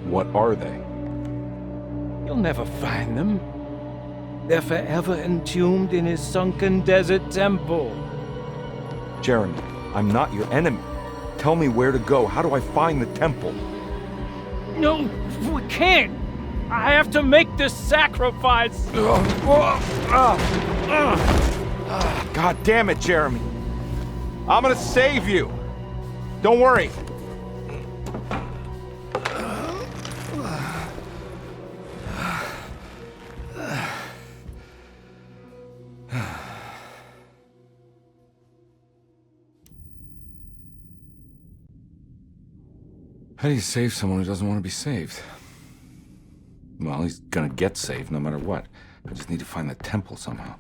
What are they? You'll never find them. They're forever entombed in his sunken desert temple. Jeremy, I'm not your enemy. Tell me where to go. How do I find the temple? No, we can't. I have to make this sacrifice. God damn it, Jeremy. I'm gonna save you. Don't worry. How do you save someone who doesn't want to be saved? Well, he's gonna get saved no matter what. I just need to find the temple somehow.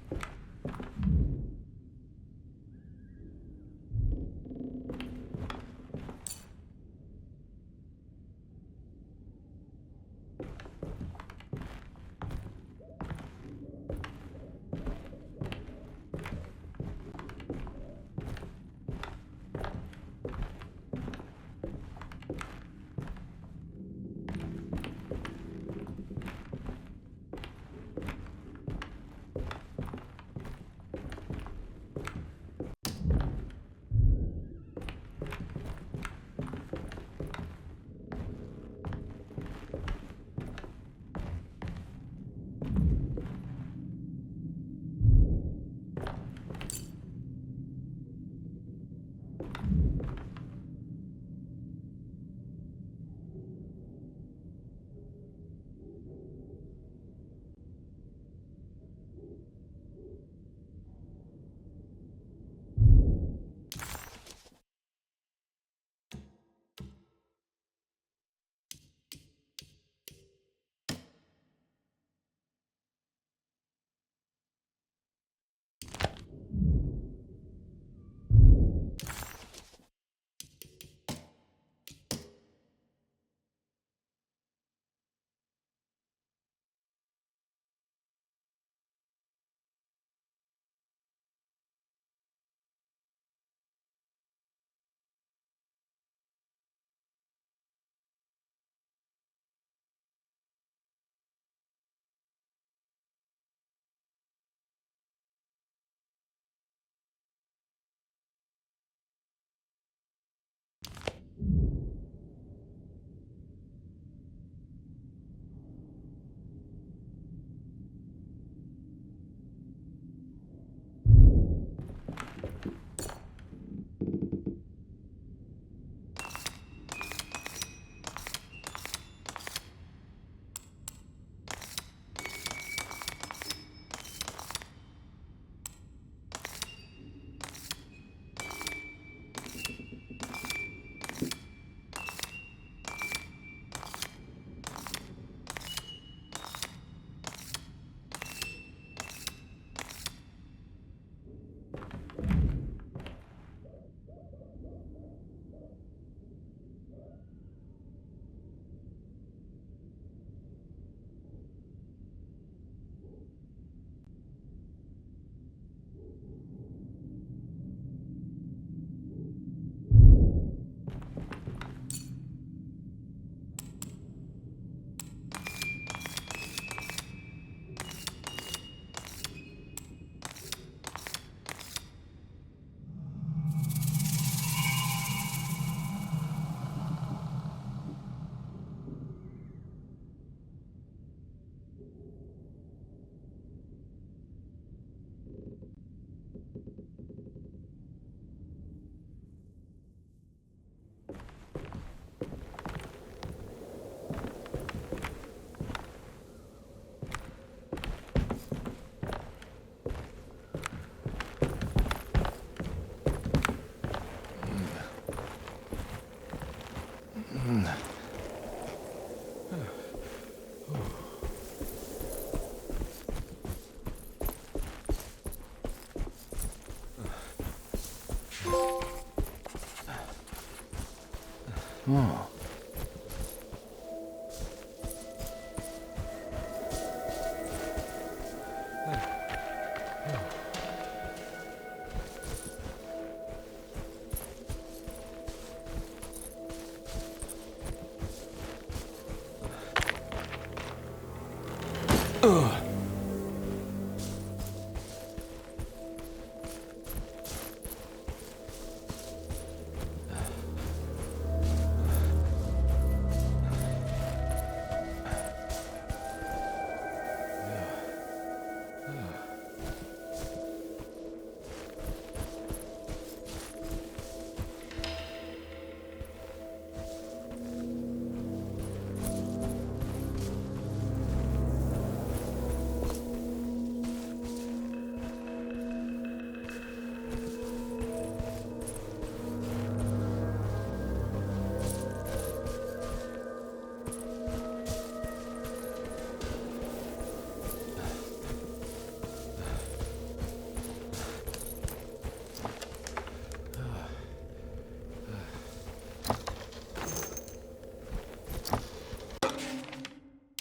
Oh.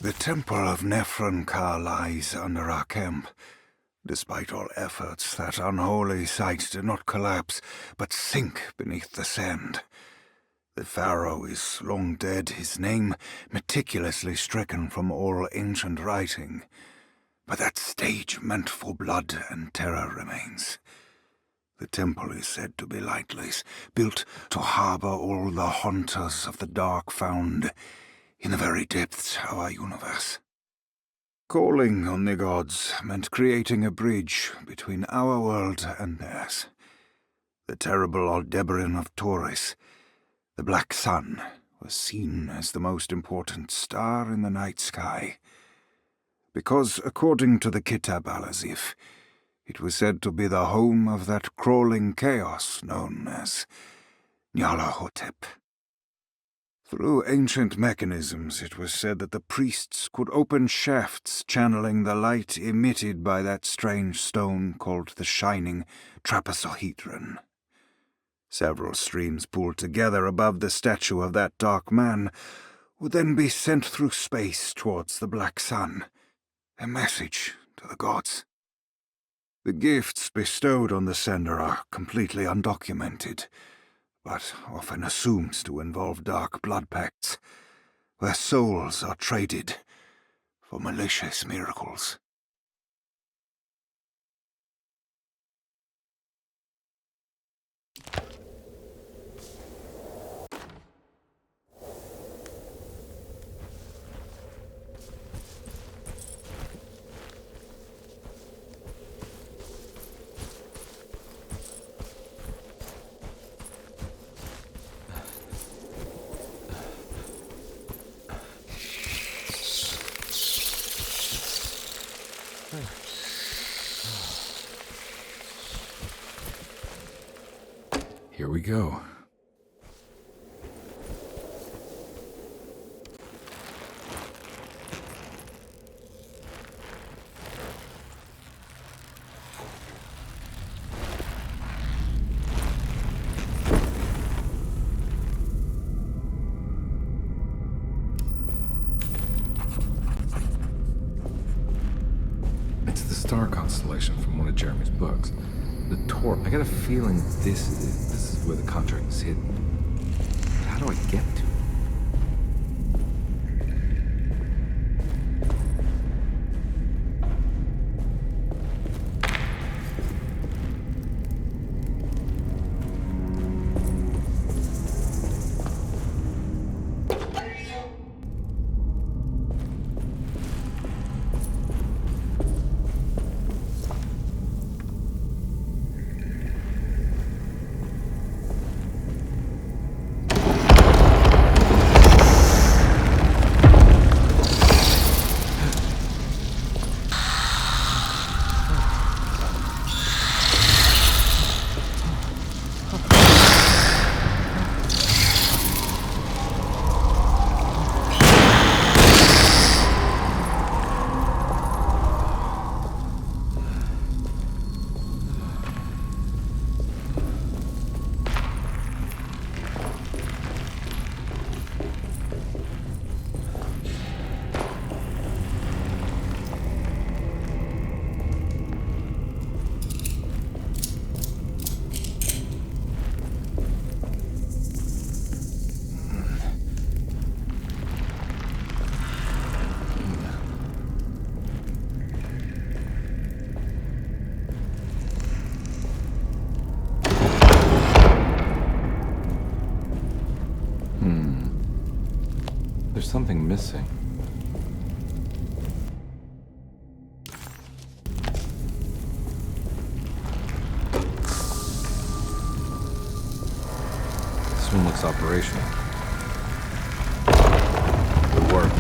The Temple of Nephron-Ka lies under our camp. Despite all efforts, that unholy site did not collapse, but sink beneath the sand. The pharaoh is long dead, his name meticulously stricken from all ancient writing. But that stage meant for blood and terror remains. The temple is said to be lightless, built to harbor all the haunters of the dark found in the very depths of our universe. Calling on the gods meant creating a bridge between our world and theirs. The terrible Aldebaran of Taurus, the Black Sun, was seen as the most important star in the night sky, because, according to the Kitab al-Azif, it was said to be the home of that crawling chaos known as Nyarlathotep. Through ancient mechanisms, it was said that the priests could open shafts channeling the light emitted by that strange stone called the Shining Trapezohedron. Several streams pooled together above the statue of that dark man would then be sent through space towards the Black Sun, a message to the gods. The gifts bestowed on the sender are completely undocumented, but often assumed to involve dark blood pacts, where souls are traded for malicious miracles. Here we go. It's the star constellation from one of Jeremy's books. The Tor. I got a feeling this is where the contract is hidden. But how do I get to it? There's something missing. This one looks operational. It worked.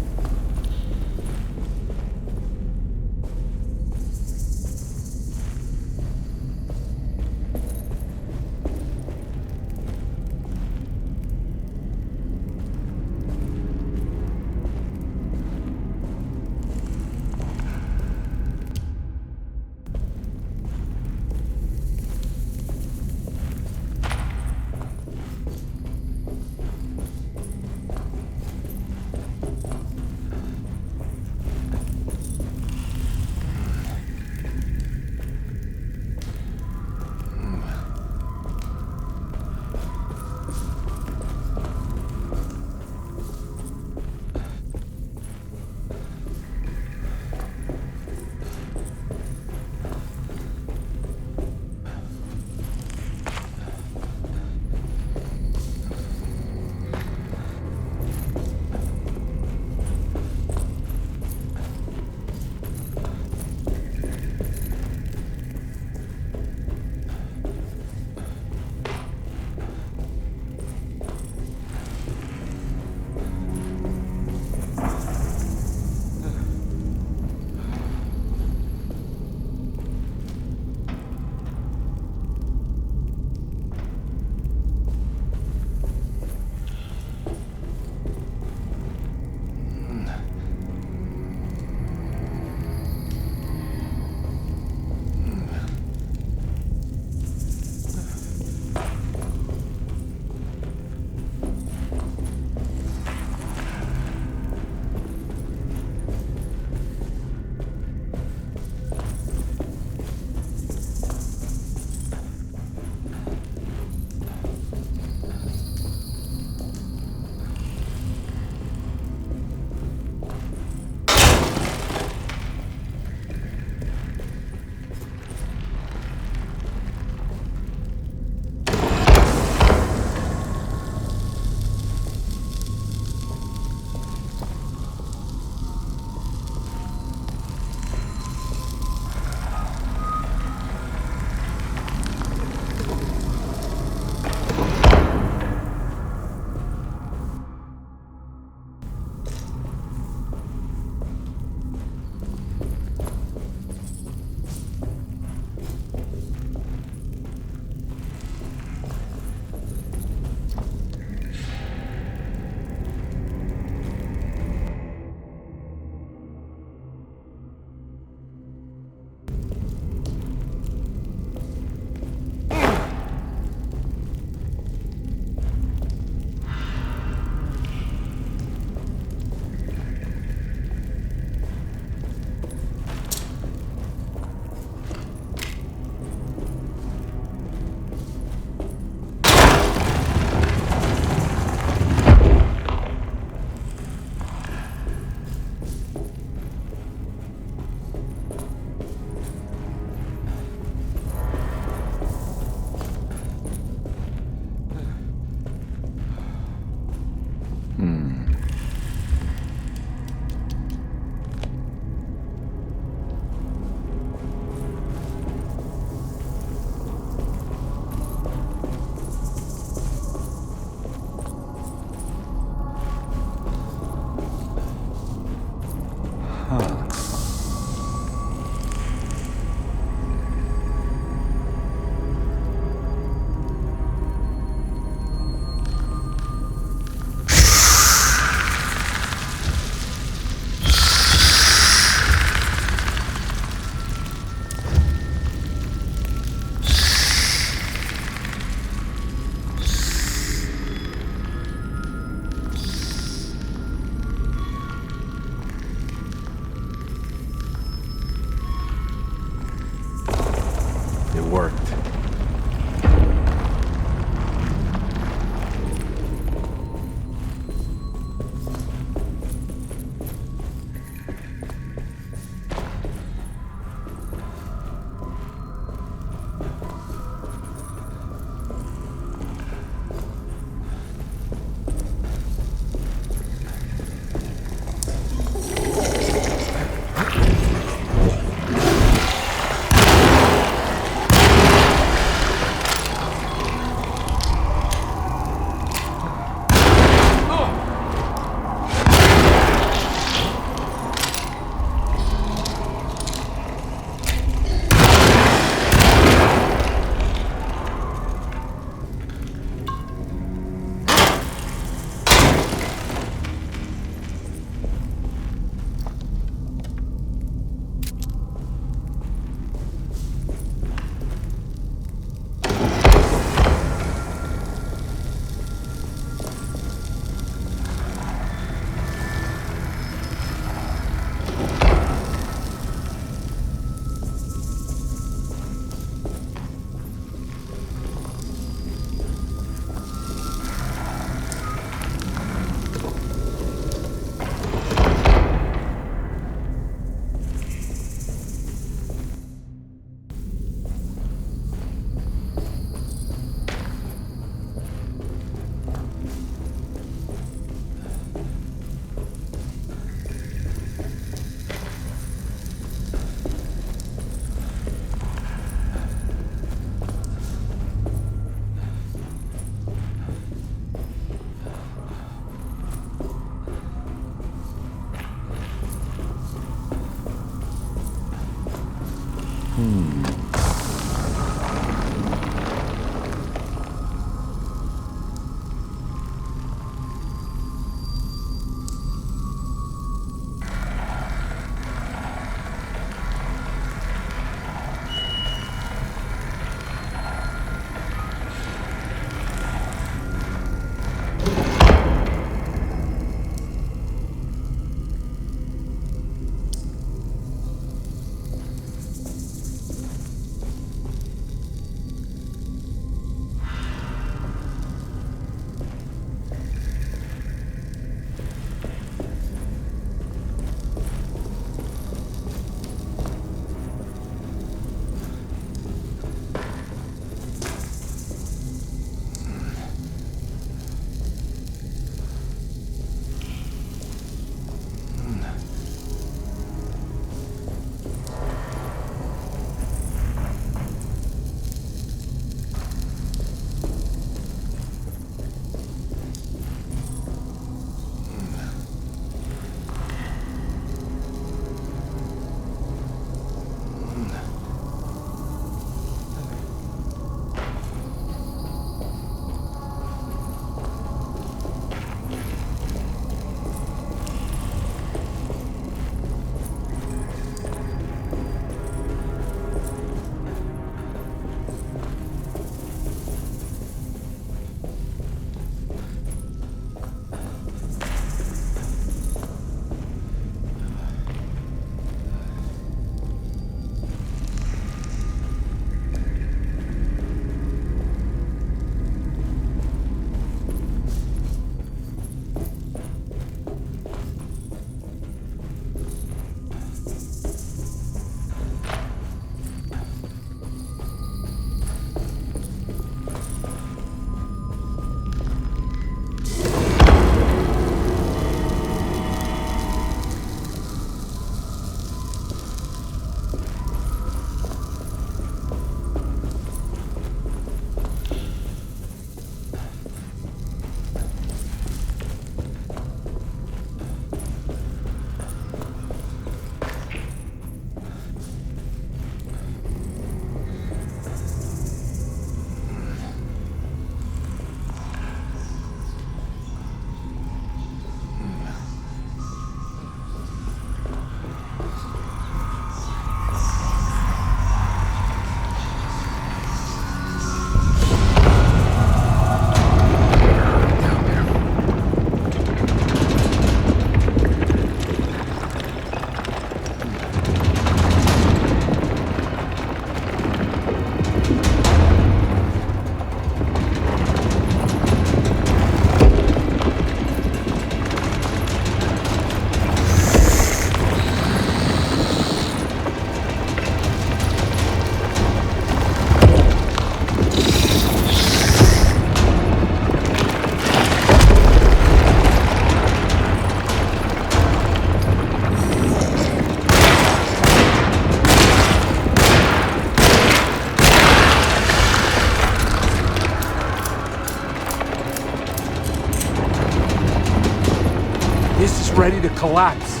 ready to collapse.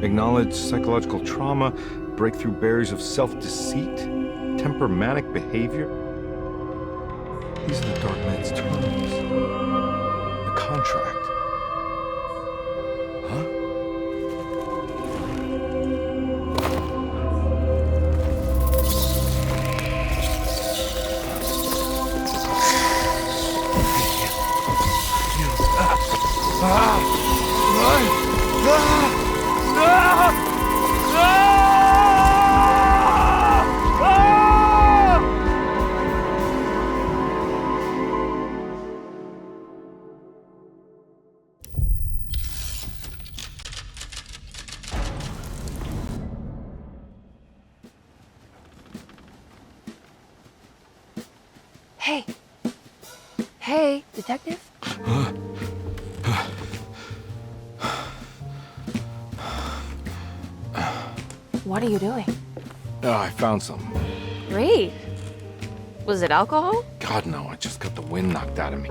Acknowledge psychological trauma, breakthrough barriers of self-deceit, temperamentic behavior. These are the Dark Man's terms. The contract. Huh? Hey. Hey, detective? What are you doing? Oh, I found something. Great. Was it alcohol? God, no, I just got the wind knocked out of me.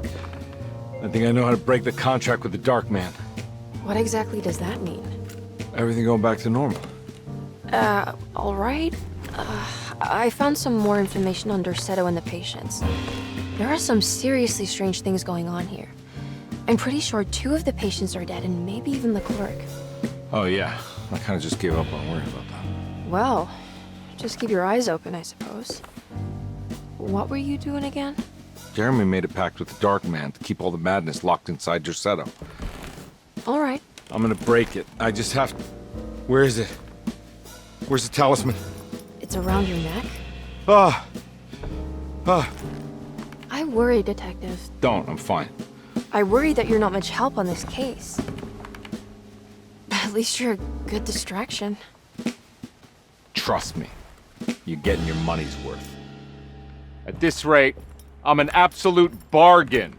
I think I know how to break the contract with the Dark Man. What exactly does that mean? Everything going back to normal. All right. I found some more information on Dorsetto and the patients. There are some seriously strange things going on here. I'm pretty sure 2 of the patients are dead, and maybe even the clerk. Oh, yeah. I kind of just gave up on worrying about that. Well, just keep your eyes open, I suppose. What were you doing again? Jeremy made a pact with the Dark Man to keep all the madness locked inside Dorsetto. All right. I'm gonna break it. I just have to... Where is it? Where's the talisman? It's around your neck? Ah! I worry, Detective. Don't, I'm fine. I worry that you're not much help on this case. At least you're a good distraction. Trust me. You're getting your money's worth. At this rate, I'm an absolute bargain.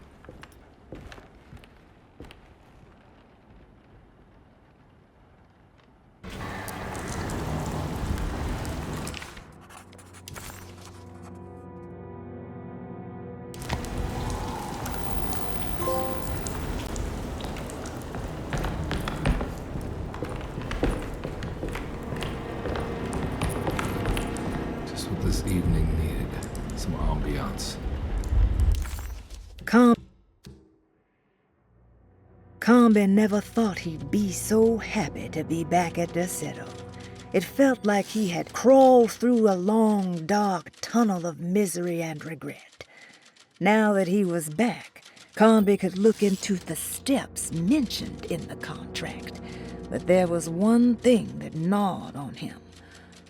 Just what this evening needed. Some ambiance. Combe never thought he'd be so happy to be back at Dorsetto. It felt like he had crawled through a long, dark tunnel of misery and regret. Now that he was back, Combe could look into the steps mentioned in the contract. But there was one thing that gnawed on him.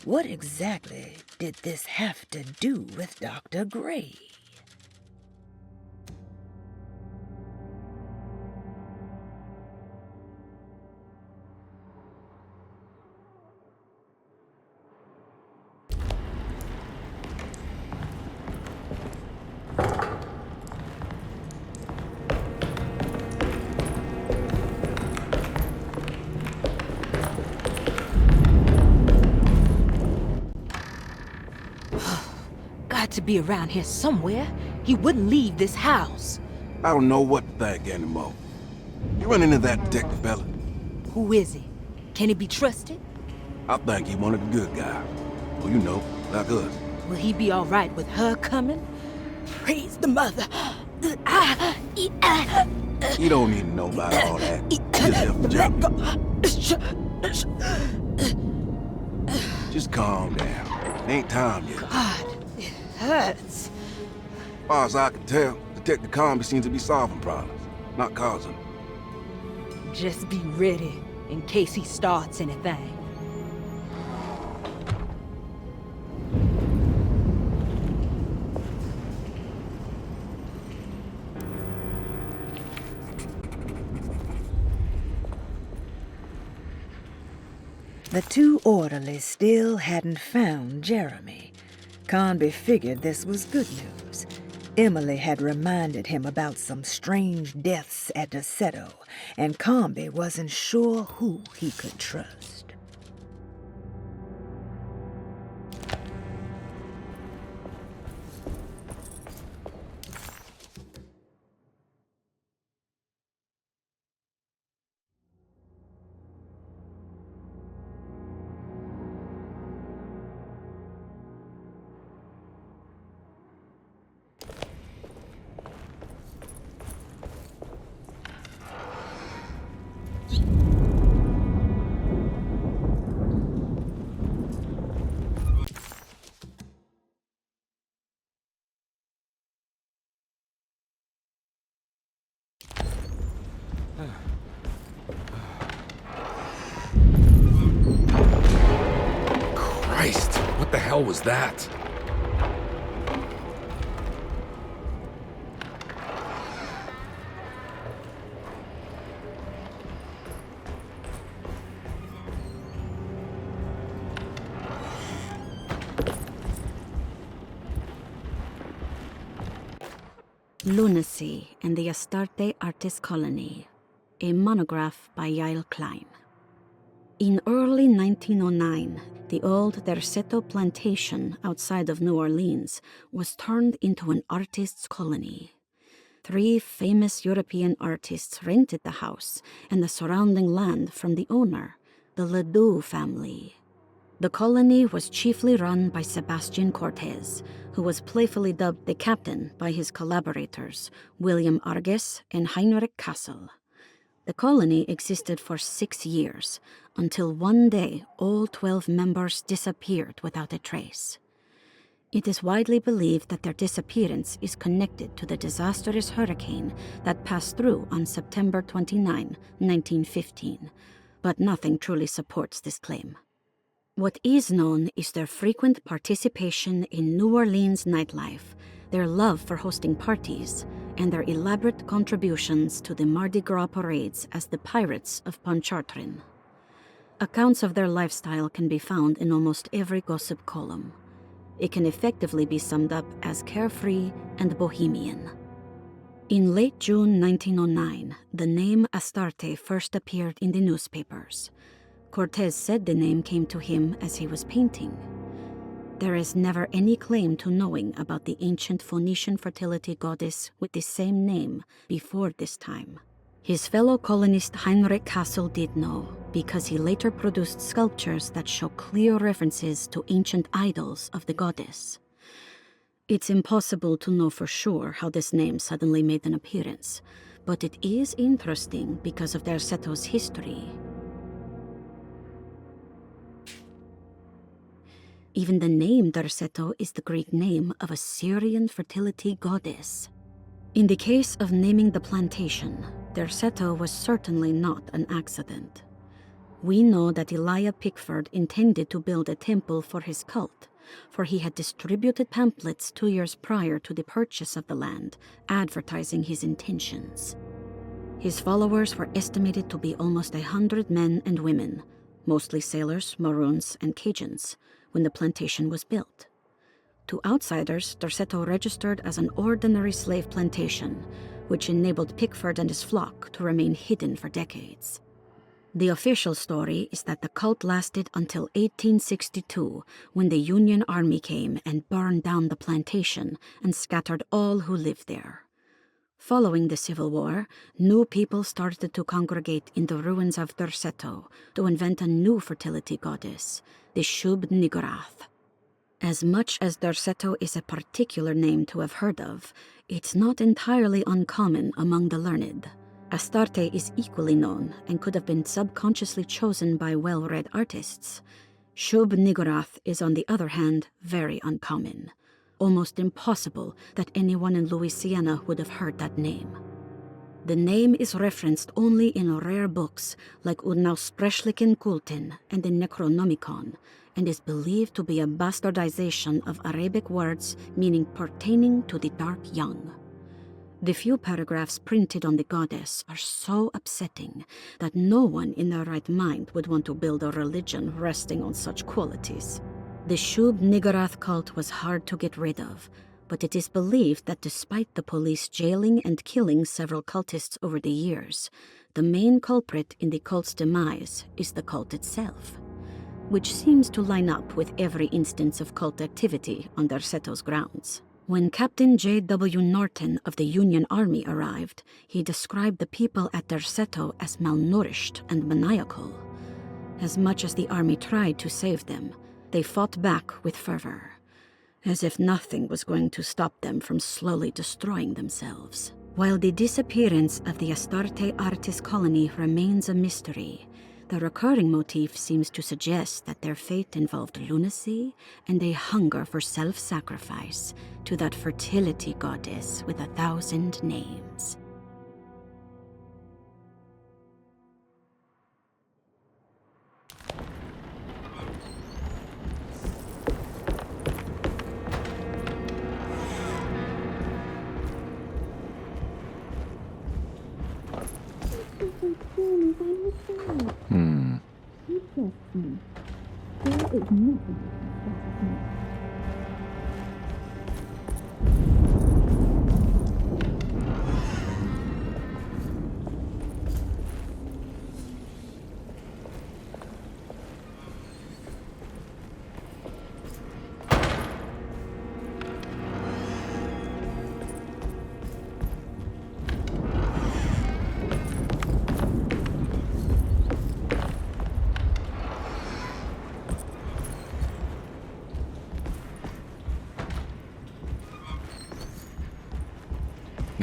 What exactly did this have to do with Dr. Gray? Got to be around here somewhere. He wouldn't leave this house. I don't know what to think anymore. You run into that detective fella? Who is he? Can he be trusted? I think he one of the good guys. Well, you know, like us. Will he be all right with her coming? Praise the mother. You don't need to know about all that. Just help Jeremy. Just calm down. It ain't time yet. God, it hurts. As far as I can tell, Detective Combe seems to be solving problems, not causing them. Just be ready in case he starts anything. The 2 orderlies still hadn't found Jeremy. Conby figured this was good news. Emily had reminded him about some strange deaths at Dorsetto, and Conby wasn't sure who he could trust. Christ, what the hell was that? Lunacy and the Astarte Artist Colony, a monograph by Yael Klein. In early 1909, the old Derceto plantation outside of New Orleans was turned into an artist's colony. 3 famous European artists rented the house and the surrounding land from the owner, the Ledoux family. The colony was chiefly run by Sebastian Cortez, who was playfully dubbed the captain by his collaborators, William Arges and Heinrich Kassel. The colony existed for 6 years, until one day all 12 members disappeared without a trace. It is widely believed that their disappearance is connected to the disastrous hurricane that passed through on September 29, 1915, but nothing truly supports this claim. What is known is their frequent participation in New Orleans nightlife, their love for hosting parties, and their elaborate contributions to the Mardi Gras parades as the Pirates of Pontchartrain. Accounts of their lifestyle can be found in almost every gossip column. It can effectively be summed up as carefree and bohemian. In late June 1909, the name Astarte first appeared in the newspapers. Cortez said the name came to him as he was painting. There is never any claim to knowing about the ancient Phoenician fertility goddess with the same name before this time. His fellow colonist Heinrich Kassel did know, because he later produced sculptures that show clear references to ancient idols of the goddess. It's impossible to know for sure how this name suddenly made an appearance, but it is interesting because of Derseto's history. Even the name Derceto is the Greek name of a Syrian fertility goddess. In the case of naming the plantation, Derceto was certainly not an accident. We know that Elijah Pickford intended to build a temple for his cult, for he had distributed pamphlets 2 years prior to the purchase of the land, advertising his intentions. His followers were estimated to be almost 100 men and women, mostly sailors, Maroons, and Cajuns, when the plantation was built. To outsiders, Derceto registered as an ordinary slave plantation, which enabled Pickford and his flock to remain hidden for decades. The official story is that the cult lasted until 1862, when the Union Army came and burned down the plantation and scattered all who lived there. Following the Civil War, new people started to congregate in the ruins of Derceto to invent a new fertility goddess, the Shub-Niggurath. As much as Derceto is a particular name to have heard of, it's not entirely uncommon among the learned. Astarte is equally known and could have been subconsciously chosen by well-read artists. Shub-Niggurath is, on the other hand, very uncommon. Almost impossible that anyone in Louisiana would have heard that name. The name is referenced only in rare books like Unaussprechlichen Kulten and the Necronomicon, and is believed to be a bastardization of Arabic words meaning pertaining to the dark young. The few paragraphs printed on the goddess are so upsetting that no one in their right mind would want to build a religion resting on such qualities. The Shub-Niggurath cult was hard to get rid of, but it is believed that despite the police jailing and killing several cultists over the years, the main culprit in the cult's demise is the cult itself, which seems to line up with every instance of cult activity on Derseto's grounds. When Captain J.W. Norton of the Union Army arrived, he described the people at Derceto as malnourished and maniacal. As much as the army tried to save them, they fought back with fervor, as if nothing was going to stop them from slowly destroying themselves. While the disappearance of the Astarte Artist Colony remains a mystery, the recurring motif seems to suggest that their fate involved lunacy and a hunger for self-sacrifice to that fertility goddess with 1,000 names.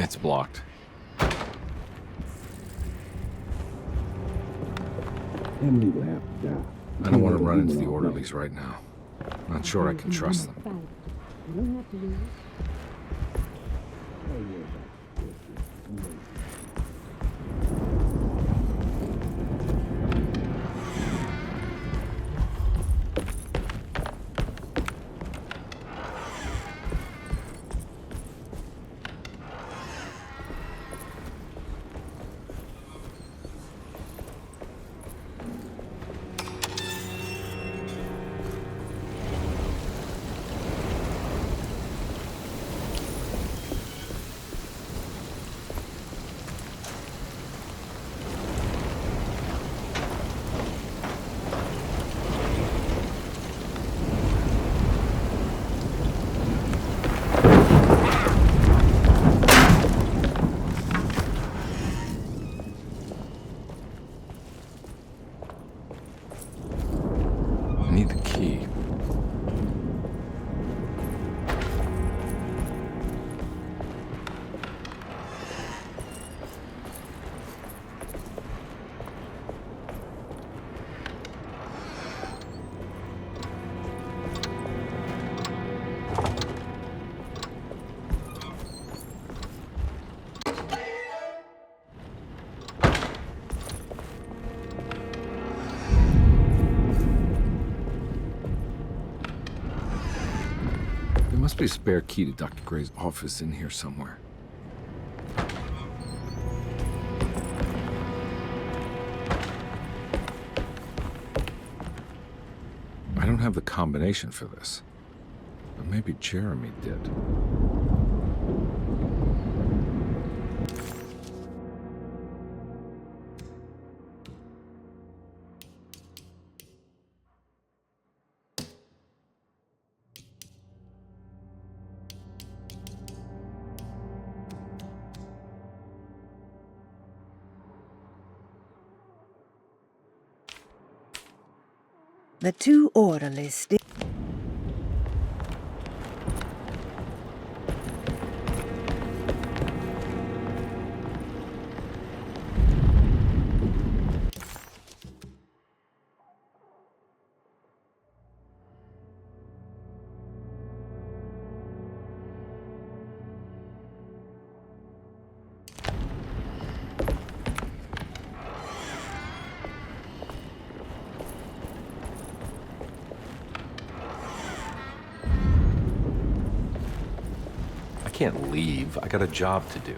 It's blocked. Emily will have to die. I don't want to run into the orderlies right now. Not sure I can trust them. I need the key. There must be a spare key to Dr. Gray's office in here somewhere. I don't have the combination for this, but maybe Jeremy did. The two orderlies still. I can't leave. I got a job to do.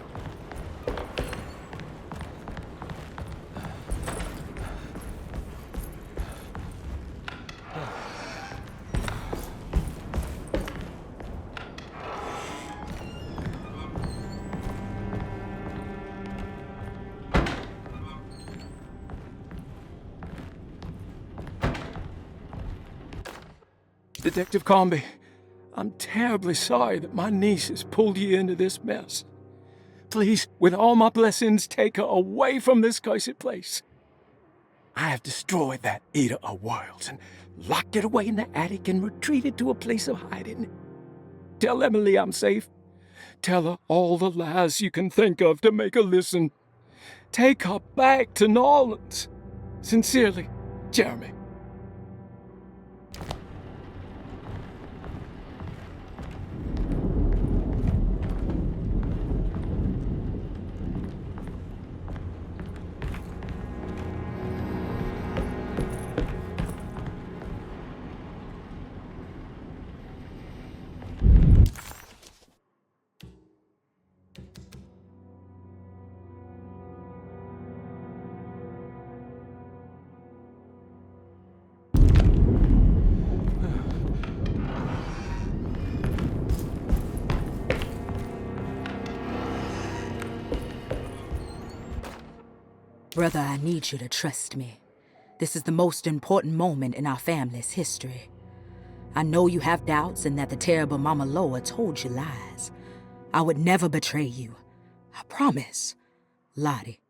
Detective Comby, I'm terribly sorry that my niece has pulled you into this mess. Please, with all my blessings, take her away from this cursed place. I have destroyed that eater of worlds and locked it away in the attic and retreated to a place of hiding. Tell Emily I'm safe. Tell her all the lies you can think of to make her listen. Take her back to New Orleans. Sincerely, Jeremy. Brother, I need you to trust me. This is the most important moment in our family's history. I know you have doubts and that the terrible Mama Loa told you lies. I would never betray you. I promise. Lottie.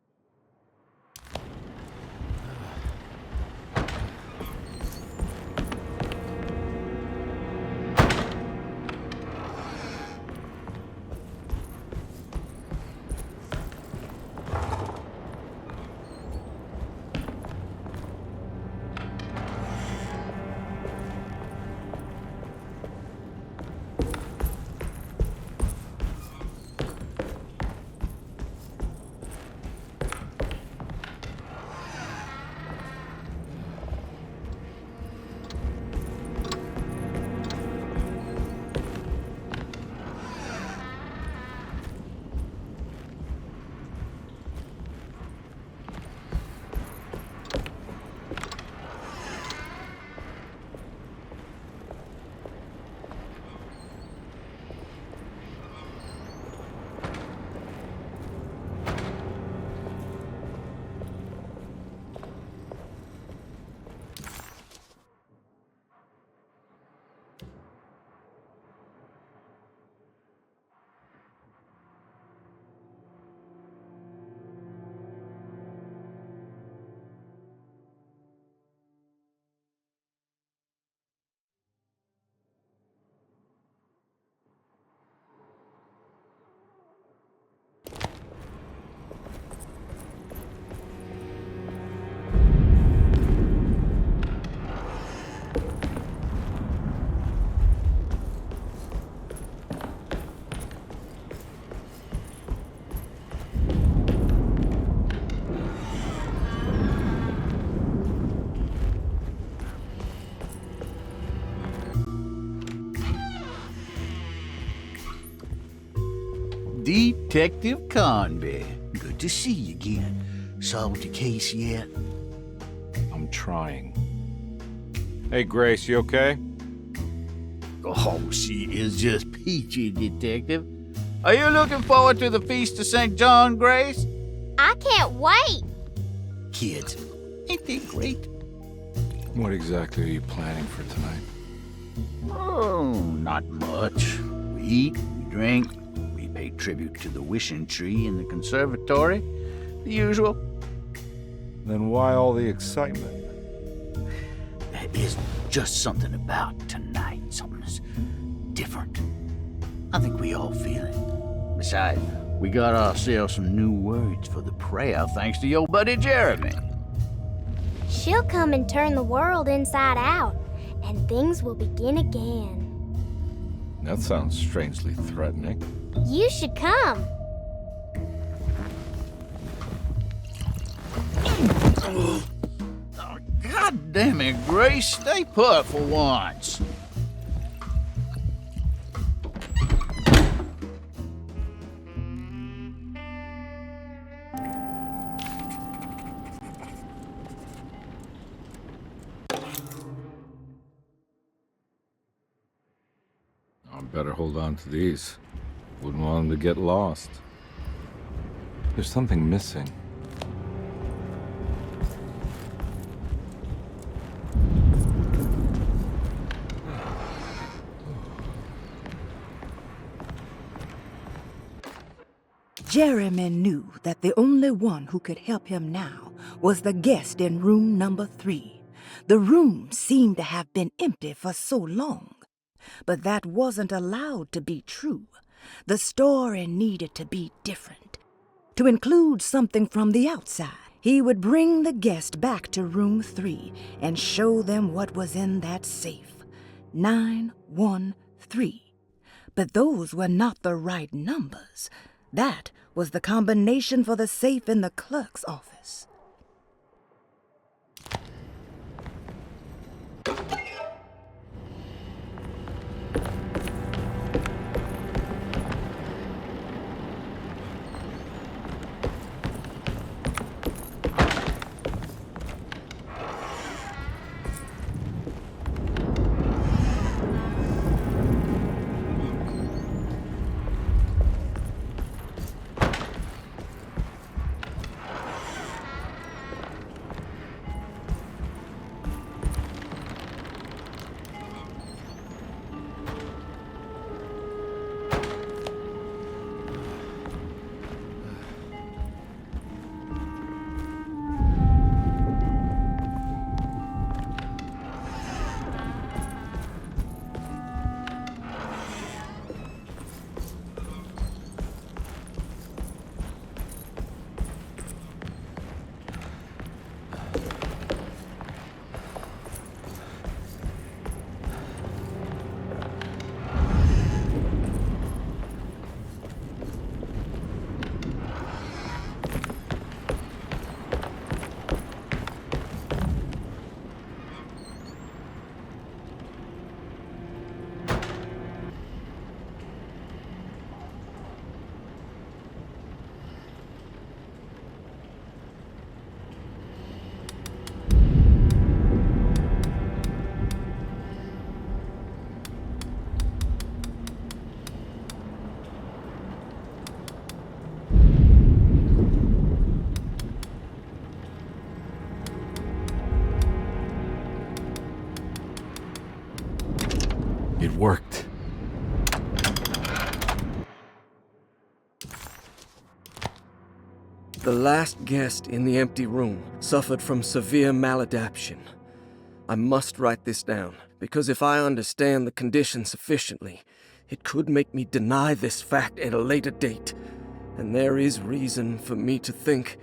Detective Conby. Good to see you again. Solved your case yet? I'm trying. Hey, Grace, you okay? Oh, she is just peachy, Detective. Are you looking forward to the Feast of St. John, Grace? I can't wait. Kids, ain't they great? What exactly are you planning for tonight? Oh, not much. We eat, we drink, we pay tribute to the wishing tree in the conservatory. The usual. Then why all the excitement? There is just something about tonight. Something's different. I think we all feel it. Besides, we got ourselves some new words for the prayer thanks to your buddy Jeremy. She'll come and turn the world inside out, and things will begin again. That sounds strangely threatening. You should come. God damn it, Grace. Stay put for once. I better hold on to these. Wouldn't want them to get lost. There's something missing. Jeremy knew that the only one who could help him now was the guest in room number 3. The room seemed to have been empty for so long. But that wasn't allowed to be true. The story needed to be different. To include something from the outside, he would bring the guest back to room 3 and show them what was in that safe. 913. But those were not the right numbers. That was the combination for the safe in the clerk's office. It worked. The last guest in the empty room suffered from severe maladaptation. I must write this down, because if I understand the condition sufficiently, it could make me deny this fact at a later date, and there is reason for me to think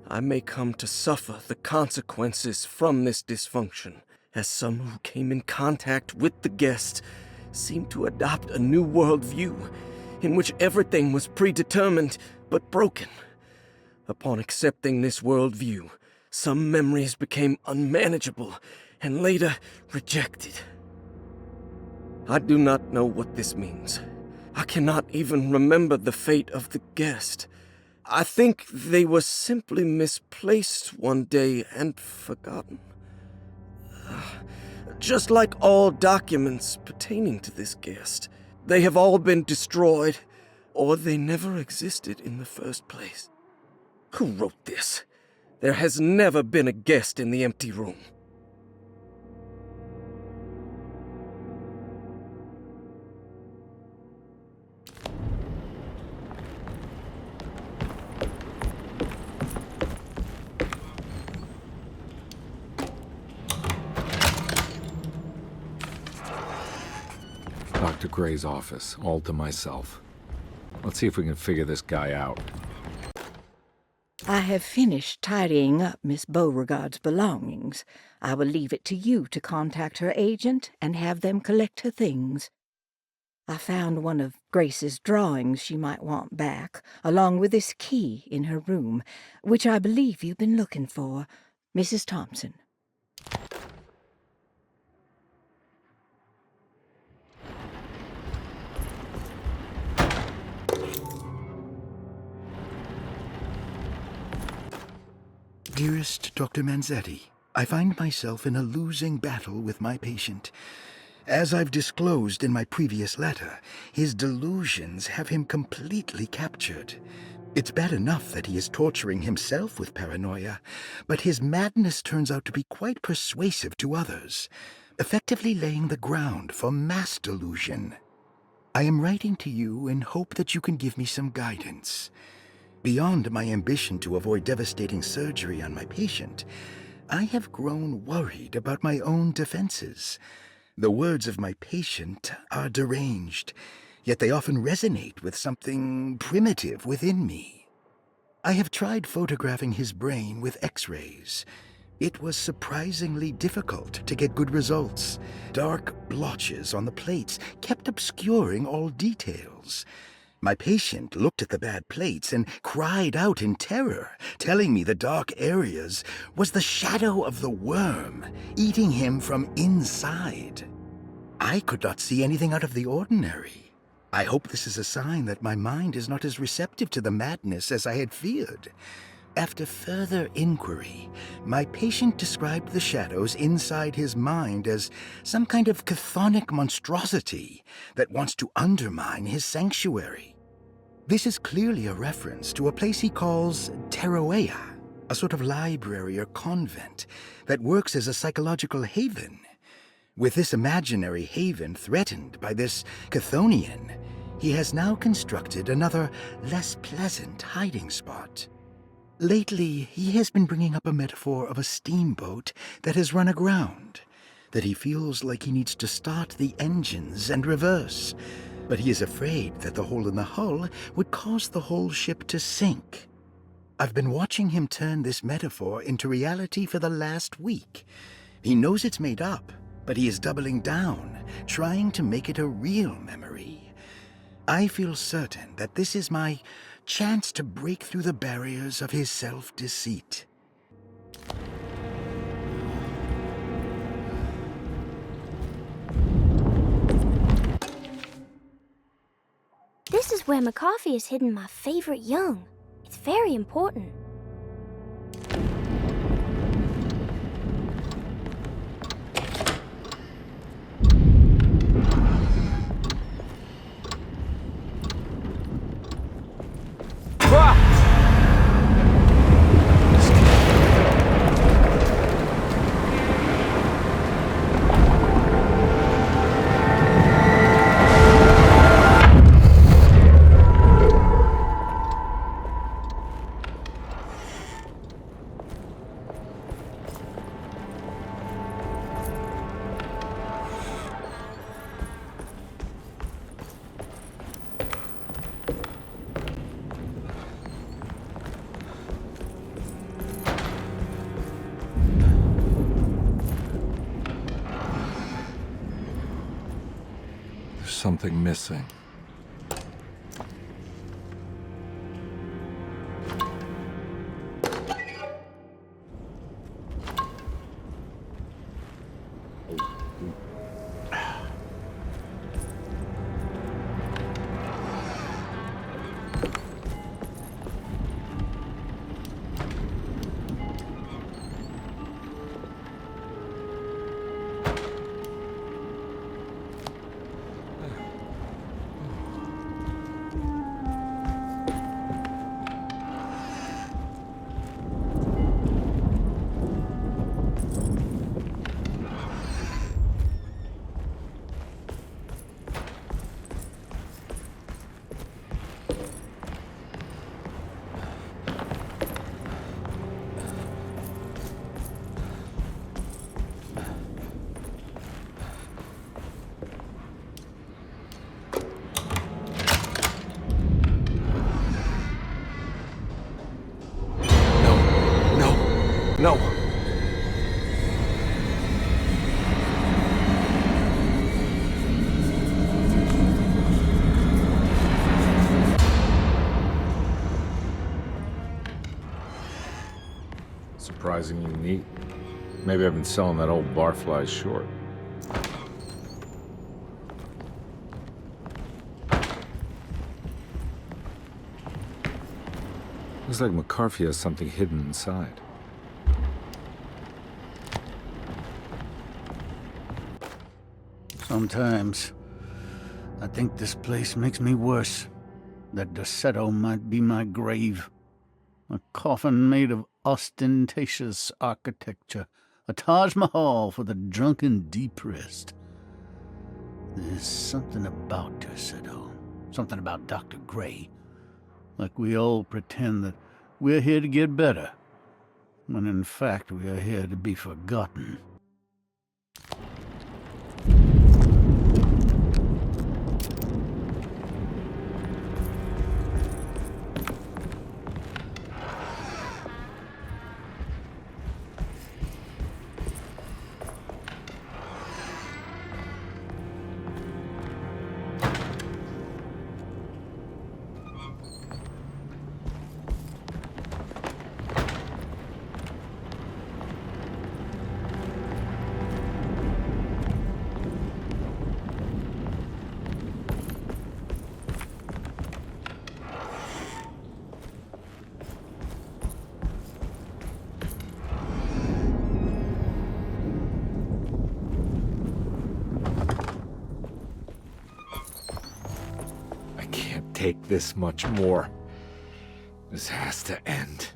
I may come to suffer the consequences from this dysfunction, as some who came in contact with the guest seemed to adopt a new worldview in which everything was predetermined but broken. Upon accepting this worldview, some memories became unmanageable and later rejected. I do not know what this means, I cannot even remember the fate of the guest. I think they were simply misplaced one day and forgotten. Just like all documents pertaining to this guest, they have all been destroyed, or they never existed in the first place. Who wrote this? There has never been a guest in the empty room. Dr. Gray's office, all to myself. Let's see if we can figure this guy out. I have finished tidying up Miss Beauregard's belongings. I will leave it to you to contact her agent and have them collect her things. I found one of Grace's drawings she might want back, along with this key in her room, which I believe you've been looking for. Mrs. Thompson. Dearest Dr. Manzetti, I find myself in a losing battle with my patient. As I've disclosed in my previous letter, his delusions have him completely captured. It's bad enough that he is torturing himself with paranoia, but his madness turns out to be quite persuasive to others, effectively laying the ground for mass delusion. I am writing to you in hope that you can give me some guidance. Beyond my ambition to avoid devastating surgery on my patient, I have grown worried about my own defenses. The words of my patient are deranged, yet they often resonate with something primitive within me. I have tried photographing his brain with X-rays. It was surprisingly difficult to get good results. Dark blotches on the plates kept obscuring all details. My patient looked at the bad plates and cried out in terror, telling me the dark areas was the shadow of the worm eating him from inside. I could not see anything out of the ordinary. I hope this is a sign that my mind is not as receptive to the madness as I had feared. After further inquiry, my patient described the shadows inside his mind as some kind of chthonic monstrosity that wants to undermine his sanctuary. This is clearly a reference to a place he calls Teroea, a sort of library or convent that works as a psychological haven. With this imaginary haven threatened by this Chthonian, he has now constructed another, less pleasant hiding spot. Lately, he has been bringing up a metaphor of a steamboat that has run aground, that he feels like he needs to start the engines and reverse, but he is afraid that the hole in the hull would cause the whole ship to sink. I've been watching him turn this metaphor into reality for the last week. He knows it's made up, but he is doubling down, trying to make it a real memory. I feel certain that this is my chance to break through the barriers of his self-deceit. This is where McCarthy has hidden my favorite young. It's very important. Something missing. surprisingly neat. Maybe I've been selling that old barfly short. Looks like McCarthy has something hidden inside. Sometimes, I think this place makes me worse. That Dorsetto might be my grave. A coffin made of ostentatious architecture. A Taj Mahal for the drunken depressed. There's something about Dorsetto. Something about Dr. Gray. Like we all pretend that we're here to get better, when in fact we are here to be forgotten. Take this much more. This has to end.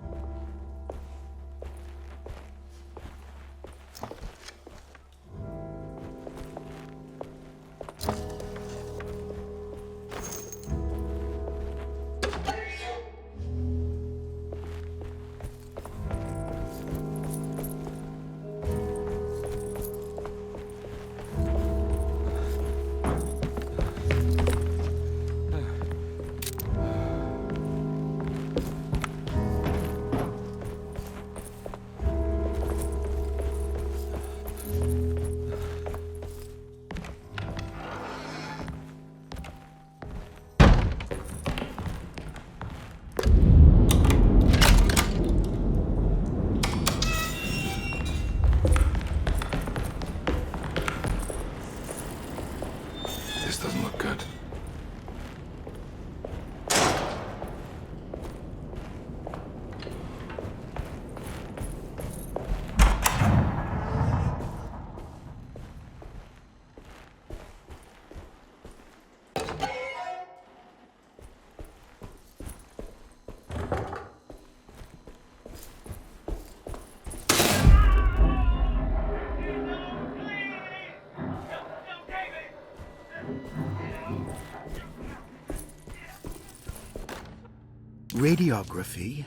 Radiography,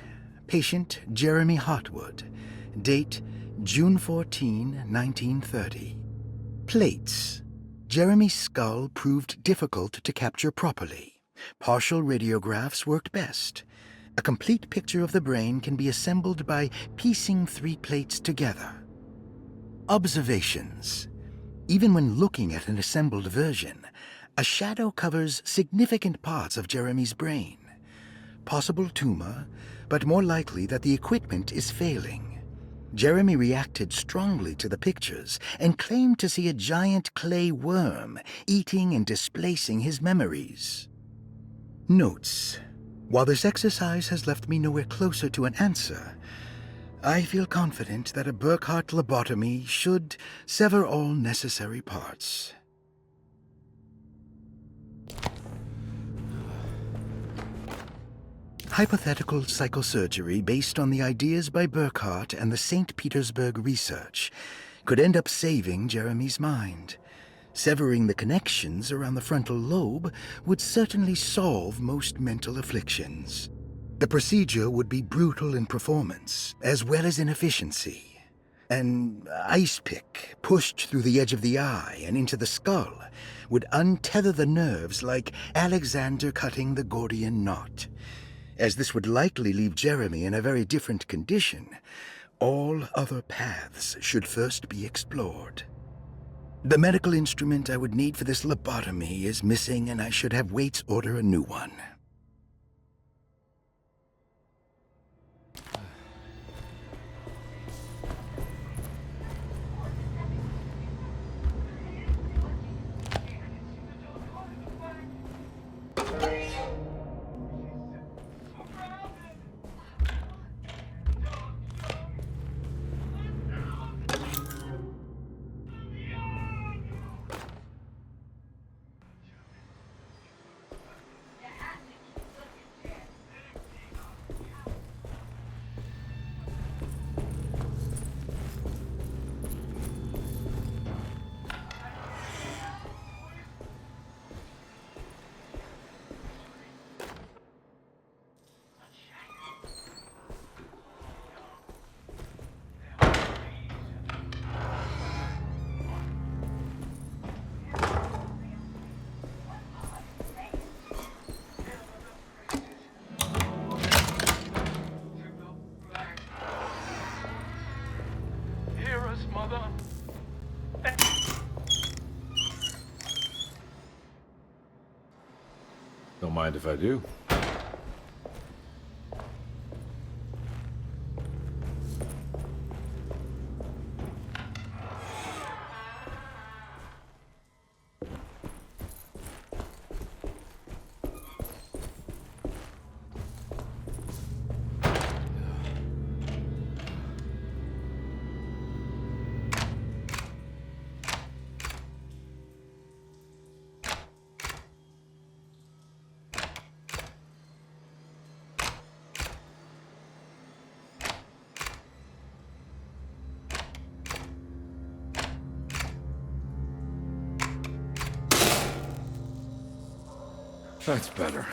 patient Jeremy Hotwood, date June 14, 1930. Plates. Jeremy's skull proved difficult to capture properly. Partial radiographs worked best. A complete picture of the brain can be assembled by piecing 3 plates together. Observations. Even when looking at an assembled version, a shadow covers significant parts of Jeremy's brain. Possible tumor, but more likely that the equipment is failing. Jeremy reacted strongly to the pictures and claimed to see a giant clay worm eating and displacing his memories. Notes. While this exercise has left me nowhere closer to an answer, I feel confident that a Burkhardt lobotomy should sever all necessary parts. Hypothetical psychosurgery based on the ideas by Burkhardt and the St. Petersburg research could end up saving Jeremy's mind. Severing the connections around the frontal lobe would certainly solve most mental afflictions. The procedure would be brutal in performance, as well as in efficiency. An ice pick pushed through the edge of the eye and into the skull would untether the nerves like Alexander cutting the Gordian knot. As this would likely leave Jeremy in a very different condition, all other paths should first be explored. The medical instrument I would need for this lobotomy is missing, and I should have Waits order a new one. Don't mind if I do. That's better.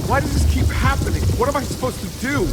Why does this keep happening? What am I supposed to do?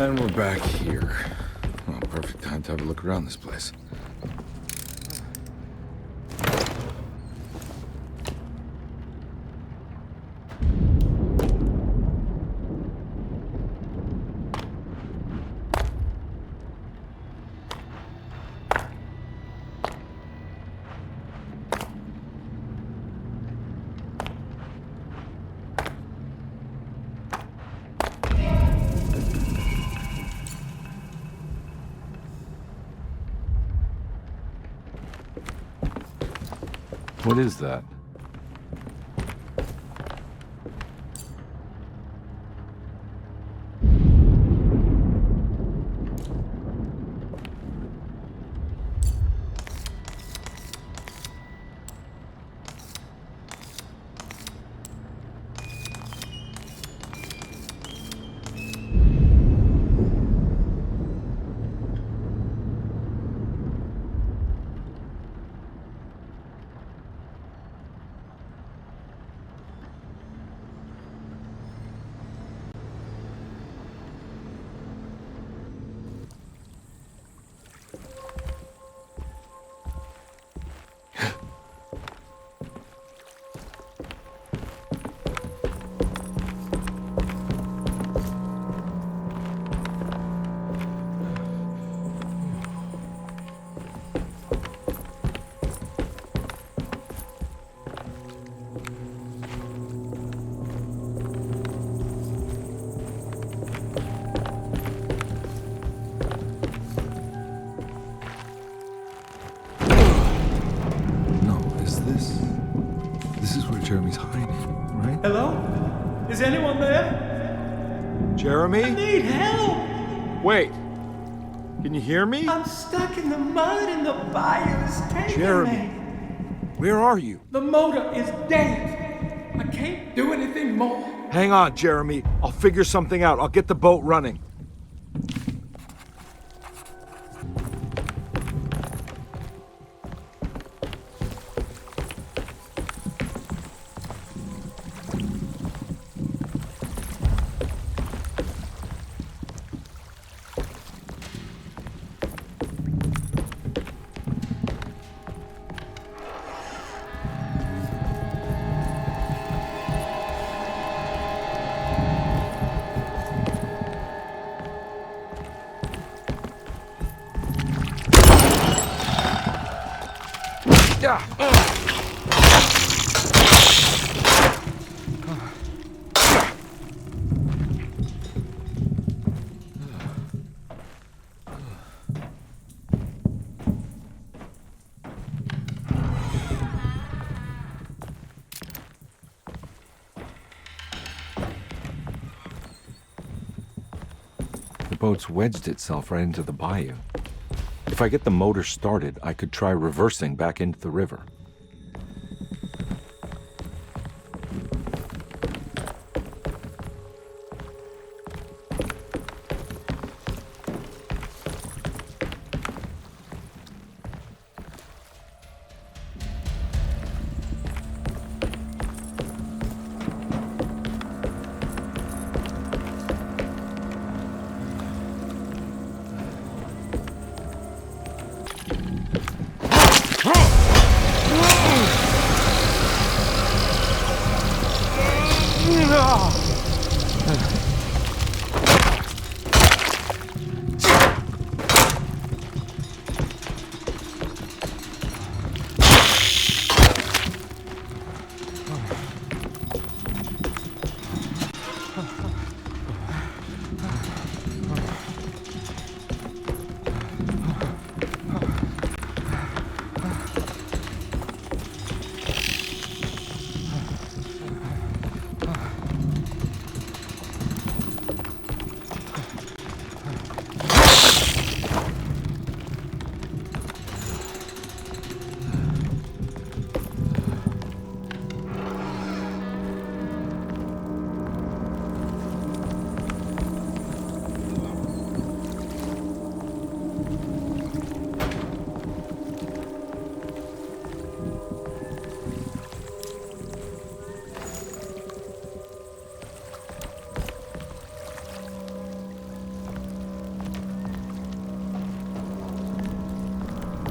And we're back here. Well, perfect time to have a look around this place. What is that? Jeremy? I need help! Wait. Can you hear me? I'm stuck in the mud and the fire's taking Jeremy, me. where are you? The motor is dead. I can't do anything more. Hang on, Jeremy. I'll figure something out. I'll get the boat running. The boat's wedged itself right into the bayou. If I get the motor started, I could try reversing back into the river.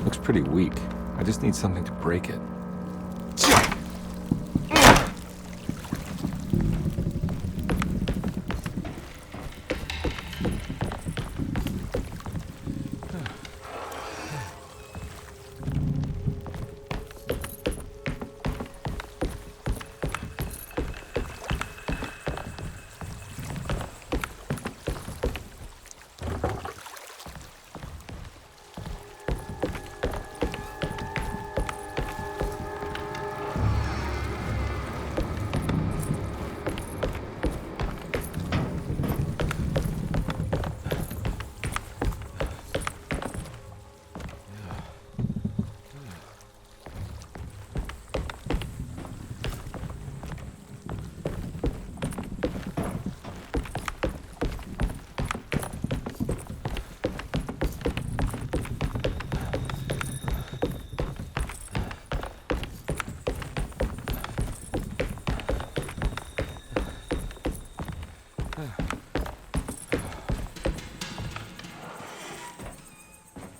Looks pretty weak. I just need something to break it.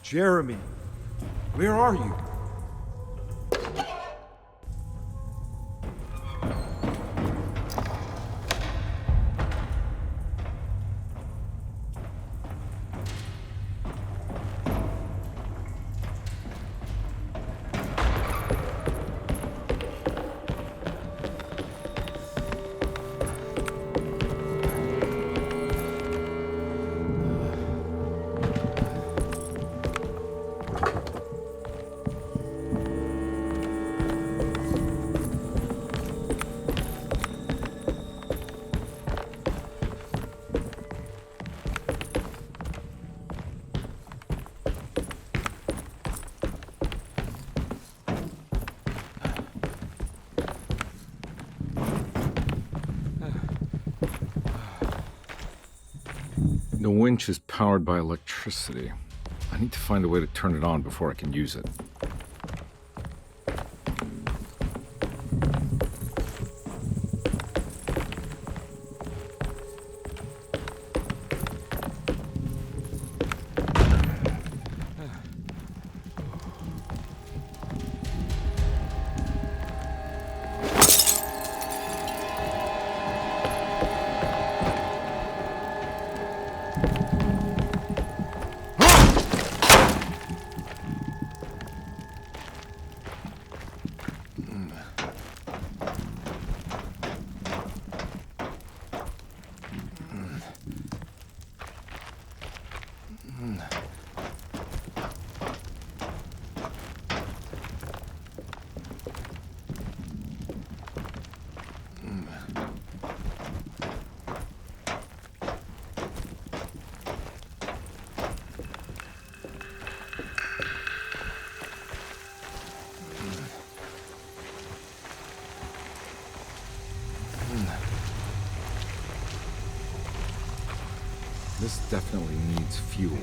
Jeremy, where are you? The winch is powered by electricity. I need to find a way to turn it on before I can use it. This definitely needs fuel.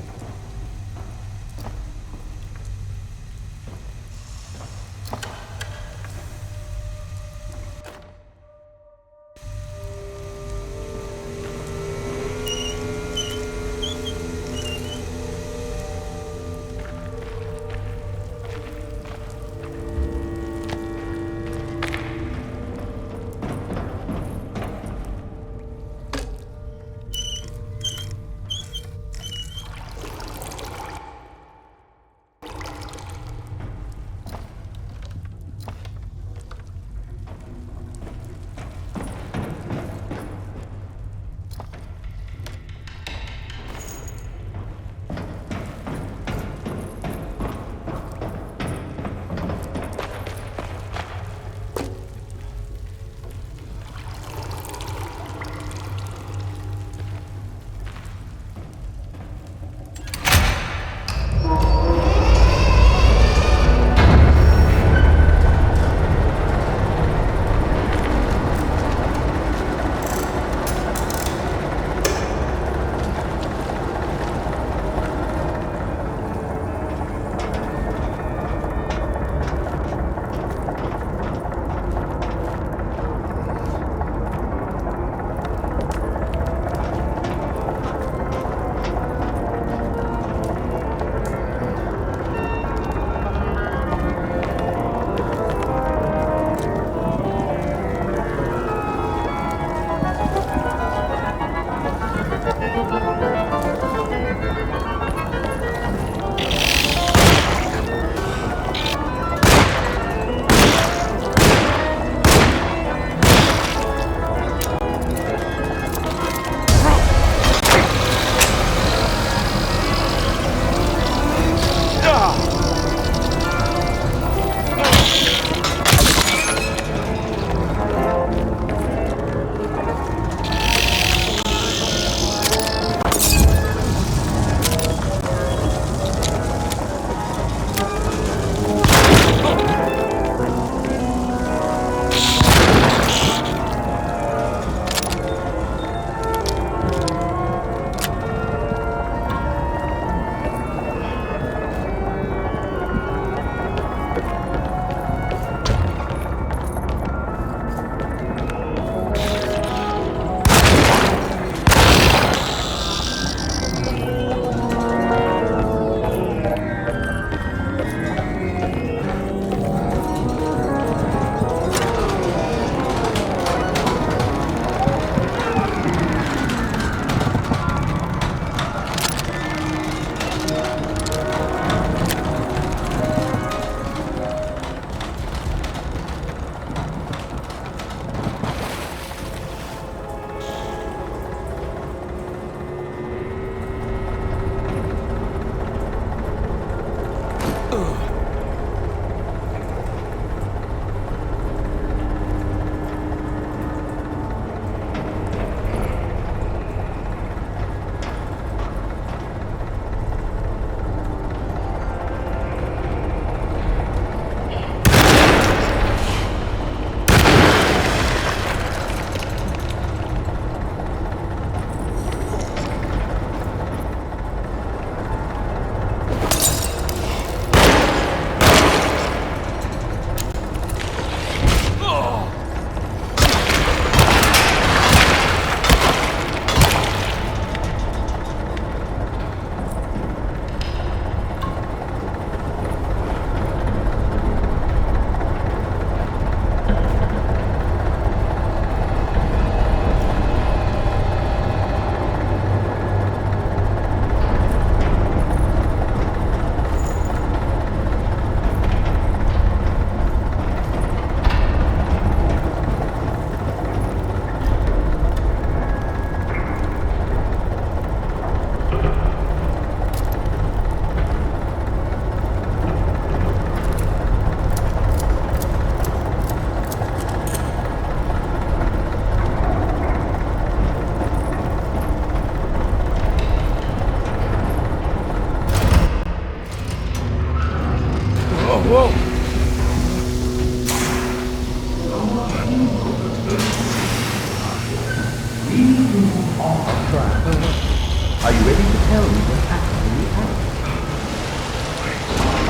Are you ready to tell me what actually happened?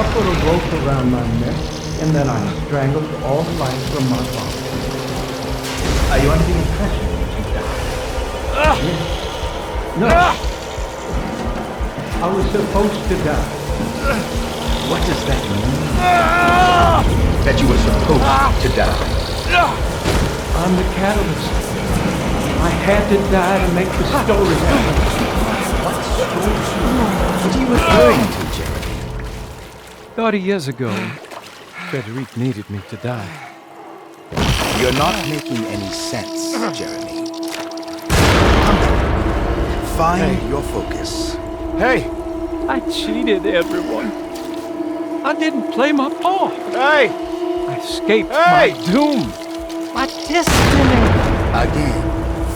I put a rope around my neck, and then I strangled all life from my body. Are you under the impression that you died? Yes. No. I was supposed to die. What does that mean? That you were supposed to die? I'm the catalyst. I had to die to make the story happen. What story? What are you referring to, Jeremy? 30 years ago, Frederic needed me to die. You're not making any sense, Jeremy. Find your focus. Hey! I cheated everyone. I didn't play my part. Hey! I escaped my doom. My destiny. Again,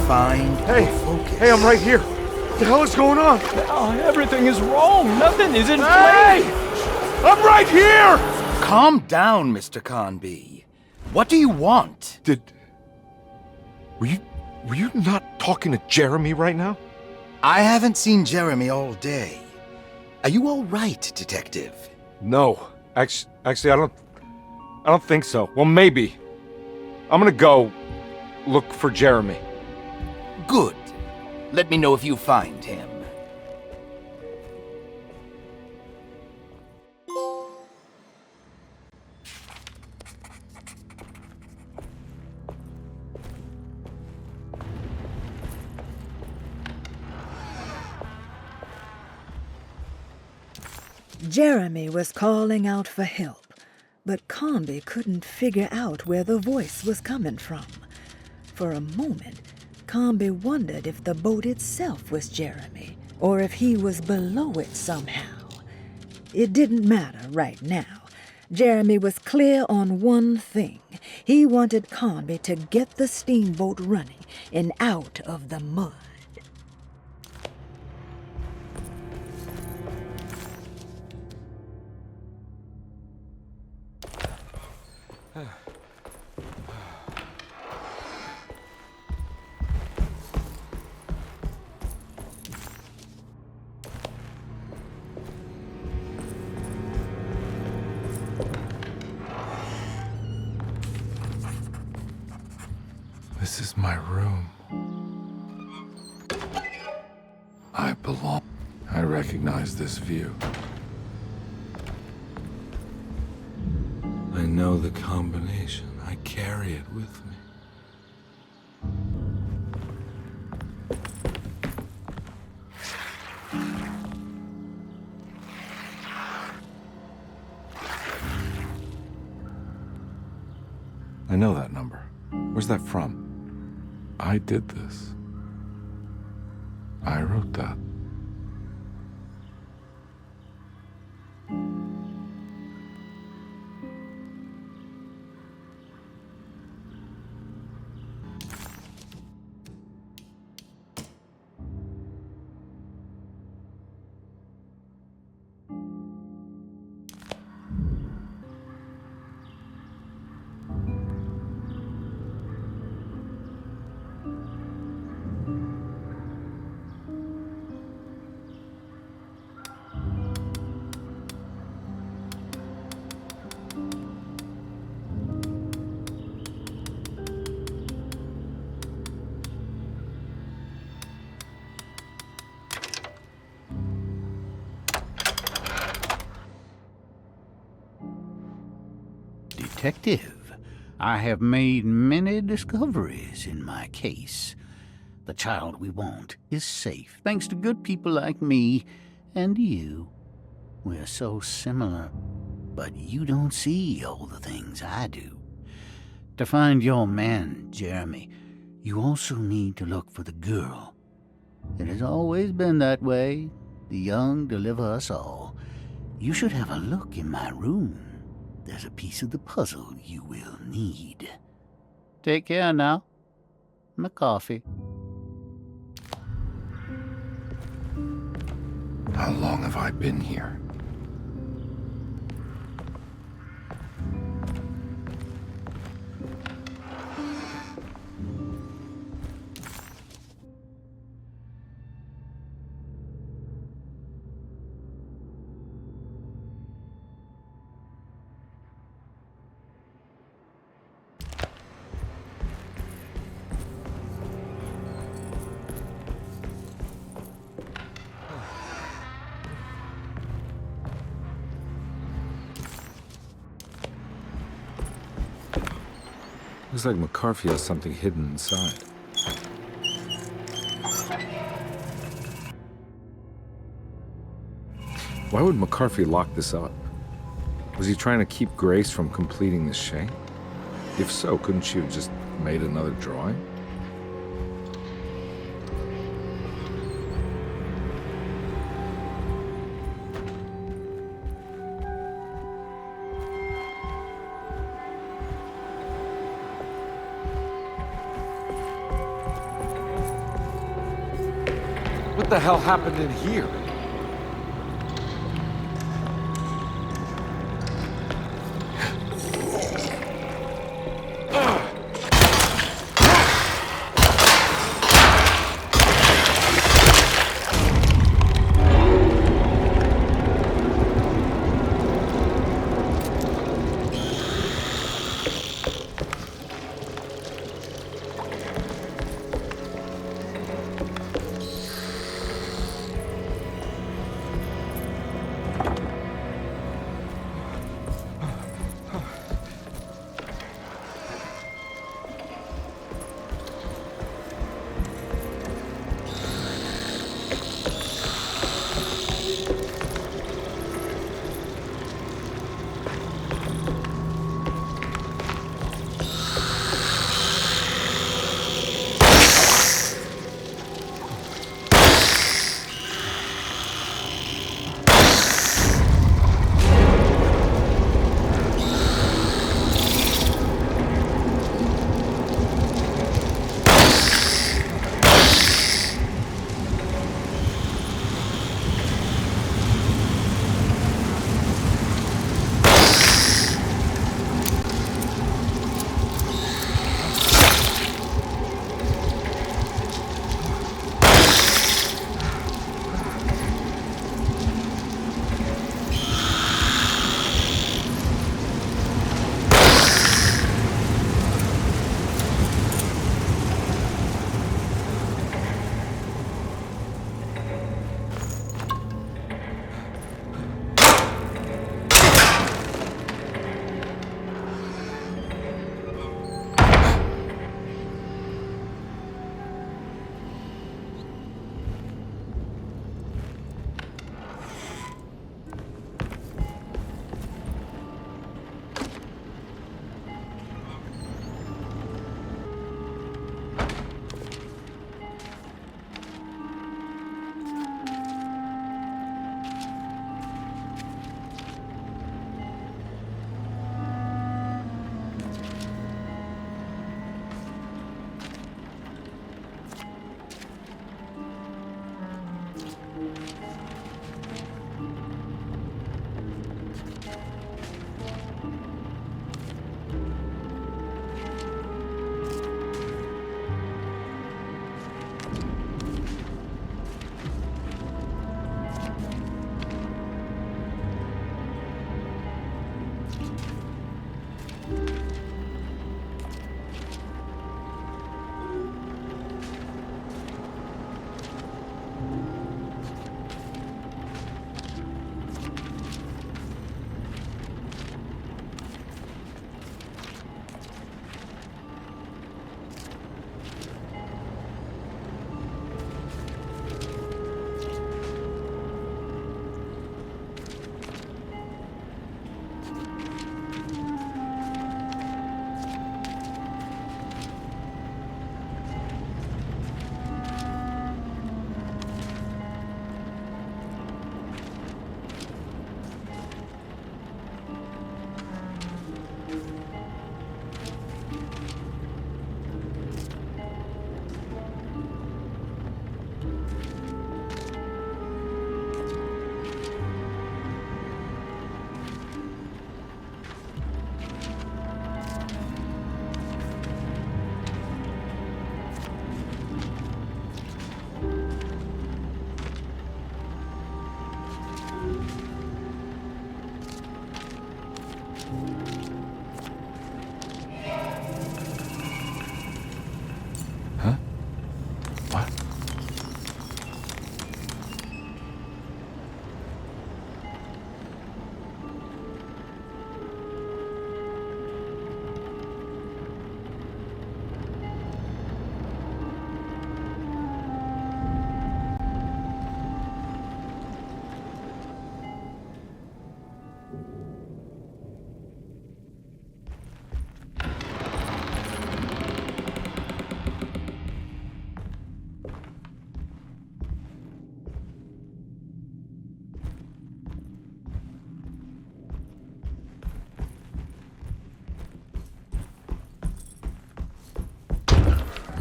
find your focus. Hey, I'm right here. What the hell is going on? Now everything is wrong. Nothing is in Hey! place. I'm right here! Calm down, Mr. Conby. What do you want? Were you not talking to Jeremy right now? I haven't seen Jeremy all day. Are you all right, Detective? No. Actually, I don't think so. Well, maybe. I'm gonna go look for Jeremy. Good. Let me know if you find him. Jeremy was calling out for help, but Conby couldn't figure out where the voice was coming from. For a moment, Conby wondered if the boat itself was Jeremy, or if he was below it somehow. It didn't matter right now. Jeremy was clear on one thing. He wanted Conby to get the steamboat running and out of the mud. This is my room. I belong. I recognize this view. I know the combination. I carry it with me. I know that number. Where's that from? I did this. I wrote that. Detective, I have made many discoveries in my case. The child we want is safe, thanks to good people like me and you. We're so similar, but you don't see all the things I do. To find your man, Jeremy, you also need to look for the girl. It has always been that way. The young deliver us all. You should have a look in my room. There's a piece of the puzzle you will need. Take care now. My coffee. How long have I been here? Looks like McCarthy has something hidden inside. Why would McCarthy lock this up? Was he trying to keep Grace from completing the shank? If so, couldn't she have just made another drawing? What the hell happened in here?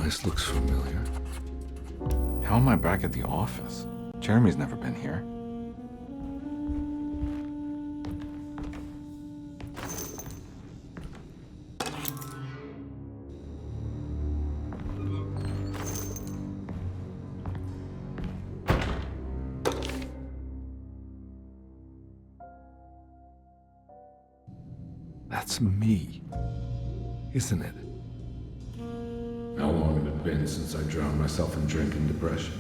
This looks familiar. How am I back at the office? Jeremy's never been here. That's me, isn't it? How long had it been since I drowned myself in drink and depression?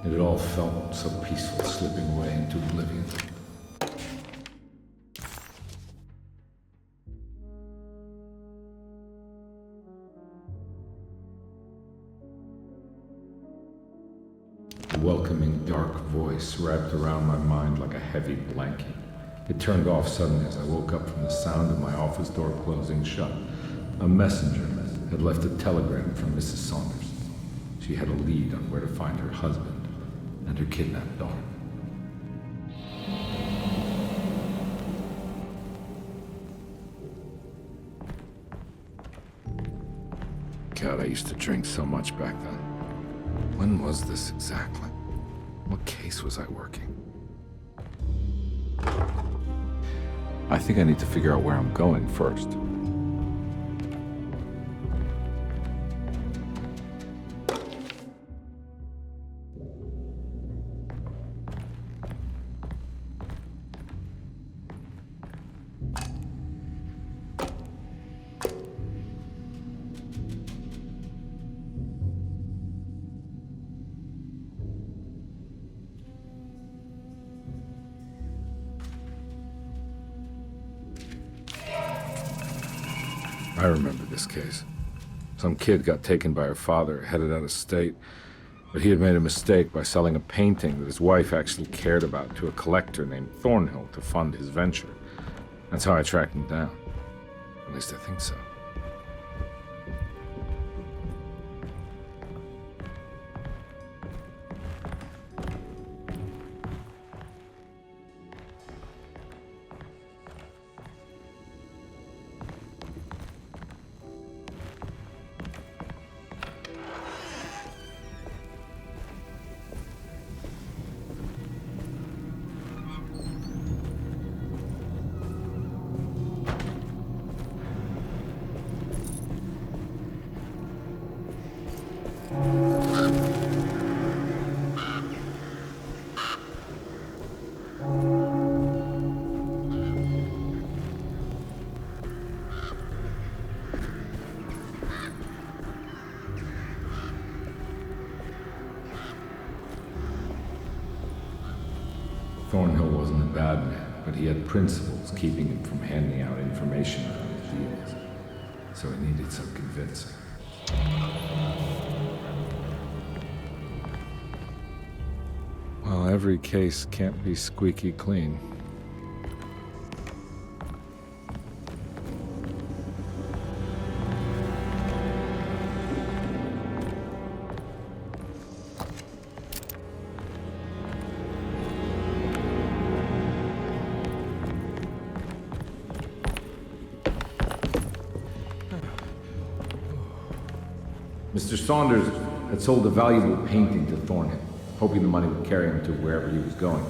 It had all felt so peaceful, slipping away into oblivion. A welcoming, dark voice wrapped around my mind like a heavy blanket. It turned off suddenly as I woke up from the sound of my office door closing shut. A messenger had left a telegram from Mrs. Saunders. She had a lead on where to find her husband and her kidnapped daughter. God, I used to drink so much back then. When was this exactly? What case was I working? I think I need to figure out where I'm going first. I remember this case. Some kid got taken by her father, headed out of state, but he had made a mistake by selling a painting that his wife actually cared about to a collector named Thornhill to fund his venture. That's how I tracked him down. At least I think so. Thornhill wasn't a bad man, but he had principles keeping him from handing out information about his deals. So he needed some convincing. Well, every case can't be squeaky clean. Mr. Saunders had sold a valuable painting to Thornhill, hoping the money would carry him to wherever he was going.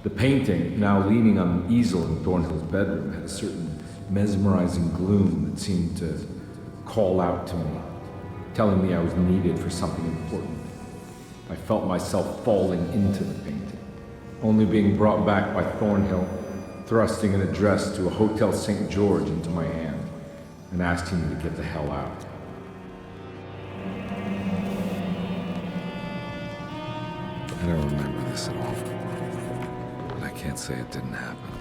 The painting, now leaning on an easel in Thornhill's bedroom, had a certain mesmerizing gloom that seemed to call out to me, telling me I was needed for something important. I felt myself falling into the painting, only being brought back by Thornhill, thrusting an address to a Hotel St. George into my hand and asking me to get the hell out. I don't remember this at all, but I can't say it didn't happen.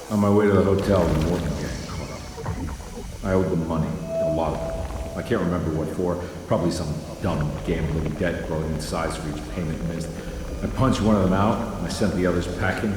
On my way to the hotel, the Morgan gang caught up. I owed them money, a lot of it. I can't remember what for. Probably some dumb gambling debt growing in size for each payment missed. I punched one of them out, and I sent the others packing.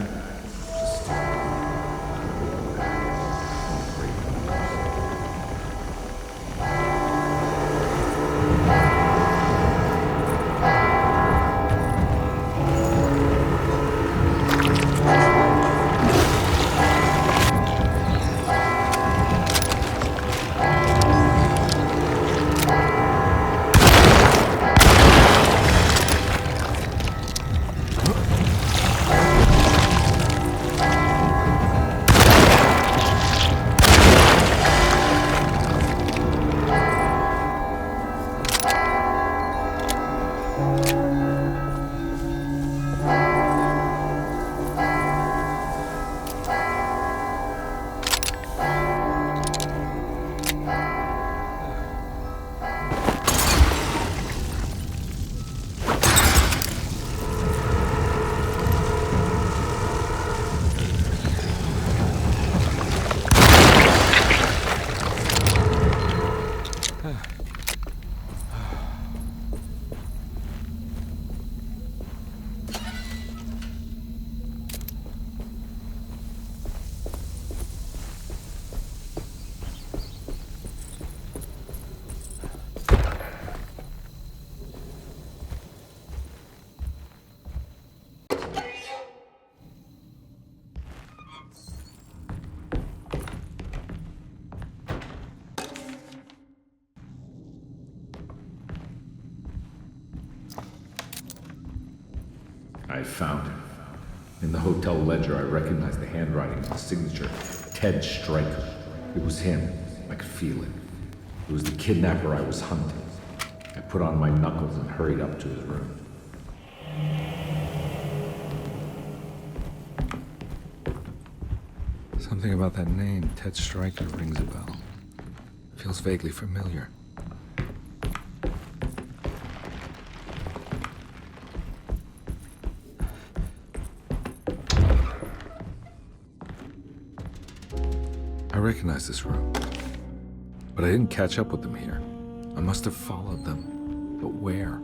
I found it. In the hotel ledger, I recognized the handwriting of the signature, Ted Stryker. It was him. I could feel it. It was the kidnapper I was hunting. I put on my knuckles and hurried up to his room. Something about that name, Ted Stryker, rings a bell. Feels vaguely familiar. I recognize this room, but I didn't catch up with them here. I must have followed them, but where?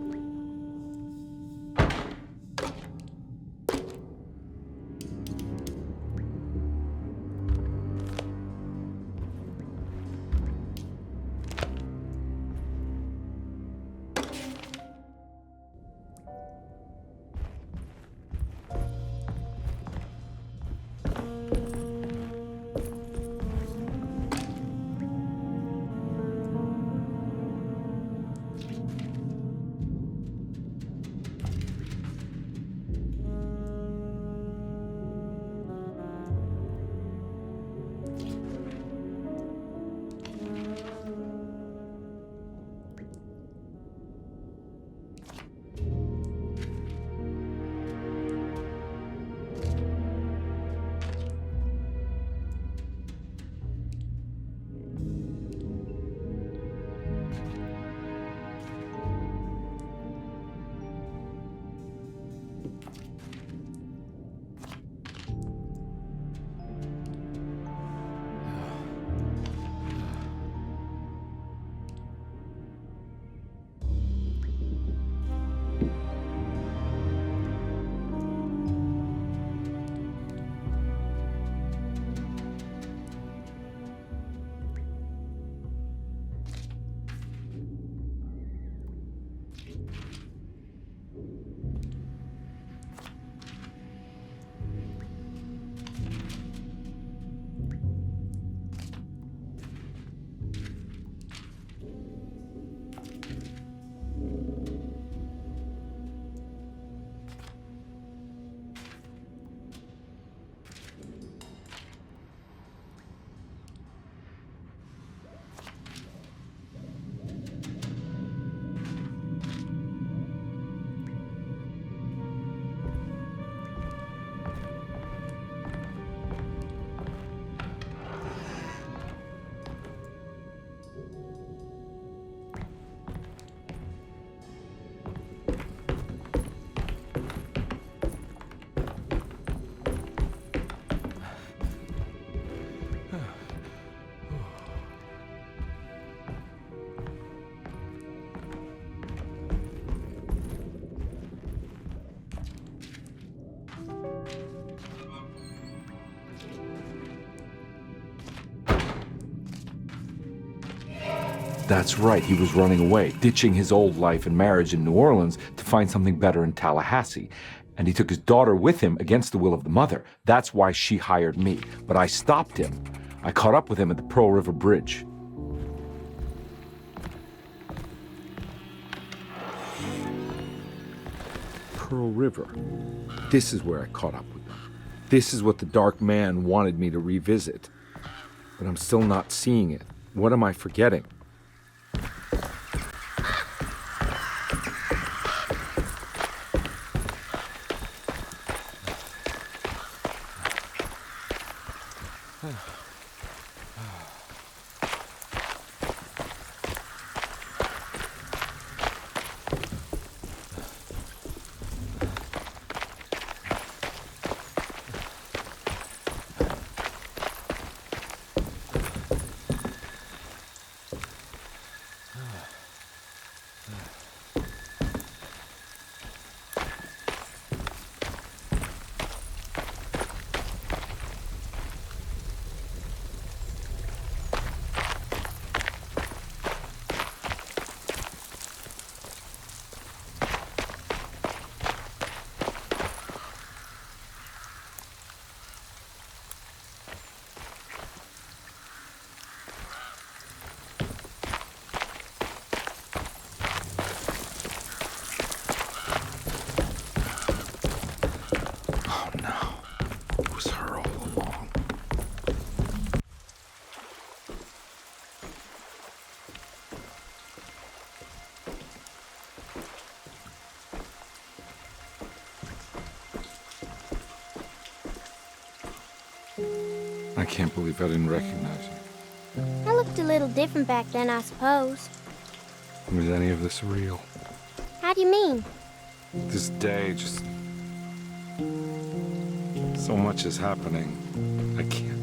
That's right, he was running away, ditching his old life and marriage in New Orleans to find something better in Tallahassee. And he took his daughter with him against the will of the mother. That's why she hired me. But I stopped him. I caught up with him at the Pearl River Bridge. Pearl River. This is where I caught up with him. This is what the Dark Man wanted me to revisit. But I'm still not seeing it. What am I forgetting? I can't believe I didn't recognize you. I looked a little different back then, I suppose. Was any of this real? How do you mean? This day, just... so much is happening. I can't...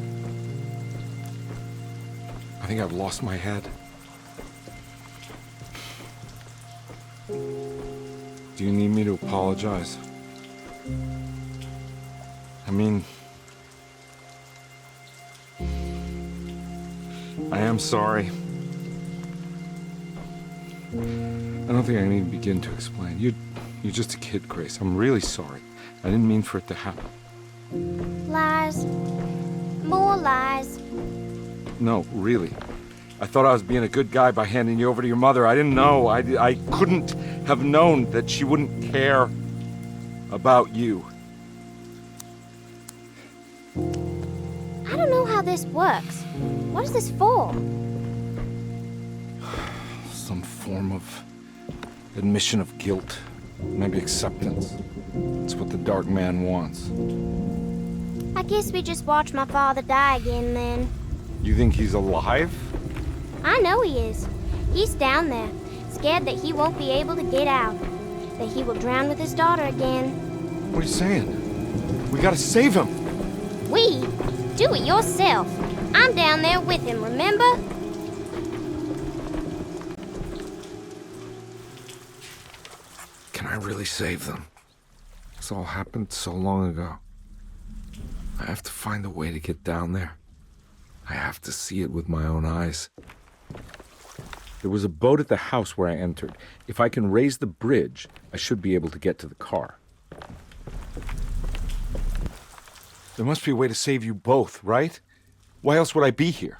I think I've lost my head. Do you need me to apologize? I mean... I am sorry. I don't think I need to begin to explain. You're just a kid, Grace. I'm really sorry. I didn't mean for it to happen. Lies. More lies. No, really. I thought I was being a good guy by handing you over to your mother. I didn't know. I couldn't have known that she wouldn't care about you. I don't know how this works. What is this for? Some form of admission of guilt. Maybe acceptance. It's what the Dark Man wants. I guess we just watch my father die again then. You think he's alive? I know he is. He's down there, scared that he won't be able to get out. That he will drown with his daughter again. What are you saying? We gotta save him! We? Do it yourself. I'm down there with him, remember? Can I really save them? This all happened so long ago. I have to find a way to get down there. I have to see it with my own eyes. There was a boat at the house where I entered. If I can raise the bridge, I should be able to get to the car. There must be a way to save you both, right? Why else would I be here?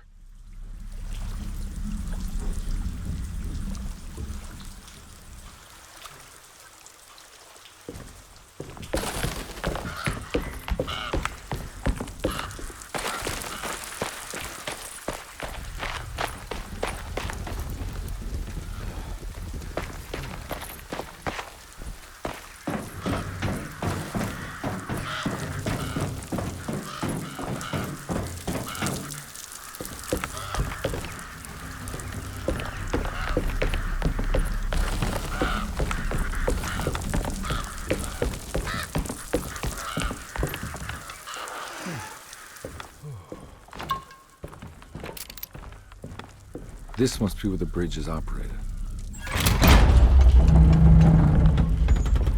This must be where the bridge is operated.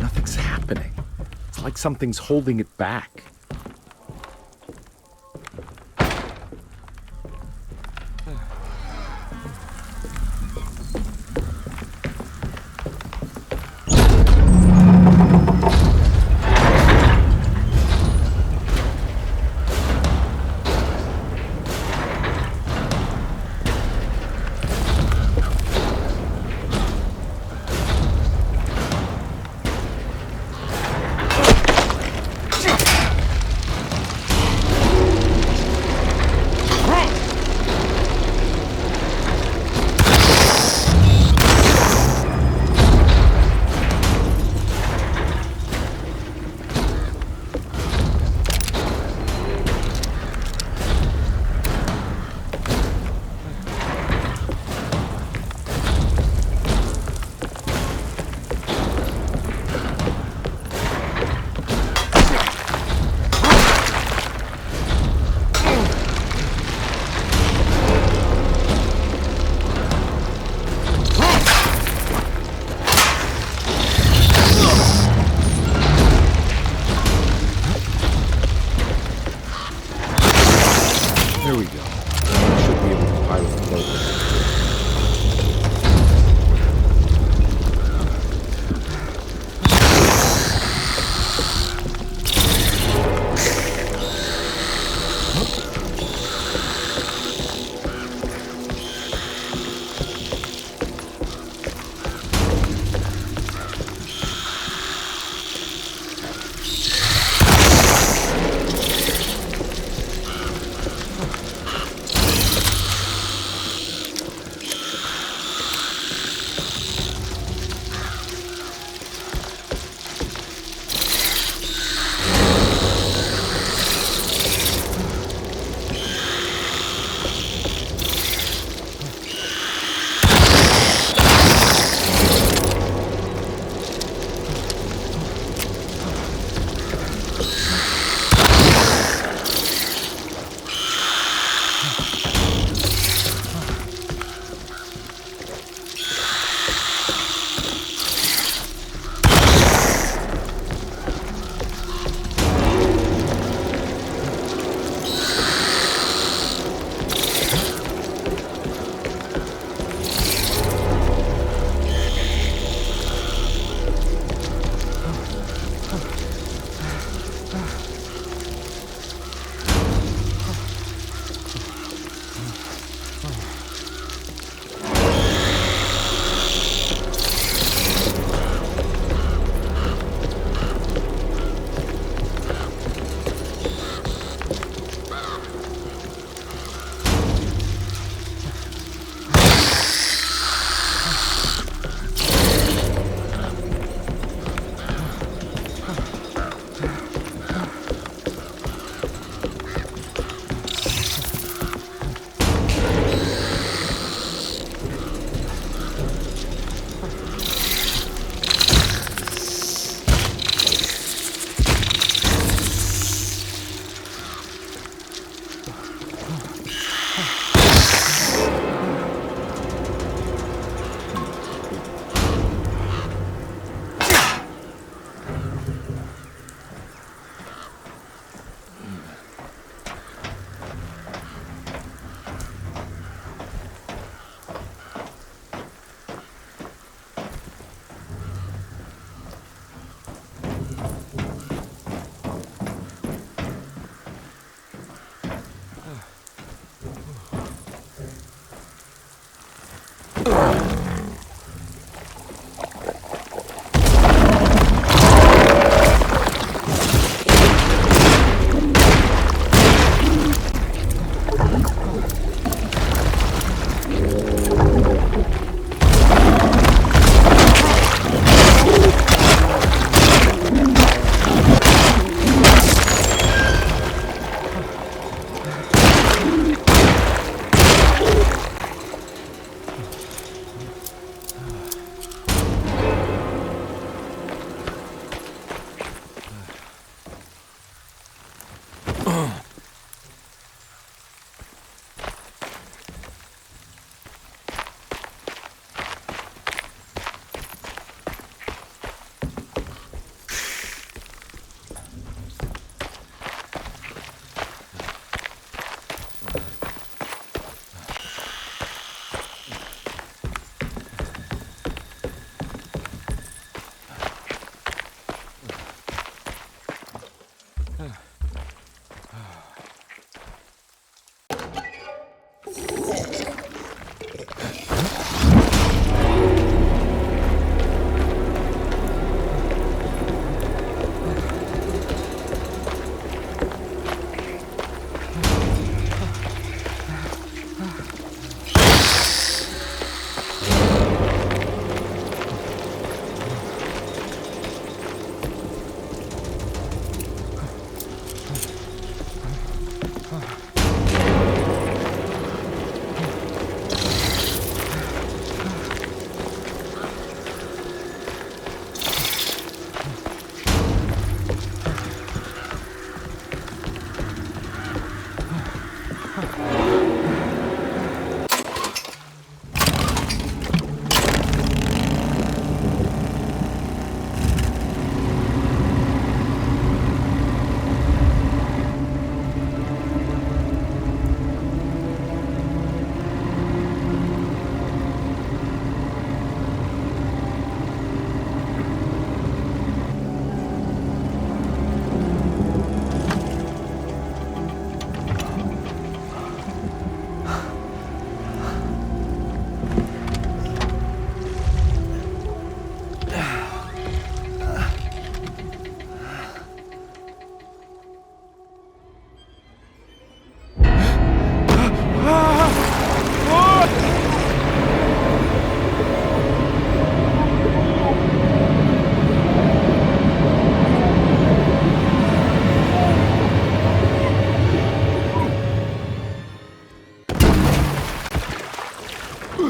Nothing's happening. It's like something's holding it back. There we go. I should be able to pilot the boat.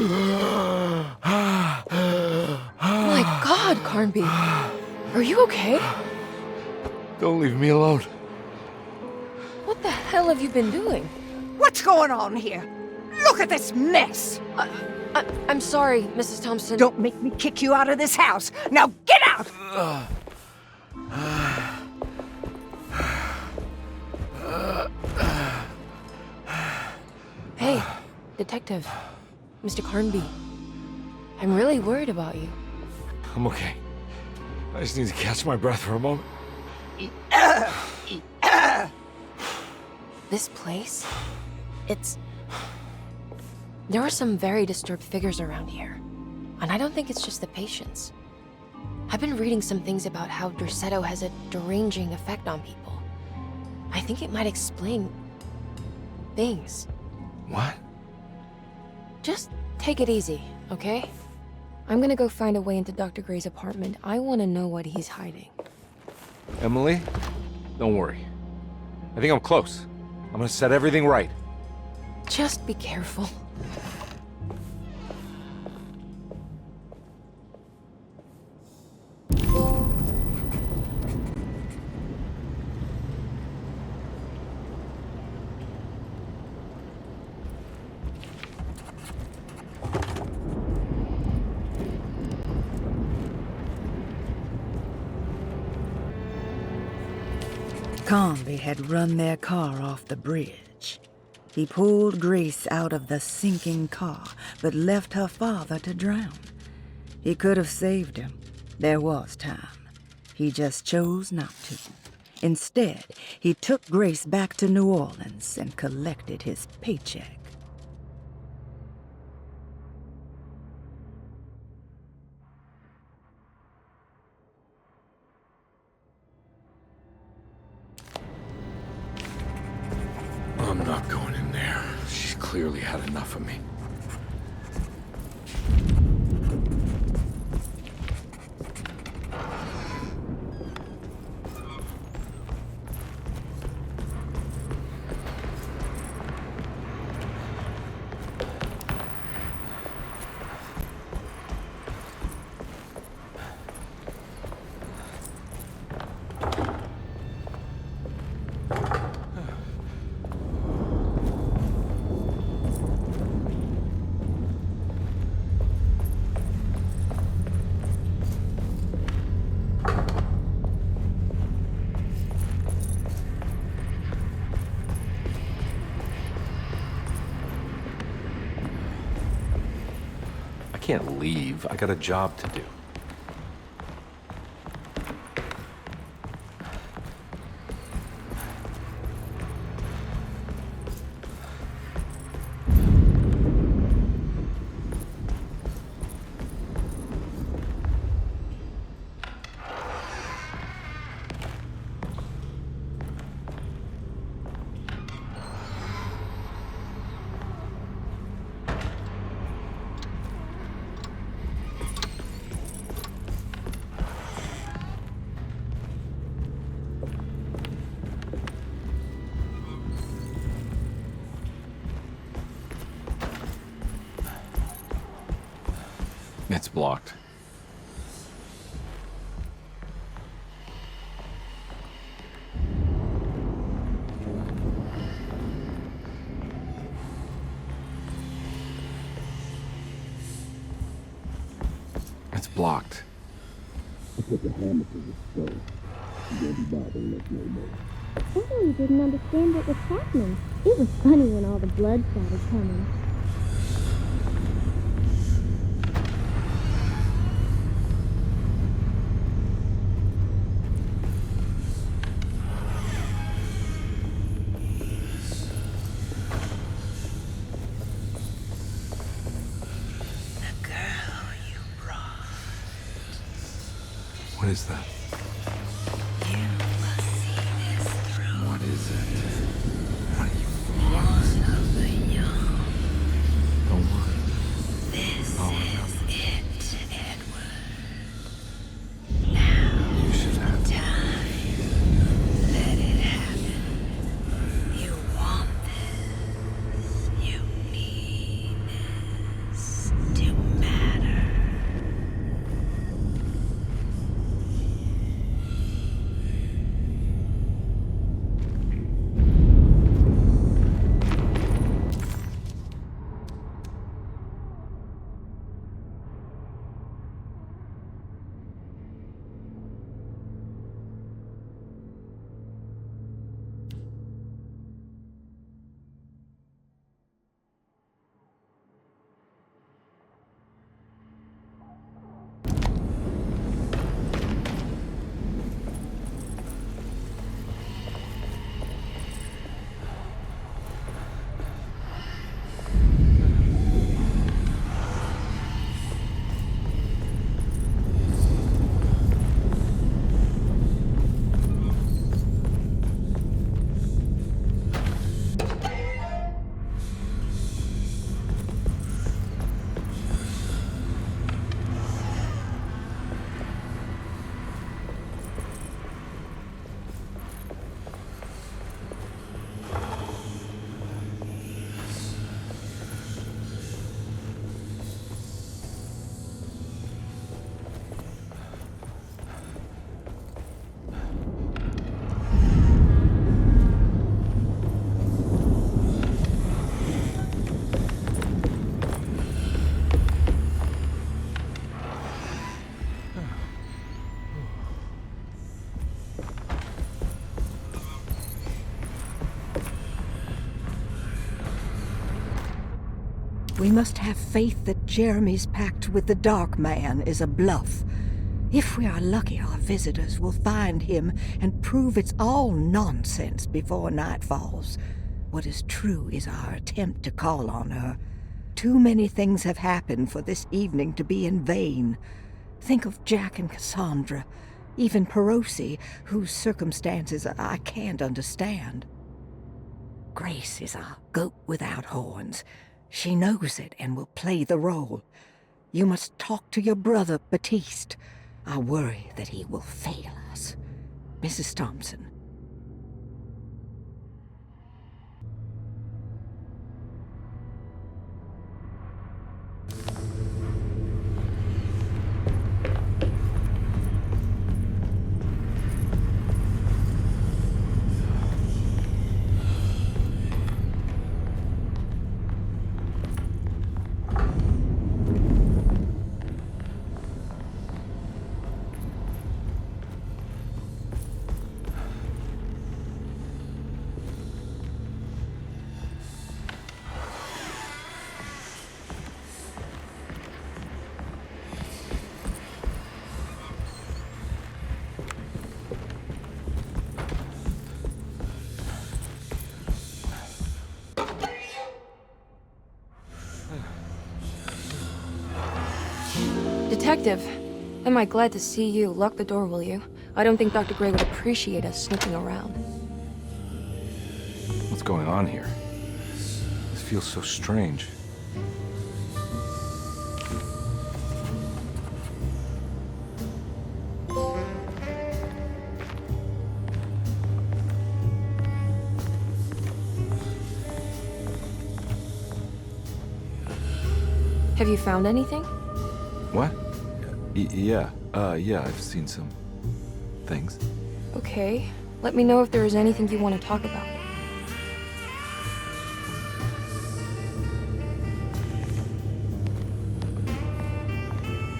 My God, Carnby. Are you okay? Don't leave me alone. What the hell have you been doing? What's going on here? Look at this mess! I'm sorry, Mrs. Thompson. Don't make me kick you out of this house. Now get out! Hey, Detective. Mr. Carnby. I'm really worried about you. I'm okay. I just need to catch my breath for a moment. This place? There are some very disturbed figures around here. And I don't think it's just the patients. I've been reading some things about how Derceto has a deranging effect on people. I think it might explain things. What? Just take it easy, okay? I'm gonna go find a way into Dr. Gray's apartment. I want to know what he's hiding. Emily, don't worry. I think I'm close. I'm gonna set everything right. Just be careful. Carnby had run their car off the bridge. He pulled Grace out of the sinking car, but left her father to drown. He could have saved him. There was time. He just chose not to. Instead, he took Grace back to New Orleans and collected his paycheck. I'm not going in there. She's clearly had enough of me. I can't leave. I got a job to do. It's blocked. It's blocked. I really didn't understand what was happening. It was funny when all the blood started coming. What is that? You must see this through. What is it? What do you One of the young. Don't worry. This is it, Edward. You should have. Time. Let it happen. You want this. You need this. We must have faith that Jeremy's pact with the Dark Man is a bluff. If we are lucky, our visitors will find him and prove it's all nonsense before night falls. What is true is our attempt to call on her. Too many things have happened for this evening to be in vain. Think of Jack and Cassandra, even Perosi, whose circumstances I can't understand. Grace is a goat without horns. She knows it and will play the role. You must talk to your brother, Batiste. I worry that he will fail us. Mrs. Thompson. Detective, am I glad to see you. Lock the door, will you? I don't think Dr. Gray would appreciate us snooping around. What's going on here? This feels so strange. Have you found anything? What? Yeah, I've seen some things. Okay. Let me know if there is anything you want to talk about.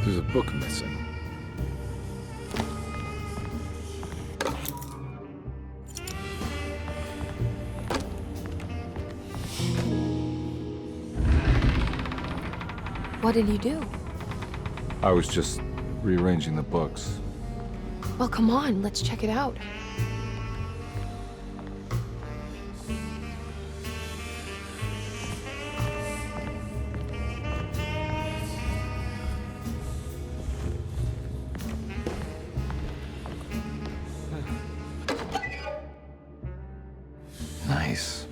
There's a book missing. What did you do? I was just rearranging the books. Well, come on, let's check it out. Nice.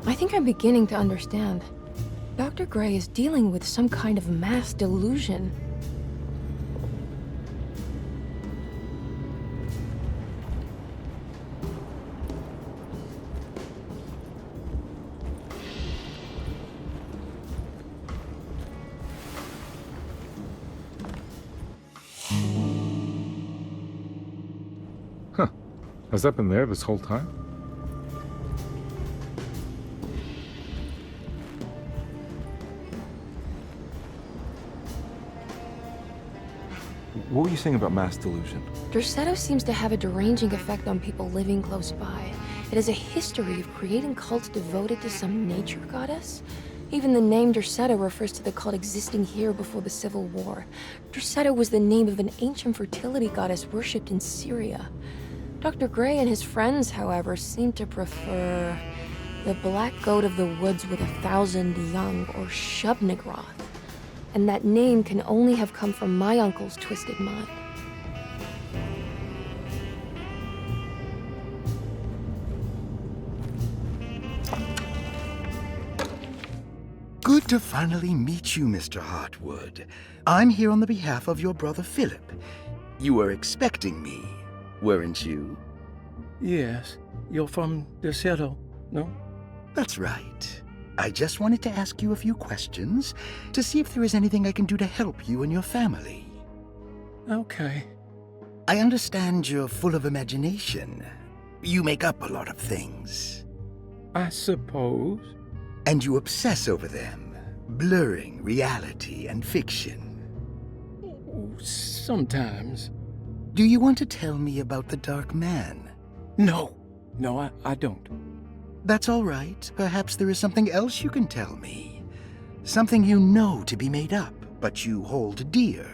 I think I'm beginning to understand. Dr. Gray is dealing with some kind of mass delusion. Huh. Has that been there this whole time? What were you saying about mass delusion? Derceto seems to have a deranging effect on people living close by. It has a history of creating cults devoted to some nature goddess. Even the name Derceto refers to the cult existing here before the Civil War. Derceto was the name of an ancient fertility goddess worshipped in Syria. Dr. Gray and his friends, however, seem to prefer the black goat of the woods with 1,000 young, or Shub-Nigroth. And that name can only have come from my uncle's twisted mind. Good to finally meet you, Mr. Hartwood. I'm here on the behalf of your brother Philip. You were expecting me, weren't you? Yes. You're from Derceto, no? That's right. I just wanted to ask you a few questions to see if there is anything I can do to help you and your family. Okay. I understand you're full of imagination. You make up a lot of things. I suppose. And you obsess over them, blurring reality and fiction. sometimes. Do you want to tell me about the Dark Man? No. No, I don't. That's all right. Perhaps there is something else you can tell me. Something you know to be made up, but you hold dear.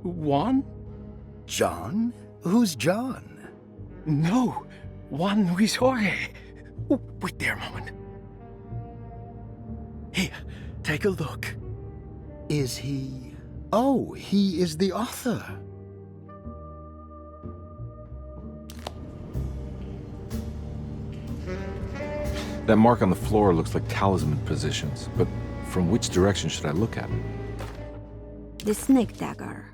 Juan? John? Who's John? No. Juan Luis Jorge. Oh, wait there a moment. Here, take a look. Is he... Oh, he is the author. That mark on the floor looks like talisman positions, but from which direction should I look at it? The Snake Dagger,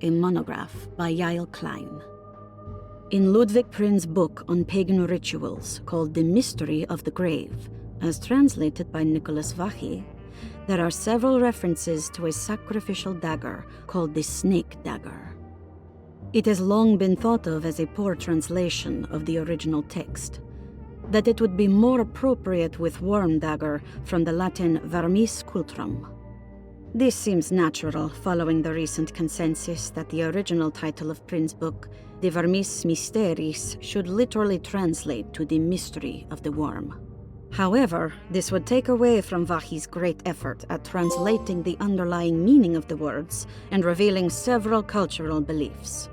a monograph by Yael Klein. In Ludwig Prin's book on pagan rituals called The Mystery of the Grave, as translated by Nicholas Vachy, there are several references to a sacrificial dagger called the Snake Dagger. It has long been thought of as a poor translation of the original text, that it would be more appropriate with worm dagger from the Latin vermis cultrum. This seems natural following the recent consensus that the original title of Prin's book, De Vermis Mysteris, should literally translate to the mystery of the worm. However, this would take away from Vachy's great effort at translating the underlying meaning of the words and revealing several cultural beliefs.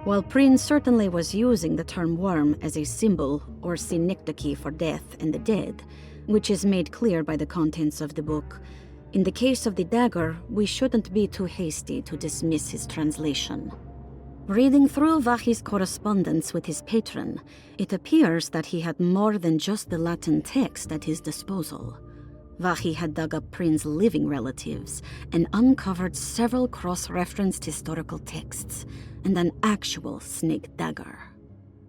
While Prin certainly was using the term worm as a symbol or synecdoche for death and the dead, which is made clear by the contents of the book, in the case of the dagger, we shouldn't be too hasty to dismiss his translation. Reading through Vachy's correspondence with his patron, it appears that he had more than just the Latin text at his disposal. Vachy had dug up Prin's living relatives and uncovered several cross-referenced historical texts and an actual snake dagger.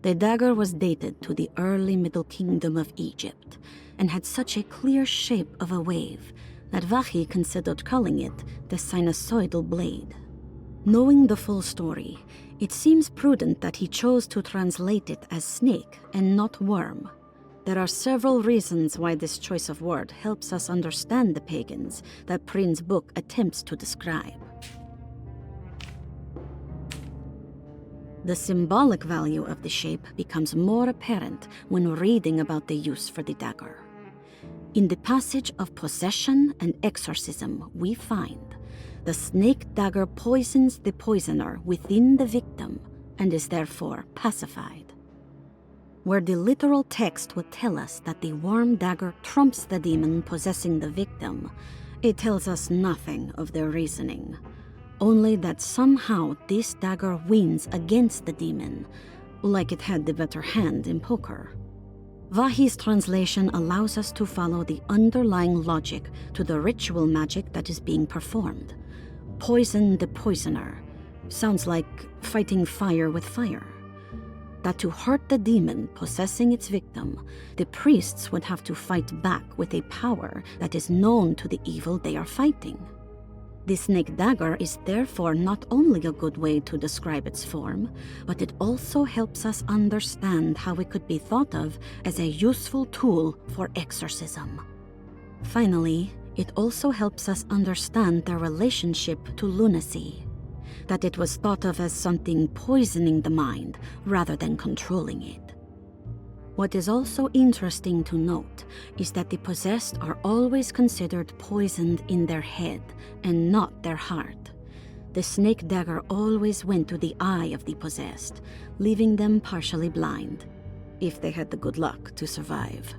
The dagger was dated to the early Middle Kingdom of Egypt and had such a clear shape of a wave that Vachy considered calling it the sinusoidal blade. Knowing the full story, it seems prudent that he chose to translate it as snake and not worm. There are several reasons why this choice of word helps us understand the pagans that Prin's book attempts to describe. The symbolic value of the shape becomes more apparent when reading about the use for the dagger. In the passage of possession and exorcism, we find the snake dagger poisons the poisoner within the victim and is therefore pacified. Where the literal text would tell us that the worm dagger trumps the demon possessing the victim, it tells us nothing of their reasoning, only that somehow this dagger wins against the demon, like it had the better hand in poker. Vachy's translation allows us to follow the underlying logic to the ritual magic that is being performed. Poison the poisoner sounds like fighting fire with fire. That to hurt the demon possessing its victim, the priests would have to fight back with a power that is known to the evil they are fighting. The snake dagger is therefore not only a good way to describe its form, but it also helps us understand how it could be thought of as a useful tool for exorcism. Finally, it also helps us understand their relationship to lunacy, that it was thought of as something poisoning the mind rather than controlling it. What is also interesting to note is that the possessed are always considered poisoned in their head and not their heart. The snake dagger always went to the eye of the possessed, leaving them partially blind, if they had the good luck to survive.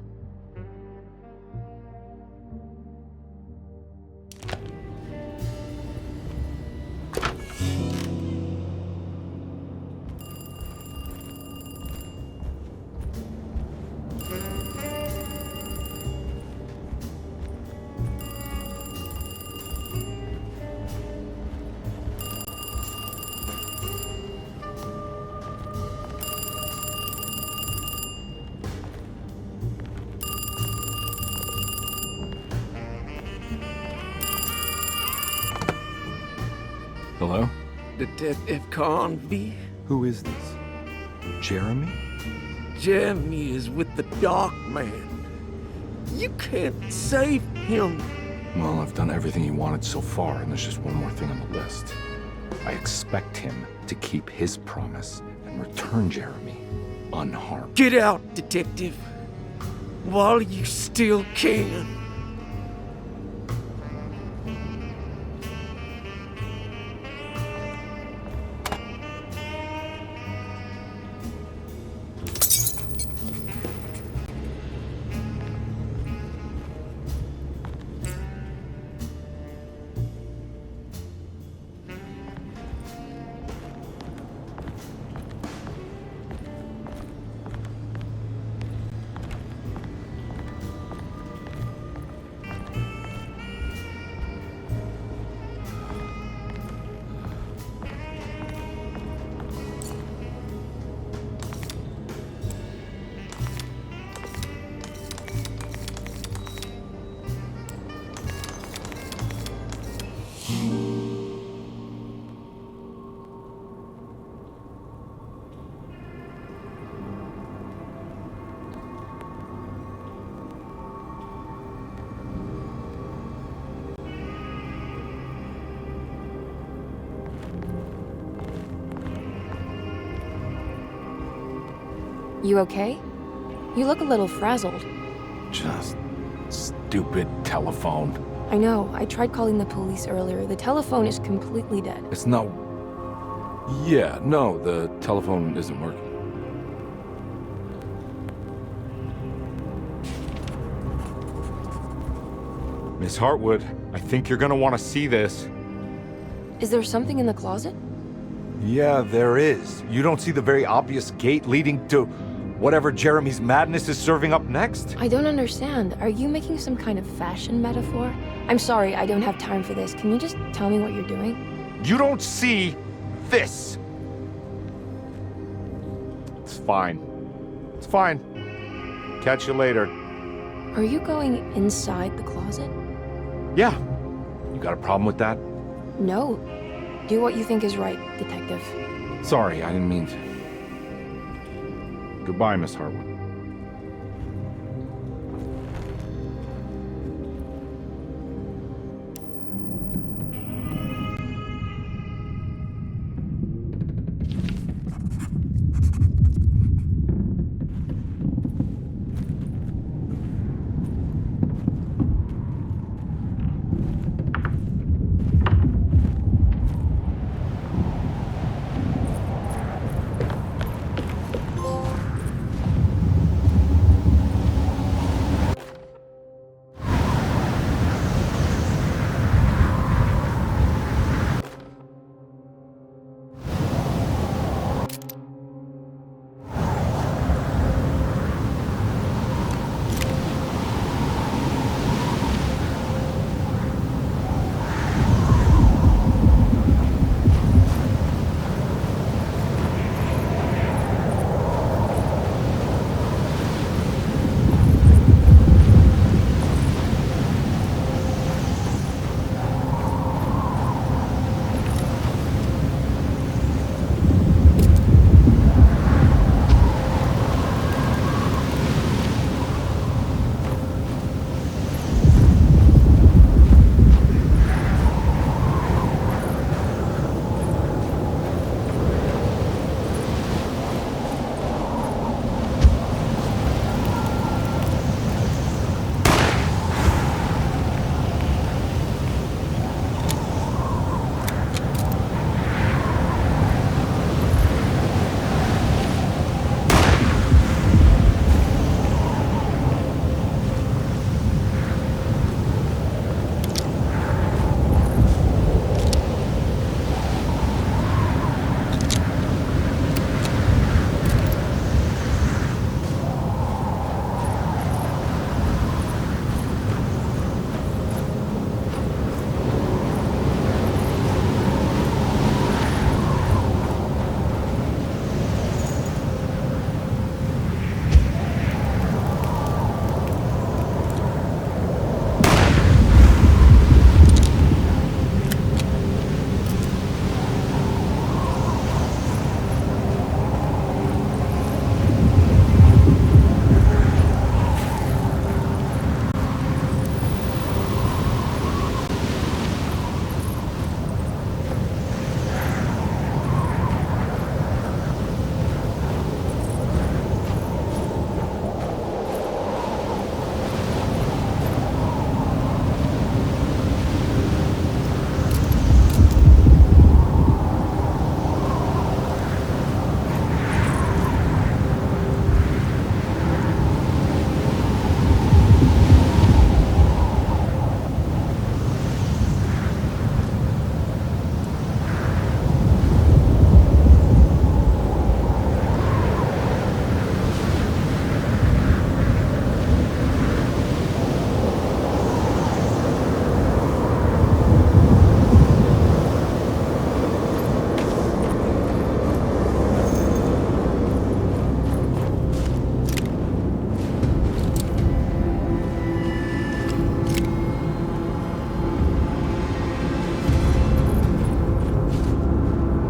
Hello? Detective Convey? Who is this? Jeremy? Jeremy is with the Dark Man. You can't save him. Well, I've done everything you wanted so far, and there's just one more thing on the list. I expect him to keep his promise and return Jeremy unharmed. Get out, Detective. While you still can. You okay? You look a little frazzled. Just stupid telephone. I know. I tried calling the police earlier. The telephone is completely dead. It's not... Yeah, no, the telephone isn't working. Miss Hartwood, I think you're gonna want to see this. Is there something in the closet? Yeah, there is. You don't see the very obvious gate leading to whatever Jeremy's madness is serving up next? I don't understand. Are you making some kind of fashion metaphor? I'm sorry, I don't have time for this. Can you just tell me what you're doing? You don't see this. It's fine. It's fine. Catch you later. Are you going inside the closet? Yeah. You got a problem with that? No. Do what you think is right, Detective. Sorry, I didn't mean to. Goodbye, Miss Hartwood.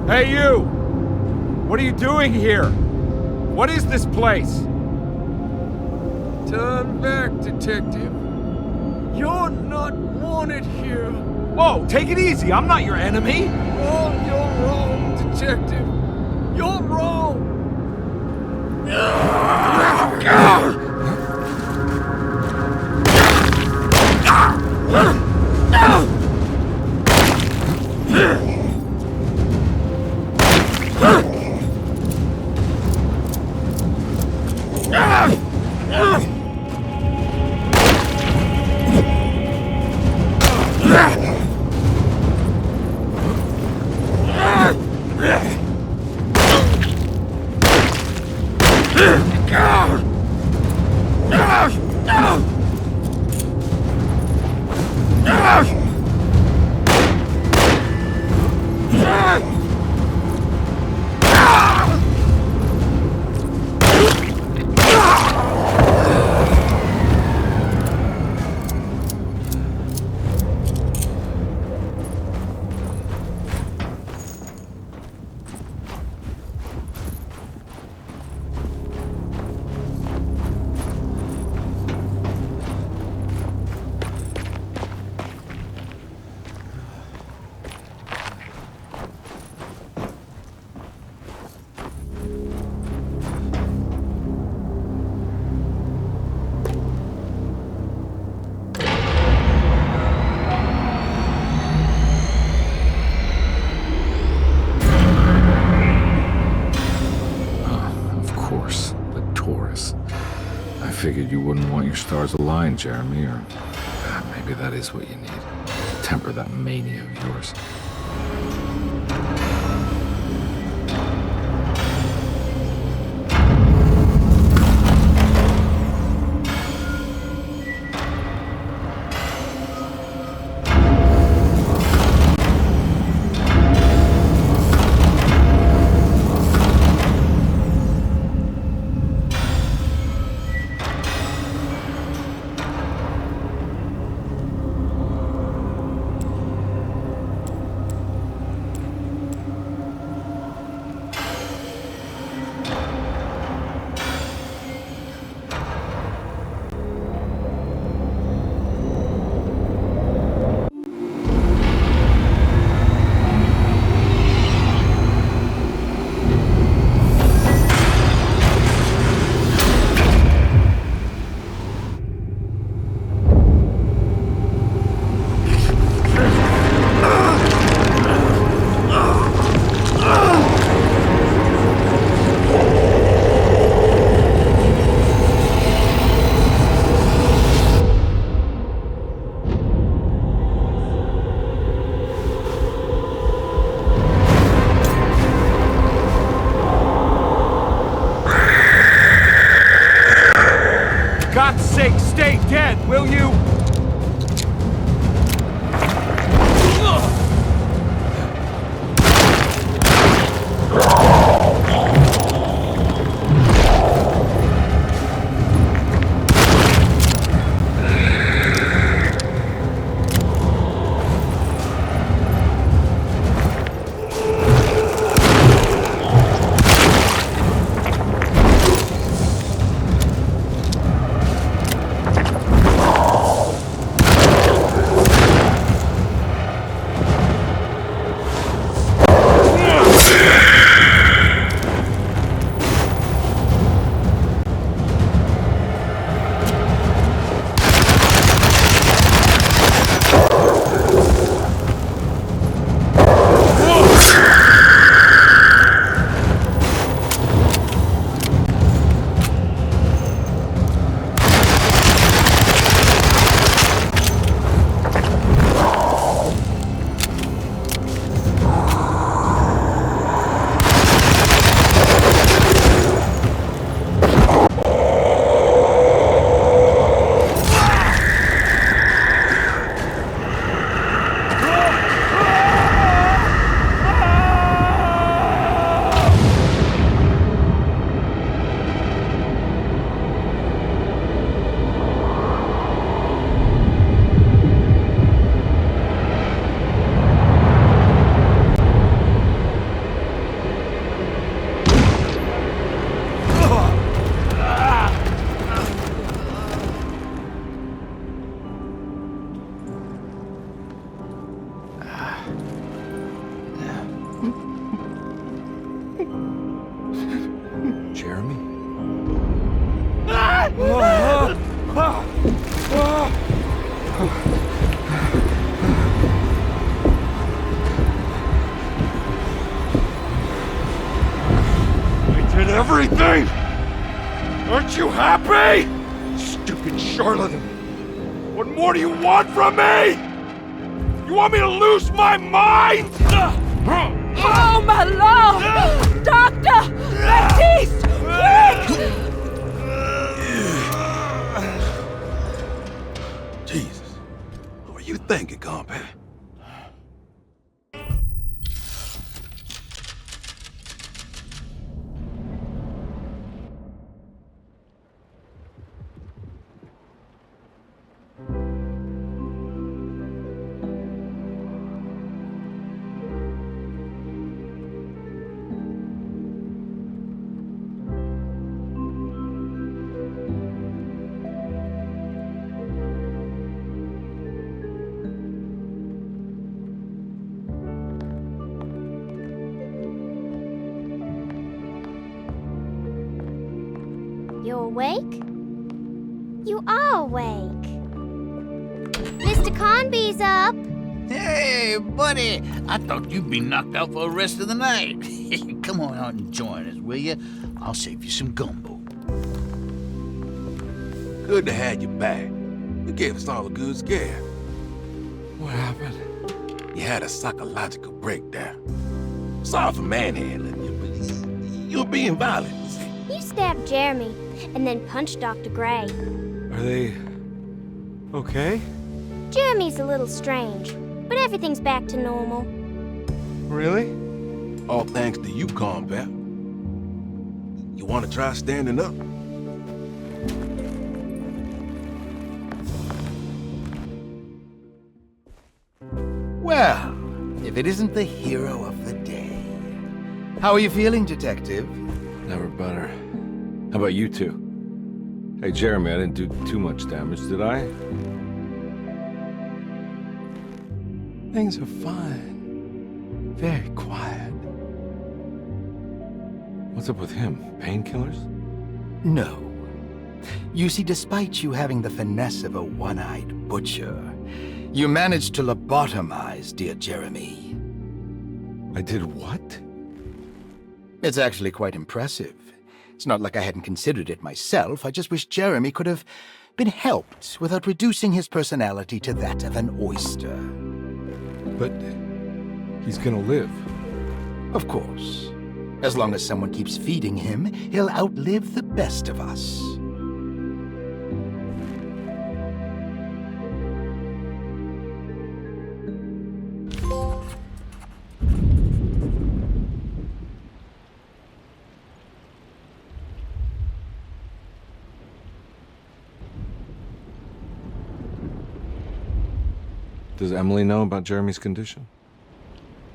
Hey, you! What are you doing here? What is this place? Turn back, detective. You're not wanted here. Whoa, take it easy. I'm not your enemy. Oh, you're wrong, detective. You're wrong. I figured you wouldn't want your stars aligned, Jeremy, or maybe that is what you need to temper that mania of yours. God's sake, stay dead, will you? everything? Aren't you happy? Stupid charlatan. What more do you want from me? You want me to lose my mind? Oh, my Lord! Doctor! Baptiste! Quick! Jesus. What were you thinking, compadre? You awake? You are awake. Mr. Conby's up. Hey, buddy! I thought you'd be knocked out for the rest of the night. Come on out and join us, will you? I'll save you some gumbo. Good to have you back. You gave us all a good scare. What happened? You had a psychological breakdown. Sorry for manhandling you, but you're being violent. You stabbed Jeremy and then punched Dr. Gray. Are they okay? Jeremy's a little strange, but everything's back to normal. Really? All thanks to you, combat. You want to try standing up? Well, if it isn't the hero of the day. How are you feeling, Detective? Never better. How about you two? Hey, Jeremy, I didn't do too much damage, did I? Things are fine. Very quiet. What's up with him? Painkillers? No. You see, despite you having the finesse of a one-eyed butcher, you managed to lobotomize dear Jeremy. I did what? It's actually quite impressive. It's not like I hadn't considered it myself. I just wish Jeremy could have been helped without reducing his personality to that of an oyster. But he's gonna live. Of course. As long as someone keeps feeding him, he'll outlive the best of us. Does Emily know about Jeremy's condition?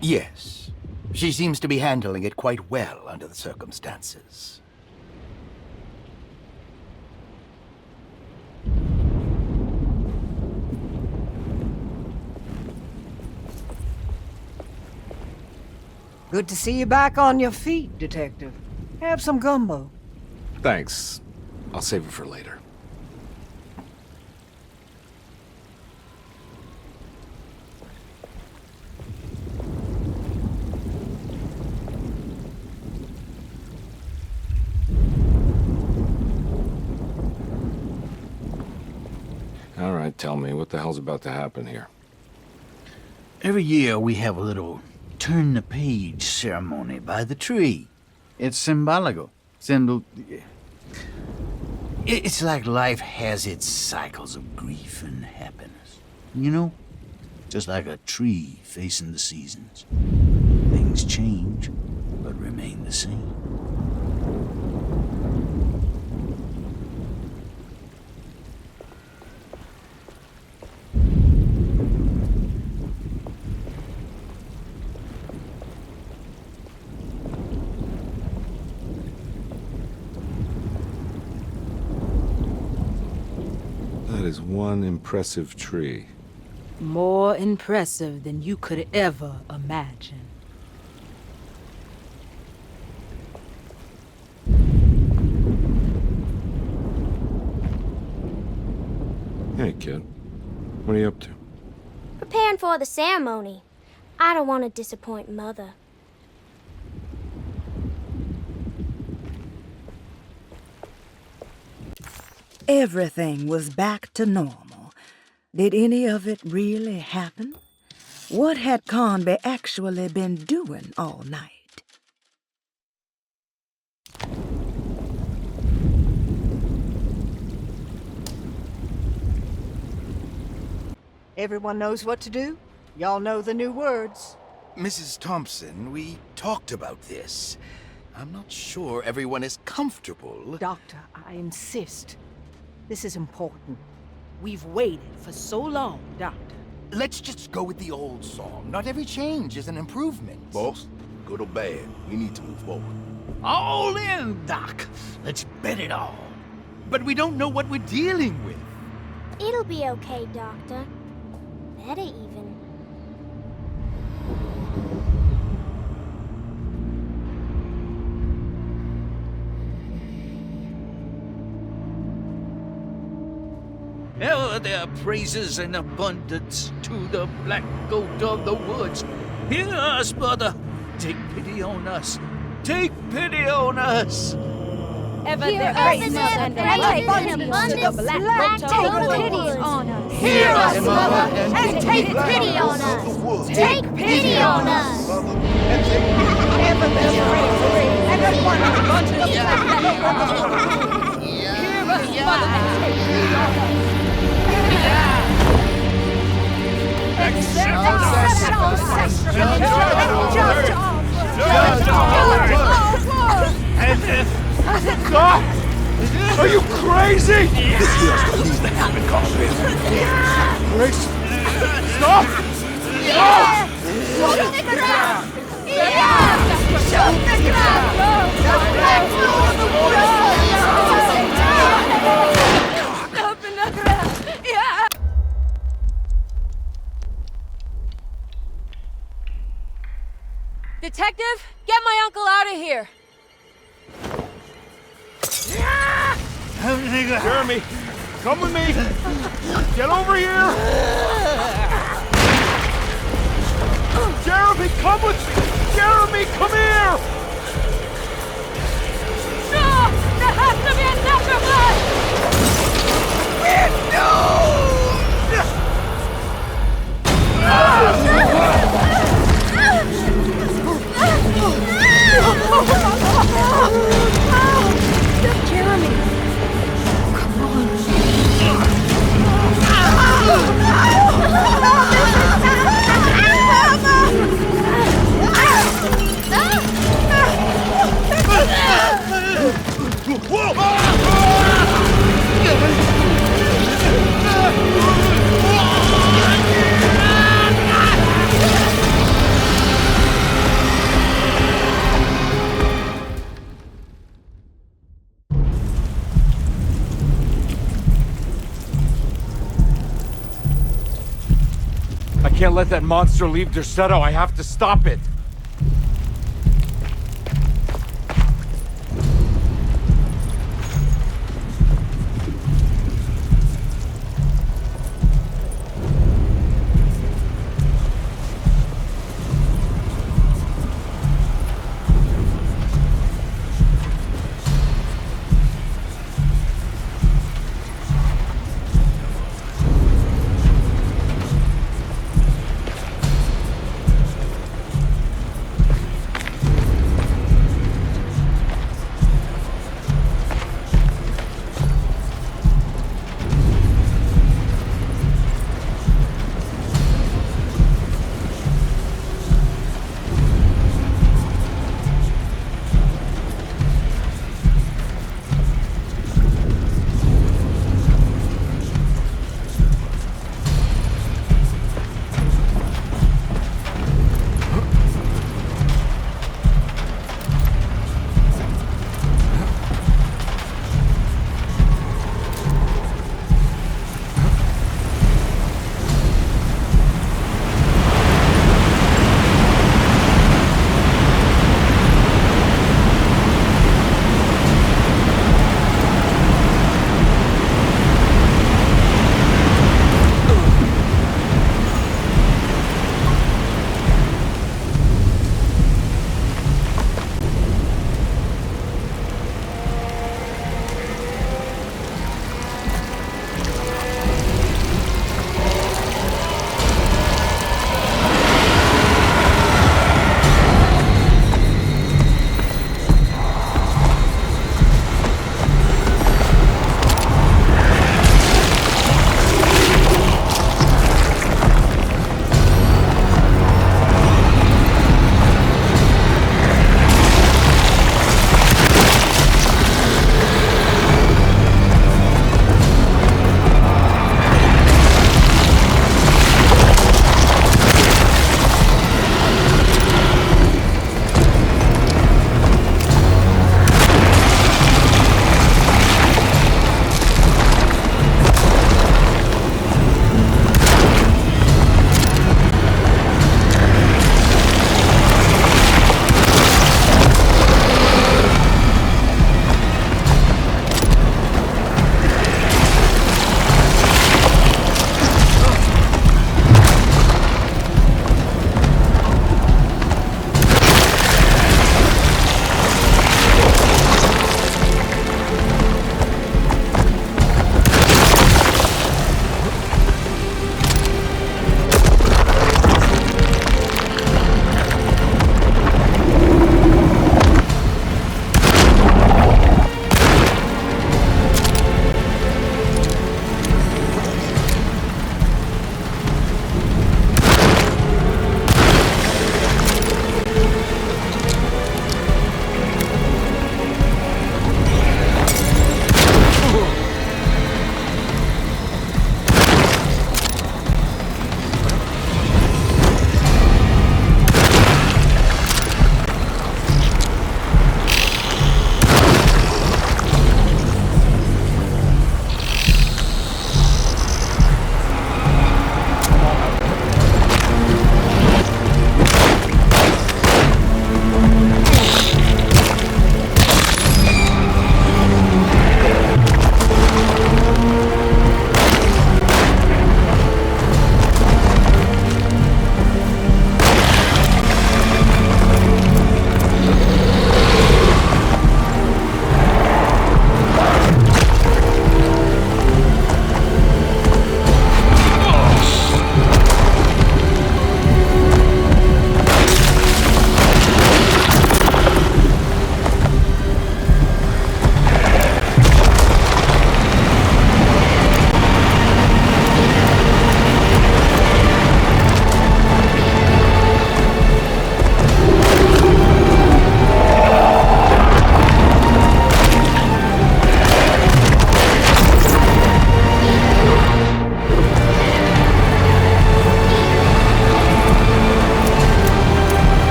Yes. She seems to be handling it quite well under the circumstances. Good to see you back on your feet, Detective. Have some gumbo. Thanks. I'll save it for later. All right, tell me, what the hell's about to happen here? Every year we have a little turn-the-page ceremony by the tree. It's symbolical. It's like life has its cycles of grief and happiness. You know? Just like a tree facing the seasons. Things change, but remain the same. That is one impressive tree. More impressive than you could ever imagine. Hey, kid. What are you up to? Preparing for the ceremony. I don't want to disappoint Mother. everything was back to normal, did any of it really happen? What had Conby actually been doing all night? Everyone knows what to do? Y'all know the new words. Mrs. Thompson, we talked about this. I'm not sure everyone is comfortable. Doctor, I insist. This is important. We've waited for so long, Doctor. Let's just go with the old song. Not every change is an improvement. Boss, good or bad, we need to move forward. All in, Doc. Let's bet it all. But we don't know what we're dealing with. It'll be okay, Doctor. Better even. Ever there are praises in abundance to the black goat of the woods. Hear us, brother. Take pity on us. Take pity on us. Ever Hear there us, praises Mother, and praises abundance in to the abundance. black goat Take of the pity woods. on us. Hear us, Mother, and take pity on us. Take pity on us. Ever there's praises and abundance to the black goat of the woods. Hear us, Mother, and take pity on us. Accept all sacrifice. Judge all words. Stop! Are you crazy? This here's what needs to happen, Conby. Grace! Stop! Stop! Shoot the ground! Shoot the ground! Up in the ground! Yeah! Detective, get my uncle out of here! Jeremy, come with me! Get over here! Jeremy, come with me! Jeremy, come here! No! There has to be a sacrifice! We're doomed! Jeremy! Come on. I can't let that monster leave Derceto. I have to stop it.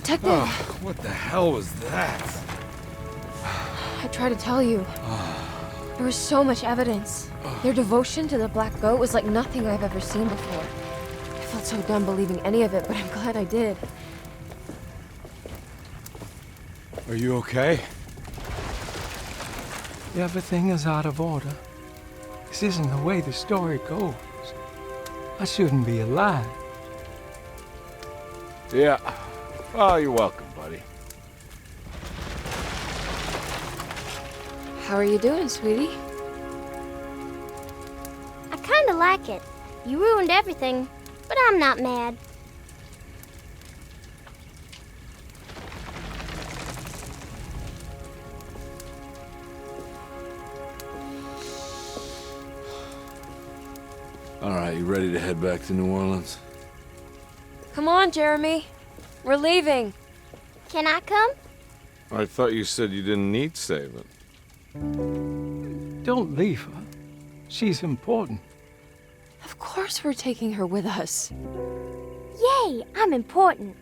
Detective! What the hell was that? I tried to tell you. There was so much evidence. Their devotion to the Black Goat was like nothing I've ever seen before. I felt so dumb believing any of it, but I'm glad I did. Are you okay? Everything is out of order. This isn't the way the story goes. I shouldn't be alive. Yeah. Well, you're welcome, buddy. How are you doing, sweetie? I kinda like it. You ruined everything, but I'm not mad. All right, you ready to head back to New Orleans? Come on, Jeremy. We're leaving. Can I come? I thought you said you didn't need saving. Don't leave her. She's important. Of course we're taking her with us. Yay, I'm important.